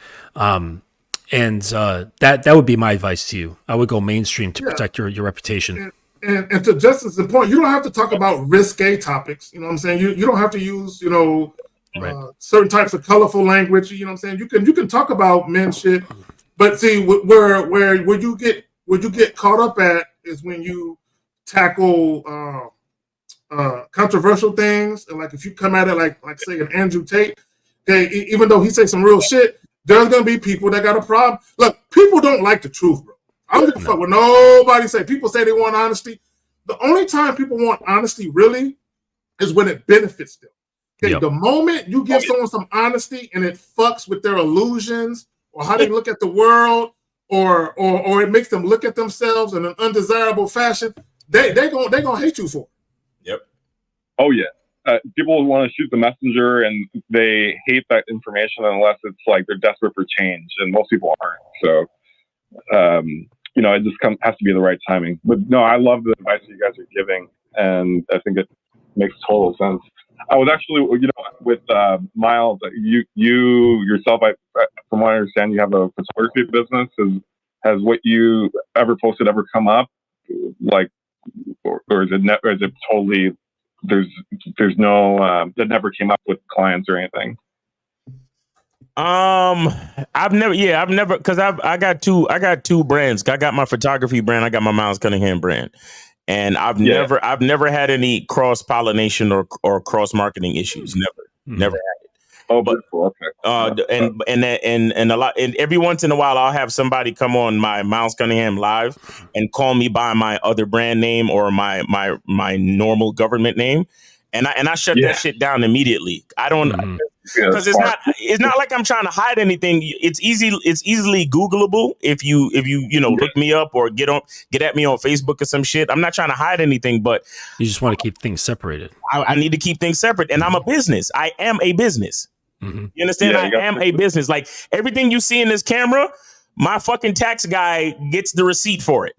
And that would be my advice to you. I would go mainstream to protect your reputation. And to Justice's point, you don't have to talk about risque topics. You know what I'm saying? You don't have to use, certain types of colorful language. You know what I'm saying? You can talk about men shit. But see, where you get caught up at is when you tackle controversial things. And like if you come at it like say an Andrew Tate, okay, even though he say some real shit, there's gonna be people that got a problem. Look, people don't like the truth, bro. I don't give a fuck what nobody say. People say they want honesty. The only time people want honesty really is when it benefits them. Okay, the moment you give someone some honesty and it fucks with their illusions or how they look at the world, or it makes them look at themselves in an undesirable fashion, they gonna hate you for it. Yep. Oh yeah. People want to shoot the messenger, and they hate that information unless it's like they're desperate for change, and most people aren't. So, it just has to be the right timing. But no, I love the advice you guys are giving, and I think it makes total sense. I was actually, with Miles, you yourself, from what I understand, you have a photography business. Has what you ever posted ever come up, like, or is it totally? There's no that never came up with clients or anything. I've never, because I got two brands. I got my photography brand, I got my Miles Cunningham brand, and I've never had any cross pollination or cross marketing issues. Never had it. Oh, but okay. And a lot, and every once in a while I'll have somebody come on my Miles Cunningham live and call me by my other brand name or my normal government name, and I shut that shit down immediately. I don't, because it's not like I'm trying to hide anything. It's easily Googleable if you look me up or get at me on Facebook or some shit. I'm not trying to hide anything, but you just want to keep things separated. I need to keep things separate, and I'm a business. I am a business. You understand? I am a business. Like everything you see in this camera, my fucking tax guy gets the receipt for it.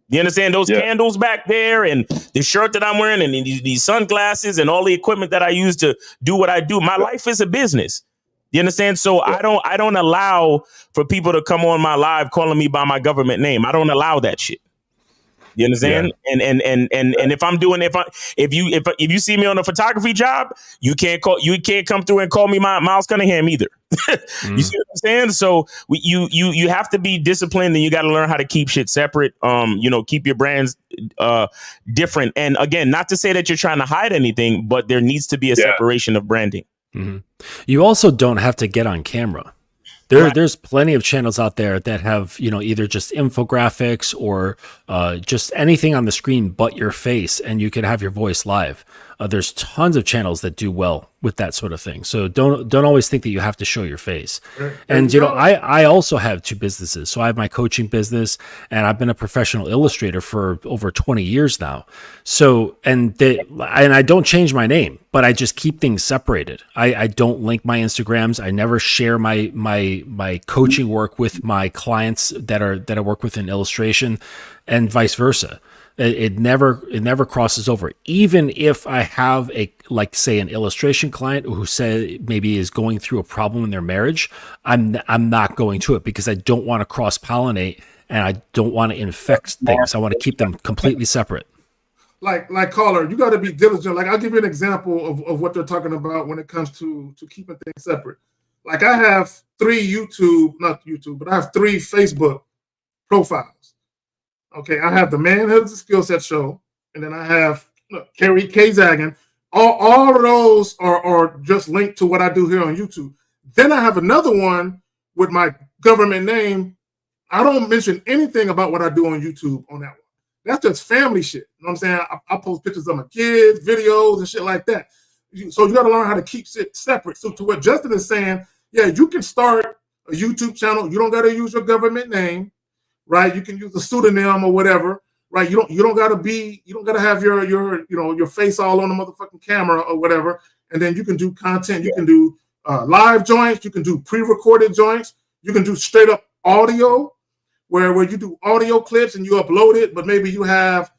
You understand? Those candles back there and the shirt that I'm wearing and these sunglasses and all the equipment that I use to do what I do. My life is a business. You understand? So I don't allow for people to come on my live calling me by my government name. I don't allow that shit. You understand? Yeah. And if I'm doing if you see me on a photography job, you can't come through and call me Miles Cunningham either. You see what I'm saying? So you have to be disciplined, and you got to learn how to keep shit separate. Keep your brands different. And again, not to say that you're trying to hide anything, but there needs to be a separation of branding. Mm-hmm. You also don't have to get on camera. There's plenty of channels out there that have, either just infographics or just anything on the screen but your face, and you can have your voice live. There's tons of channels that do well with that sort of thing. So don't always think that you have to show your face. And I also have two businesses. So I have my coaching business, and I've been a professional illustrator for over 20 years now. So and I don't change my name, but I just keep things separated. I don't link my Instagrams. I never share my coaching work with my clients that I work with in illustration, and vice versa. It never crosses over. Even if I have say an illustration client who maybe is going through a problem in their marriage, I'm not going to it because I don't want to cross pollinate and I don't want to infect things. I want to keep them completely separate. Like caller, you got to be diligent. Like I'll give you an example of what they're talking about when it comes to keeping things separate. Like I have 3 but I have 3 Facebook profiles. Okay, I have the Manhood is a Skill Set show, and then I have Kerry K. Zaggin. All of those are just linked to what I do here on YouTube. Then I have another one with my government name. I don't mention anything about what I do on YouTube on that one. That's just family shit. You know what I'm saying? I post pictures of my kids, videos, and shit like that. So you got to learn how to keep shit separate. So to what Justin is saying, yeah, you can start a YouTube channel. You don't got to use your government name. Right, you can use a pseudonym or whatever. Right, you don't gotta have your face all on the motherfucking camera or whatever. And then you can do content. You can do live joints. You can do pre-recorded joints. You can do straight up audio, where you do audio clips and you upload it, but maybe you have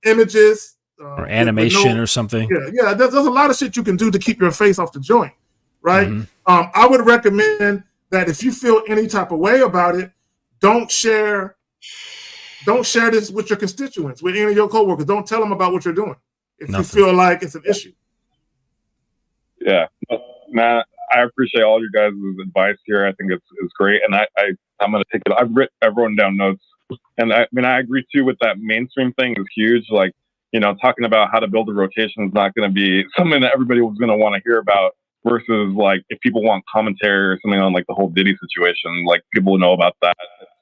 images or animation or something. Yeah. There's a lot of shit you can do to keep your face off the joint. Right. Mm-hmm. I would recommend that if you feel any type of way about it, don't share this with your constituents, with any of your coworkers. Don't tell them about what you're doing if you feel like it's an issue. Yeah, man, I appreciate all your guys' advice here. I think it's great, and I'm gonna take it. I've written down notes, and I agree too with that mainstream thing is huge. Like, talking about how to build a rotation is not going to be something that everybody was going to want to hear about. Versus like if people want commentary or something on like the whole Diddy situation, like people know about that.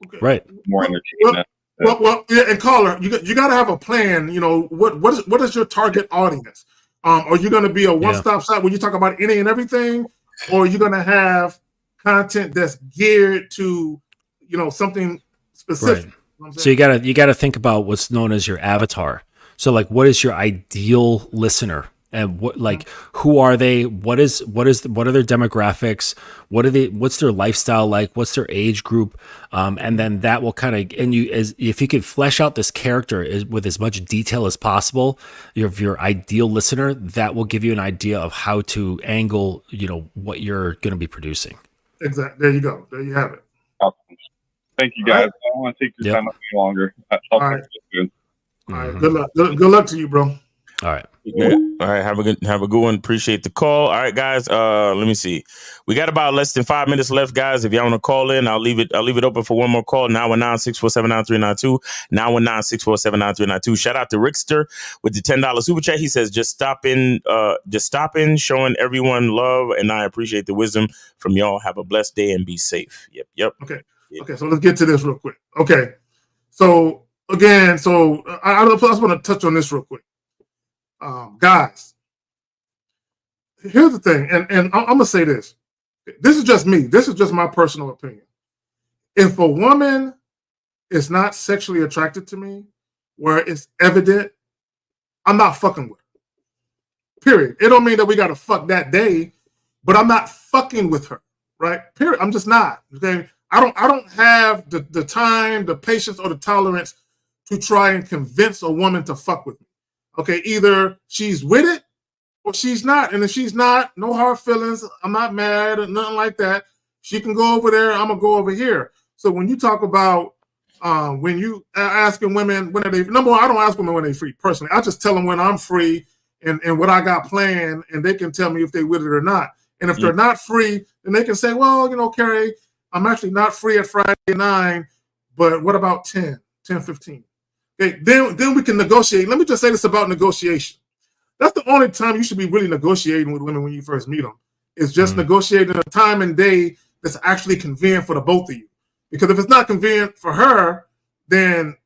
Okay. Right. More entertainment. Well, and caller, you got to have a plan. What is your target audience? Are you going to be a one-stop shop when you talk about any and everything, or are you going to have content that's geared to something specific? Right. So you gotta think about what's known as your avatar. So like, what is your ideal listener? And who are they? What are their demographics? What's their lifestyle like? What's their age group? And then that will if you could flesh out this character with as much detail as possible, your ideal listener, that will give you an idea of how to angle, what you're going to be producing. Exactly. There you go. There you have it. Awesome. Thank you, guys. I don't want to take your time up any longer. All right. Soon. All right. Good luck. Good luck to you, bro. All right. Yeah. All right. Have a good one. Appreciate the call. All right, guys. Let me see. We got about less than 5 minutes left, guys. If y'all want to call in, I'll leave it open for one more call. 919-647-9392. 919-647-9392. Shout out to Rickster with the $10 super chat. He says, just stop in, showing everyone love, and I appreciate the wisdom from y'all. Have a blessed day and be safe. Yep. Okay. Yeah. Okay. So let's get to this real quick. Okay. So again, I just want to touch on this real quick. Guys, here's the thing, and I'm gonna say this. This is just me. This is just my personal opinion. If a woman is not sexually attracted to me, where it's evident, I'm not fucking with her. Period. It don't mean that we gotta fuck that day, but I'm not fucking with her. Right? Period. I'm just not. Okay. I don't have the time, the patience, or the tolerance to try and convince a woman to fuck with me. Okay, either she's with it or she's not. And if she's not, no hard feelings. I'm not mad or nothing like that. She can go over there. I'm going to go over here. So when you talk about when you asking women when are they, number one, I don't ask women when they're free personally. I just tell them when I'm free and what I got planned, and they can tell me if they with it or not. And if they're not free, then they can say, well, you know, Carrie, I'm actually not free at Friday 9, but what about 10:15? Okay, then we can negotiate. Let me just say this about negotiation. That's the only time you should be really negotiating with women when you first meet them. It's just negotiating a time and day that's actually convenient for the both of you. Because if it's not convenient for her, then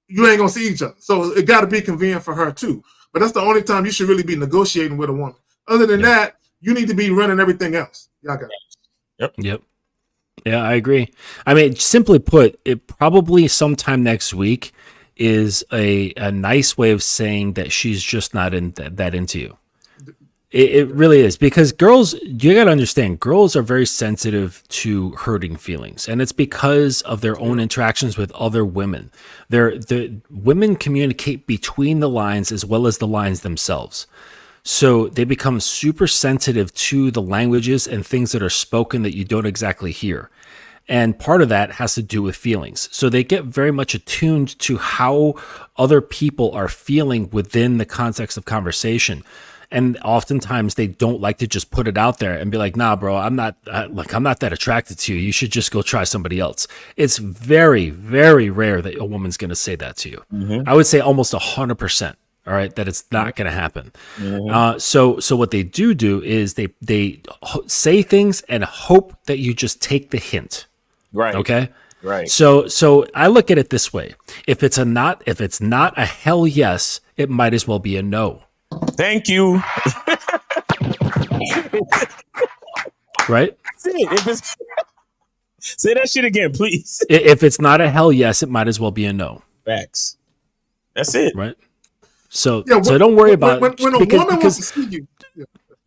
you ain't gonna see each other. So it got to be convenient for her too. But that's the only time you should really be negotiating with a woman. Other than that, you need to be running everything else. Y'all got it. Yep. Yeah, I agree. I mean, simply put, it probably sometime next week is a nice way of saying that she's just not that into you. It really is, because girls, you got to understand, girls are very sensitive to hurting feelings, and it's because of their own interactions with other women. The women communicate between the lines as well as the lines themselves. So they become super sensitive to the languages and things that are spoken that you don't exactly hear. And part of that has to do with feelings. So they get very much attuned to how other people are feeling within the context of conversation. And oftentimes they don't like to just put it out there and be like, nah, bro, I'm not that attracted to you. You should just go try somebody else. It's very, very rare that a woman's going to say that to you. I would say almost 100%. All right, that it's not going to happen. So what they do is they say things and hope that you just take the hint. Right. Okay. Right. So I look at it this way: if it's not a hell yes, it might as well be a no. Thank you. Right. Say that shit again, please. If it's not a hell yes, it might as well be a no. Facts. That's it. Right. So don't worry about when a woman wants to see you.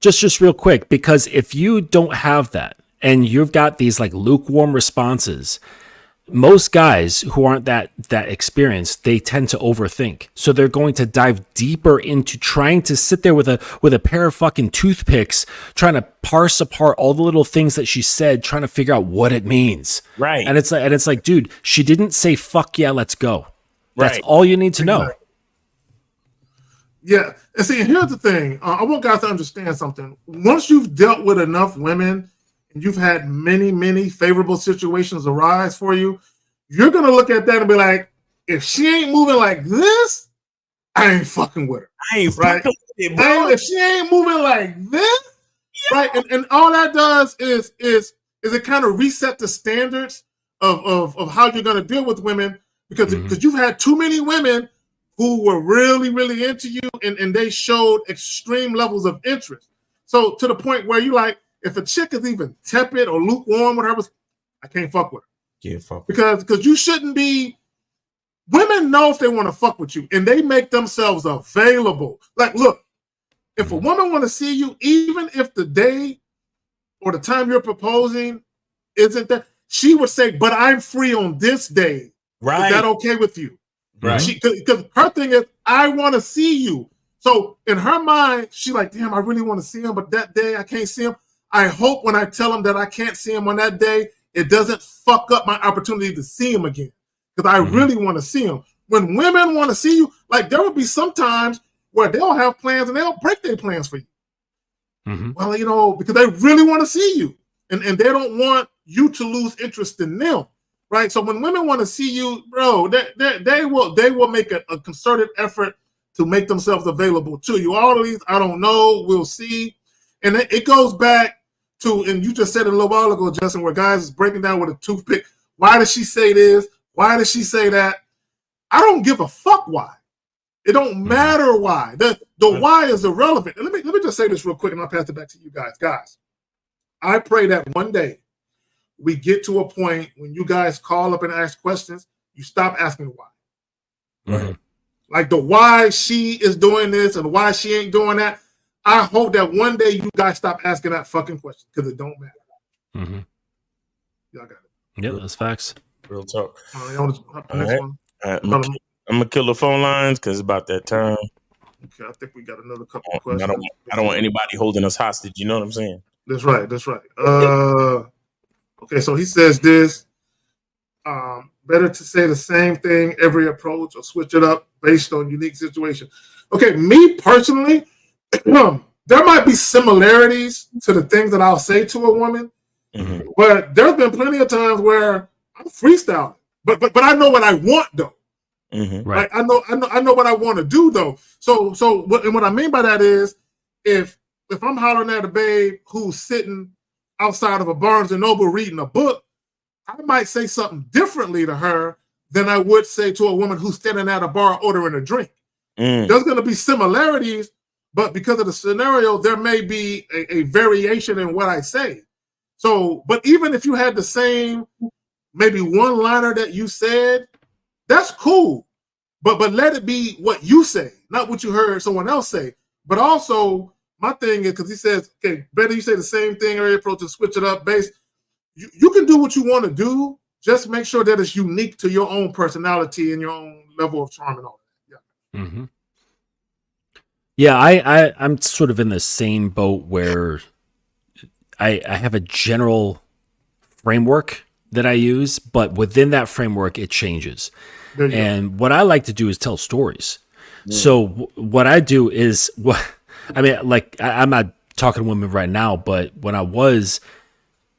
Just real quick, because if you don't have that and you've got these like lukewarm responses, most guys who aren't that experienced, they tend to overthink. So they're going to dive deeper into trying to sit there with a pair of fucking toothpicks, trying to parse apart all the little things that she said, trying to figure out what it means. Right. And it's like, dude, she didn't say fuck yeah, let's go. That's Right. all you need to know. Yeah, and see, here's the thing. I want guys to understand something. Once you've dealt with enough women and you've had many, many favorable situations arise for you, you're going to look at that and be like, if she ain't moving like this, I ain't fucking with her. I ain't fucking with it, bro. If she ain't moving like this, right? And all that does is it kind of reset the standards of how you're going to deal with women, because you've had too many women who were really, really into you, and they showed extreme levels of interest. So to the point where you like, if a chick is even tepid or lukewarm, whatever, I can't fuck with her. Can't fuck. Because you shouldn't be. Women know if they want to fuck with you, and they make themselves available. Like, look, if a woman want to see you, even if the day or the time you're proposing isn't that, she would say, but I'm free on this day. Right. Is that okay with you? Right. Because her thing is, I want to see you. So in her mind, she like, damn, I really want to see him, but that day I can't see him. I hope when I tell him that I can't see him on that day, it doesn't fuck up my opportunity to see him again. Because I really want to see him. When women want to see you, like there will be some times where they'll have plans and they'll break their plans for you. Well, you know, because they really want to see you. And they don't want you to lose interest in them. Right, so when women want to see you, bro, they will make a concerted effort to make themselves available to you. All of these, I don't know, we'll see, and it goes back to, and you just said it a little while ago, Justin, where guys is breaking down with a toothpick. Why does she say this? Why does she say that? I don't give a fuck why. It don't matter why. The why is irrelevant. And let me just say this real quick, and I'll pass it back to you guys. Guys, I pray that one day we get to a point when you guys call up and ask questions, you stop asking why. Right. Like the why she is doing this and why she ain't doing that. I hope that one day you guys stop asking that fucking question, because it don't matter. Y'all got it. Yeah, that's facts. Real talk. Next one. I'm gonna kill the phone lines because it's about that time. Okay, I think we got another couple of questions. I don't want anybody holding us hostage. You know what I'm saying? That's right. Okay, so he says this. better to say the same thing every approach or switch it up based on unique situation? Okay, me personally, there might be similarities to the things that I'll say to a woman, but there's been plenty of times where I'm freestyling, but I know what I want though. Right. Like, I know what I want to do though. So what I mean by that is, if I'm hollering at a babe who's sitting outside of a Barnes and Noble reading a book, I might say something differently to her than I would say to a woman who's standing at a bar ordering a drink. There's going to be similarities, but because of the scenario, there may be a variation in what I say. So, but even if you had the same, maybe one-liner that you said, that's cool. But let it be what you say, not what you heard someone else say. But also, my thing is, because he says, okay, better you say the same thing every approach and switch it up based. You can do what you want to do. Just make sure that it's unique to your own personality and your own level of charm and all that. Yeah. Mm-hmm. Yeah, I'm sort of in the same boat where I have a general framework that I use, but within that framework, it changes. And what I like to do is tell stories. So what I do is, I'm not talking to women right now, but when I was,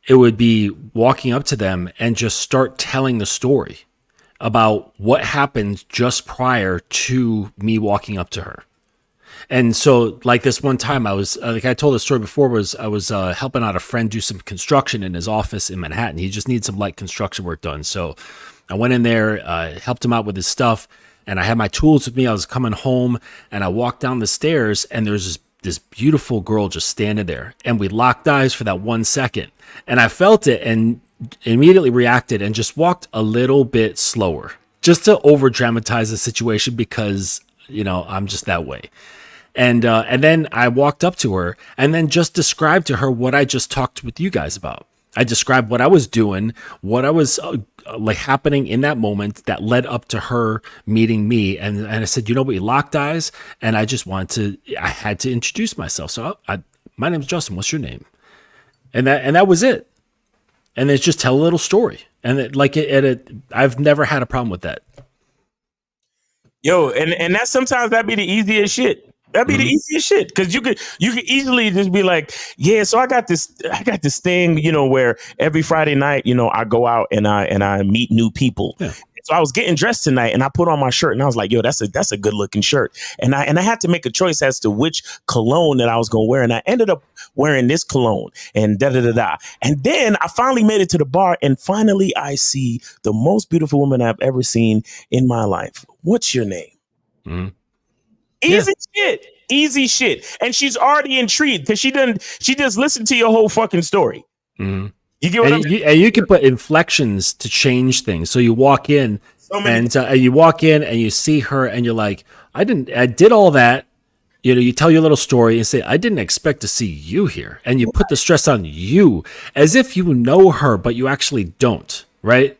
it would be walking up to them and just start telling the story about what happened just prior to me walking up to her. And so, like this one time, I was like I told the story before. I was helping out a friend do some construction in his office in Manhattan. He just needed some light construction work done. So I went in there, helped him out with his stuff, and I had my tools with me. I was coming home, and I walked down the stairs, and there's this beautiful girl just standing there, and we locked eyes for that 1 second, and I felt it and immediately reacted and just walked a little bit slower, just to over dramatize the situation because I'm just that way. And then I walked up to her and then just described to her what I just talked with you guys about. I described what I was doing, what I was happening in that moment that led up to her meeting me. And I said, we locked eyes, and I just I had to introduce myself. So my name's Justin. What's your name? And that was it. And it's just tell a little story. And I've never had a problem with that. Yo, and that sometimes that'd be the easiest shit. That'd be the easiest shit, because you could easily just be like, yeah, so I got this thing, where every Friday night, I go out and I meet new people. Yeah. So I was getting dressed tonight, and I put on my shirt, and I was like, yo, that's a good looking shirt. And I had to make a choice as to which cologne that I was gonna wear, and I ended up wearing this cologne and da-da-da-da. And then I finally made it to the bar, and finally I see the most beautiful woman I've ever seen in my life. What's your name? Mm-hmm. Easy shit. And she's already intrigued because she just listened to your whole fucking story. Mm-hmm. You get what I'm saying? And you can put inflections to change things. So you walk in and you see her and you're like, I did all that. You tell your little story and say, I didn't expect to see you here. And you put the stress on you as if you know her, but you actually don't. Right.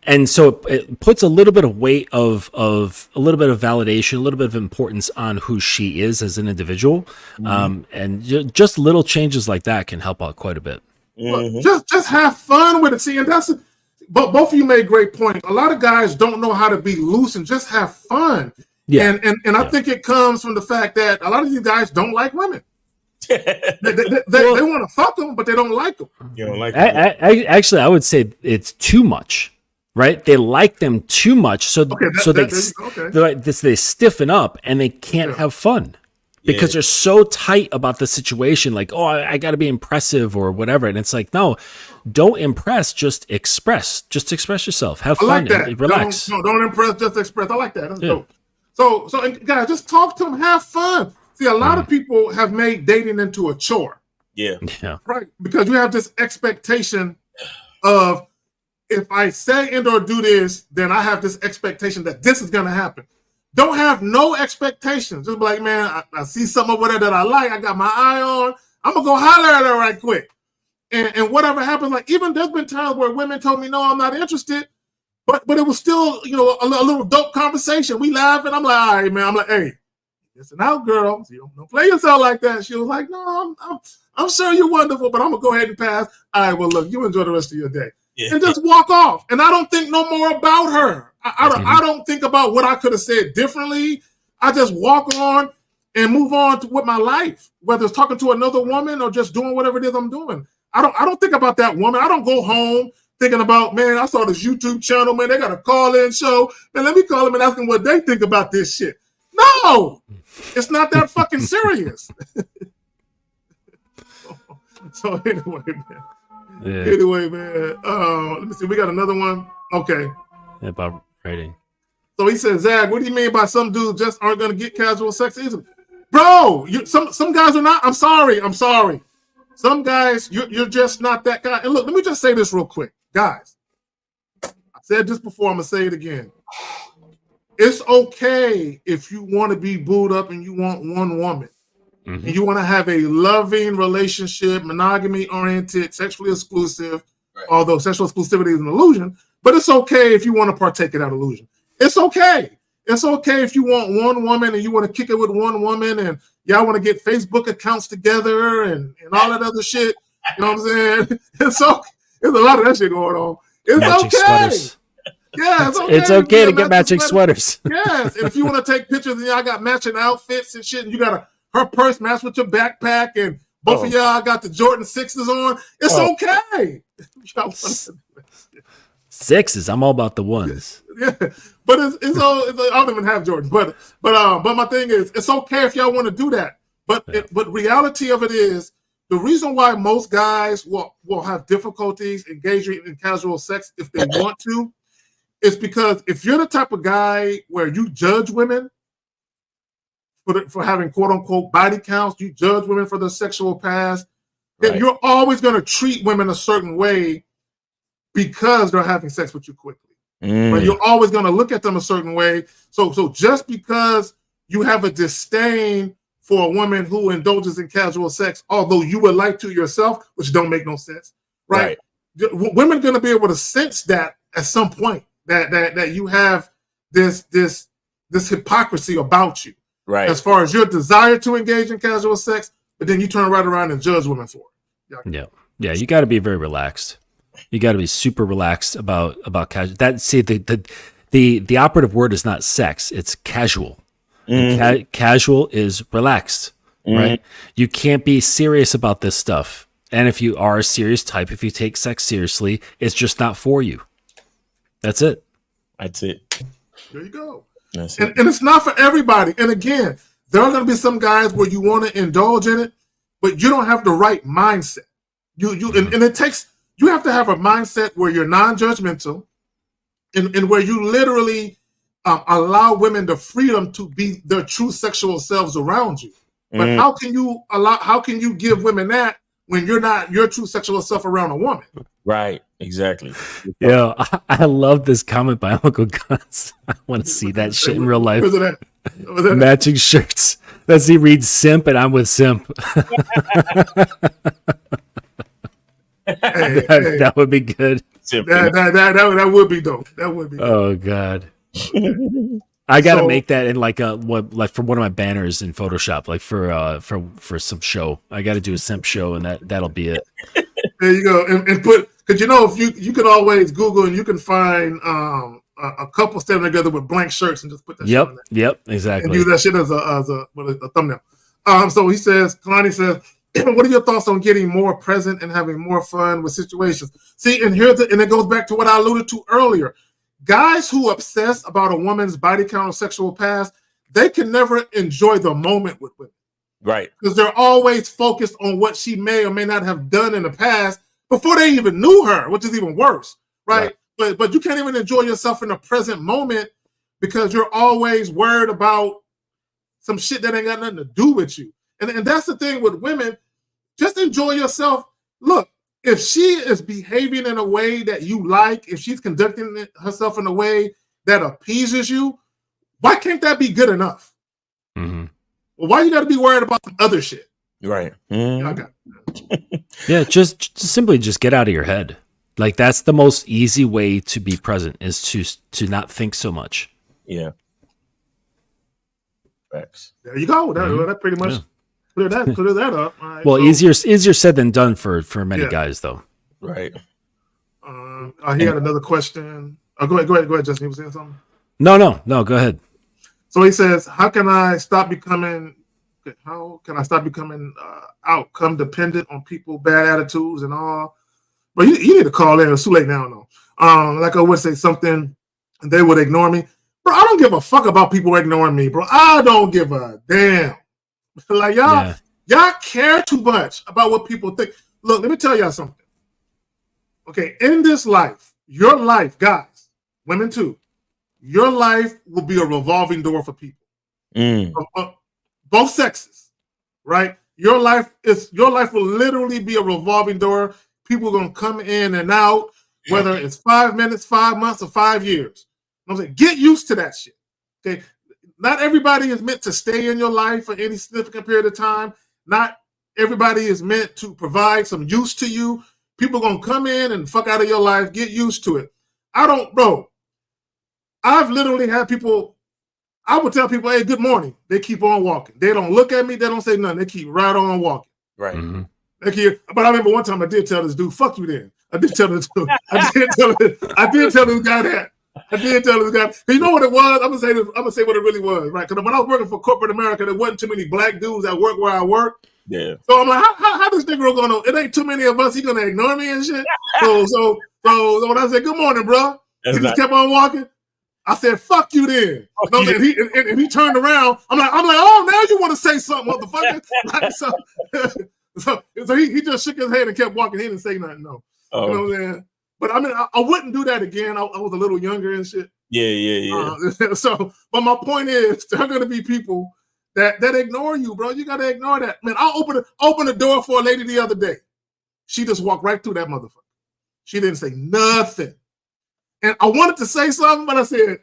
And so it puts a little bit of weight of a little bit of validation, a little bit of importance on who she is as an individual. Mm-hmm. And just little changes like that can help out quite a bit. Mm-hmm. Just have fun with it. See, and but both of you made great points. A lot of guys don't know how to be loose and just have fun. Yeah. And I think it comes from the fact that a lot of these guys don't like women. they want to fuck them, but they don't like them. You don't like them. Actually, I would say it's too much. Right, they like them too much, so they stiffen up and they can't have fun because they're so tight about the situation. Like, oh, I got to be impressive or whatever, and it's like, no, don't impress, just express. Just express yourself, have fun, like that. And relax. Don't impress, just express. I like that. That's dope. So and guys, just talk to them, have fun. See, a lot of people have made dating into a chore. Yeah, right, because you have this expectation of, if I say and or do this, then I have this expectation that this is going to happen. Don't have no expectations. Just be like, man, I see something over there that I like. I got my eye on. I'm going to go holler at her right quick. And whatever happens, like even there's been times where women told me, no, I'm not interested. But it was still, a little dope conversation. We laugh and I'm like, all right, man. I'm like, hey, listen out, girl. You don't play yourself like that. She was like, no, I'm sure you're wonderful, but I'm going to go ahead and pass. All right, well, look, you enjoy the rest of your day. and just walk off. And I don't think no more about her. I don't think about what I could have said differently. I just walk on and move on with my life, whether it's talking to another woman or just doing whatever it is I'm doing. I don't think about that woman. I don't go home thinking about, man, I saw this YouTube channel, man, they got a call-in show. Man, let me call them and ask them what they think about this shit. No, it's not that fucking serious. So anyway, man. Yeah. Anyway, man. Let me see. We got another one. Okay. About rating. So he says, Zag, what do you mean by some dudes just aren't going to get casual sex easily? Bro, some guys are not. I'm sorry. Some guys, you're just not that guy. And look, let me just say this real quick. Guys, I said this before. I'm going to say it again. It's okay if you want to be booed up and you want one woman. Mm-hmm. And you want to have a loving relationship, monogamy-oriented, sexually exclusive, although sexual exclusivity is an illusion. But it's okay if you want to partake in that illusion. It's okay. It's okay if you want one woman and you want to kick it with one woman and y'all want to get Facebook accounts together and all that other shit. You know what I'm saying? It's okay. There's a lot of that shit going on. It's matching okay. Sweaters. Yeah, it's okay. It's okay to get matching sweaters. Yes, and if you want to take pictures and y'all got matching outfits and shit, and you got her purse match with your backpack, and both of y'all got the Jordan 6s on, it's okay. Sixes, I'm all about the ones. Yeah, but it's all. I don't even have Jordans, but my thing is, it's okay if y'all want to do that. But reality of it is, the reason why most guys will have difficulties engaging in casual sex if they want to, is because if you're the type of guy where you judge women for having quote unquote body counts, you judge women for their sexual past, then you're always going to treat women a certain way because they're having sex with you quickly. But you're always going to look at them a certain way. So just because you have a disdain for a woman who indulges in casual sex, although you would like to yourself, which don't make no sense, right? Women are going to be able to sense that at some point that you have this hypocrisy about you, right? As far as your desire to engage in casual sex, but then you turn right around and judge women for it. Yeah. You got to be very relaxed. You got to be super relaxed about casual. The operative word is not sex; it's casual. Casual is relaxed, right? You can't be serious about this stuff. And if you are a serious type, if you take sex seriously, it's just not for you. That's it. That's it. There you go. And it's not for everybody. And again, there are going to be some guys where you want to indulge in it, but you don't have the right mindset. And it takes. You have to have a mindset where you're non-judgmental and where you literally allow women the freedom to be their true sexual selves around you. But how can you give women that when you're not your true sexual self around a woman? Right, exactly. Yeah, I love this comment by Uncle Gus. I want to see that shit in real life. Matching shirts. Let's see, read simp and I'm with simp. That would be good. That would be dope. That would be dope. Oh God. I gotta make that in like for one of my banners in Photoshop, like for some show. I gotta do a simp show and that'll be it. There you go. And put, because if you can always Google and you can find a couple standing together with blank shirts and just put that shit on there. Yep, exactly. And use that shit as a thumbnail. So he says, Kalani says, what are your thoughts on getting more present and having more fun with situations? See, and it goes back to what I alluded to earlier. Guys who obsess about a woman's body count or sexual past, they can never enjoy the moment with women. Right. Because they're always focused on what she may or may not have done in the past before they even knew her, which is even worse, right? But you can't even enjoy yourself in the present moment because you're always worried about some shit that ain't got nothing to do with you. And that's the thing with women. Just enjoy yourself. Look, if she is behaving in a way that you like, if she's conducting herself in a way that appeases you, why can't that be good enough? Mm-hmm. Well, why you got to be worried about some other shit? Right. Yeah, just simply get out of your head. Like that's the most easy way to be present is to not think so much. Yeah. Facts. There you go. That pretty much clear that up. Right, well, easier said than done for many guys though. Right. He had another question. Oh, go ahead, Justin. You were saying something? No, go ahead. So he says, how can I stop becoming outcome dependent on people, bad attitudes and all? But you need to call in. It's too late now, no. Like I would say something, and they would ignore me. Bro, I don't give a fuck about people ignoring me, bro. I don't give a damn. Like y'all care too much about what people think. Look, let me tell y'all something. Okay, in this life, your life, guys, women too, your life will be a revolving door for people. Both sexes, right? Your life will literally be a revolving door. People are gonna come in and out, whether it's 5 minutes, 5 months, or 5 years. I'm saying, get used to that shit. Okay, not everybody is meant to stay in your life for any significant period of time. Not everybody is meant to provide some use to you. People are gonna come in and fuck out of your life. Get used to it. I've literally had people. I would tell people, "Hey, good morning." They keep on walking. They don't look at me. They don't say nothing. They keep right on walking. Right. But I remember one time I did tell this dude, "Fuck you." Then I did tell this dude. I did tell this guy that. I did tell this guy. You know what it was? I'm gonna say what it really was, right? Because when I was working for corporate America, there wasn't too many black dudes that work where I work. Yeah. So I'm like, how this nigga gonna? It ain't too many of us. He gonna ignore me and shit. So when I said good morning, bro, he just kept on walking. I said, "Fuck you, then." And he turned around. I'm like, oh, now you want to say something, motherfucker? So he just shook his head and kept walking. He didn't say nothing. No. Oh. You know what I'm saying? But I mean, I wouldn't do that again. I was a little younger and shit. Yeah. But my point is, there are going to be people that ignore you, bro. You got to ignore that. Man, I opened the door for a lady the other day. She just walked right through that motherfucker. She didn't say nothing. And I wanted to say something, but I said,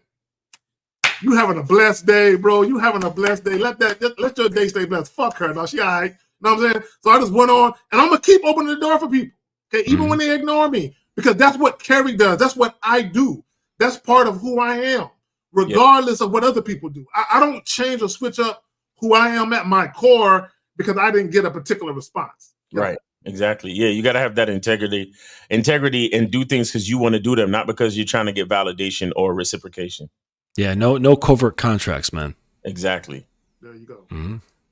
"You having a blessed day, bro. You having a blessed day. Let your day stay blessed." Fuck her. No, she all right. You know what I'm saying? So I just went on, and I'm going to keep opening the door for people. Okay, even when they ignore me. Because that's what Kerry does. That's what I do. That's part of who I am, regardless of what other people do. I don't change or switch up who I am at my core because I didn't get a particular response. Right. Exactly. Yeah, you got to have that integrity and do things because you want to do them, not because you're trying to get validation or reciprocation. Yeah, no covert contracts, man. Exactly. There you go.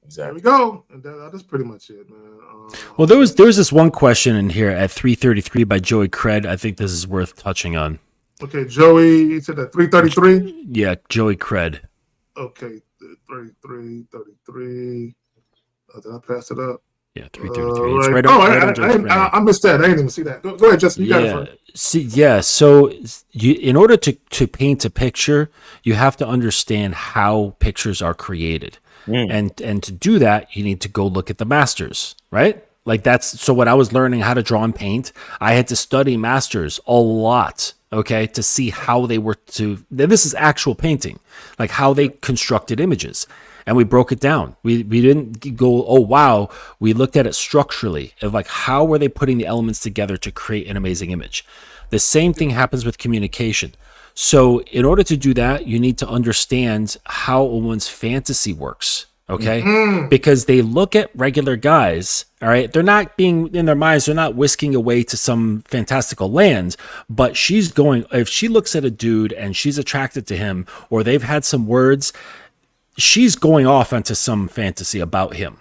Exactly. There we go. And that's pretty much it, man. Well, there was this one question in here at 333 by Joey Cred. I think this is worth touching on. Okay, Joey, you said that 333? Yeah, Joey Cred. Okay, 33. Did I pass it up? Yeah, 333. It's Right. I missed that. I didn't even see that. Go ahead, Justin. You got it first. So in order to paint a picture, you have to understand how pictures are created. And to do that, you need to go look at the masters, right? Like so when I was learning how to draw and paint, I had to study masters a lot, okay, to see how they were this is actual painting, like how they constructed images. And we broke it down. We didn't go, oh, wow. We looked at it structurally of like, how were they putting the elements together to create an amazing image? The same thing happens with communication. So in order to do that, you need to understand how a woman's fantasy works, okay? Because they look at regular guys, all right? They're not being, in their minds, they're not whisking away to some fantastical land, but if she looks at a dude and she's attracted to him, or they've had some words, she's going off onto some fantasy about him,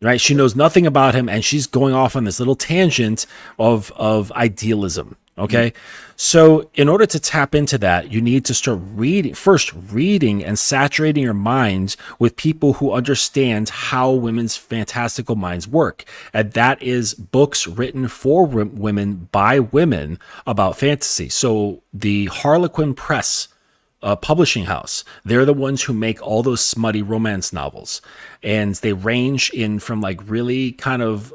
right? She knows nothing about him, and she's going off on this little tangent of idealism, okay? So in order to tap into that, you need to start reading and saturating your mind with people who understand how women's fantastical minds work. And that is books written for women by women about fantasy. So the Harlequin Press publishing house, they're the ones who make all those smutty romance novels, and they range in from like really kind of,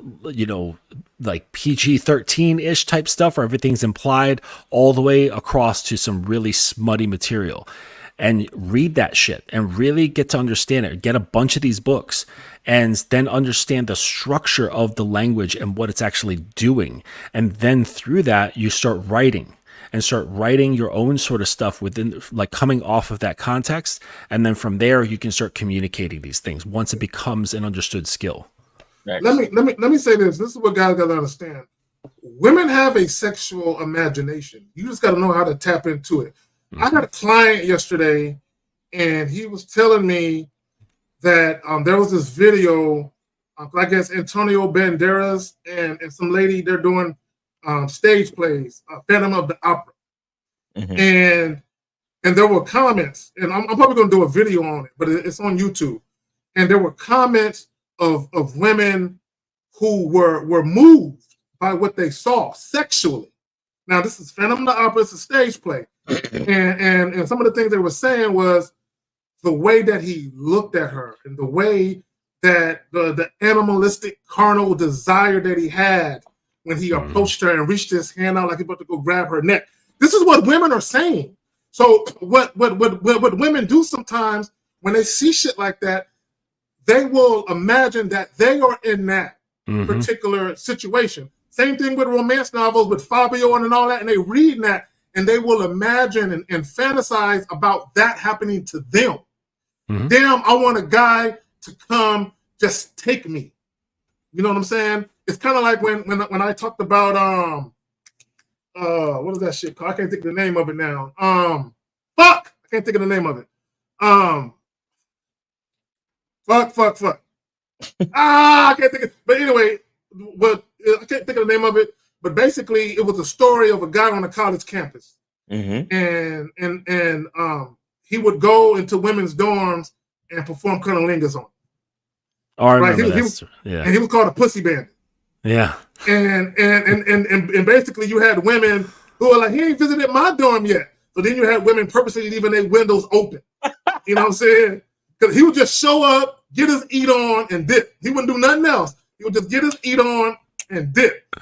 like PG-13-ish type stuff where everything's implied, all the way across to some really smutty material. And read that shit and really get to understand it. Get a bunch of these books and then understand the structure of the language and what it's actually doing. And then through that, you start writing your own sort of stuff within, like, coming off of that context. And then from there, you can start communicating these things once it becomes an understood skill. Let me say this. This is what guys got to understand. women have a sexual imagination. You just got to know how to tap into it. I had a client yesterday, and he was telling me that there was this video, I guess Antonio Banderas and some lady, they're doing stage plays, Phantom of the Opera. And there were comments, and I'm probably going to do a video on it, but it's on YouTube. And there were comments of women who were moved by what they saw sexually. Now, this is Phantom of the Opera, it's a stage play. And some of the things they were saying was the way that he looked at her and the way that the animalistic carnal desire that he had when he approached her and reached his hand out like he was about to go grab her neck. This is what women are saying. So what women do sometimes when they see shit like that, they will imagine that they are in that particular situation. Same thing with romance novels with Fabio and all that, and they read that and they will imagine and fantasize about that happening to them. Damn, I want a guy to come just take me. You know what I'm saying? It's kind of like when I talked about what is that shit called? I can't think of the name of it now. Fuck! I can't think of the name of it. Fuck. I can't think of, but anyway, but I can't think of the name of it. But basically, it was a story of a guy on a college campus, and he would go into women's dorms and perform cunnilingus on them. Oh, I remember And he was called a pussy bandit. Yeah. And basically, you had women who were like, he ain't visited my dorm yet. So then you had women purposely leaving their windows open. You know what I'm saying? Because he would just show up, get his eat on, and dip. He wouldn't do nothing else. He would just get his eat on and dip.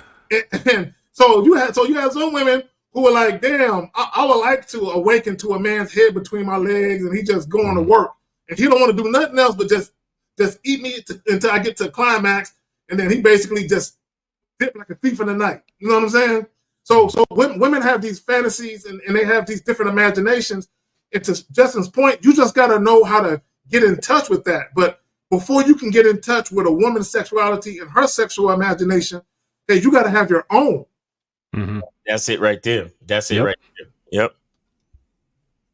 And so you had some women who were like, damn, I would like to awaken to a man's head between my legs, and he just going to work. And he don't want to do nothing else but just eat me until I get to a climax, and then he basically just dip like a thief in the night. You know what I'm saying? So women have these fantasies and they have these different imaginations. And to Justin's point, you just got to know how to get in touch with that. But before you can get in touch with a woman's sexuality and her sexual imagination, hey, you got to have your own. That's it right there. That's it right there. Yep.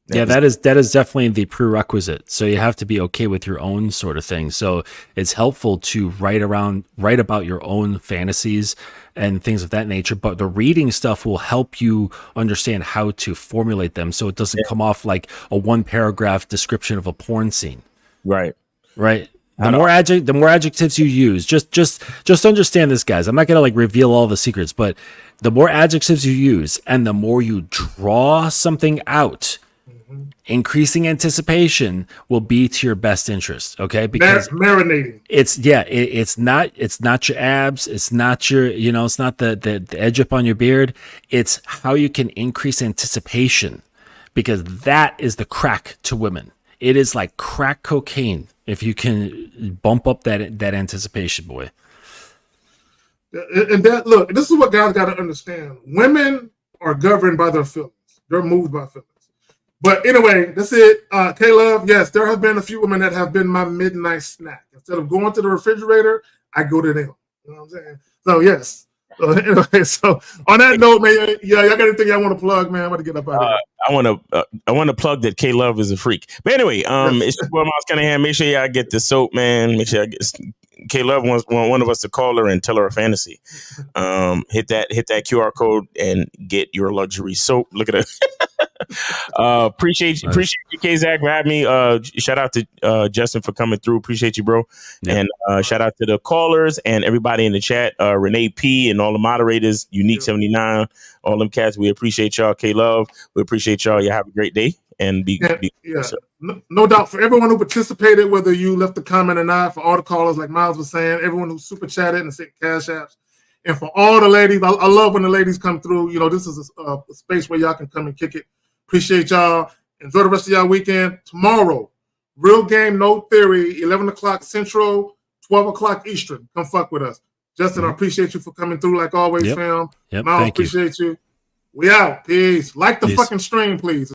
That is definitely the prerequisite. So you have to be okay with your own sort of thing. So it's helpful to write about your own fantasies and things of that nature. But the reading stuff will help you understand how to formulate them, so it doesn't come off like a 1-paragraph description of a porn scene. Right. The more adjectives you use, just understand this, guys. I'm not gonna reveal all the secrets, but the more adjectives you use and the more you draw something out, increasing anticipation will be to your best interest. Okay, because marinating. It's not your abs. It's not your it's not the edge up on your beard. It's how you can increase anticipation, because that is the crack to women. It is like crack cocaine if you can bump up that anticipation, boy. And that, look, this is what guys got to understand. Women are governed by their feelings. They're moved by feelings. But anyway, that's it. K-Love, yes, there have been a few women that have been my midnight snack. Instead of going to the refrigerator, I go to them. You know what I'm saying? So, yes. So, anyway, so on that note, man, y'all got anything y'all want to plug, man? I'm going to get up out of here. I want to plug that K-Love is a freak. But anyway, it's your boy Miles Cunningham. Make sure y'all get the soap, man. Make sure y'all get K-Love wants one of us to call her and tell her a fantasy. Hit that QR code and get your luxury soap. Look at it. Appreciate you, K-Zach, for having me. Shout out to Justin for coming through. Appreciate you, bro. Yeah. And shout out to the callers and everybody in the chat. Renee P and all the moderators, Unique 79, all them cats. We appreciate y'all. K-Love, we appreciate y'all. You have a great day and no doubt, for everyone who participated, whether you left a comment or not, for all the callers, like Miles was saying, everyone who super chatted and sent cash apps, and for all the ladies, I love when the ladies come through. You know, this is a space where y'all can come and kick it. Appreciate y'all. Enjoy the rest of y'all weekend. Tomorrow, Real Game, No Theory, 11 o'clock Central, 12 o'clock Eastern. Come fuck with us. Justin, I appreciate you for coming through like always, fam. Yep. Miles, appreciate you. We out. Peace. Like the fucking stream, please.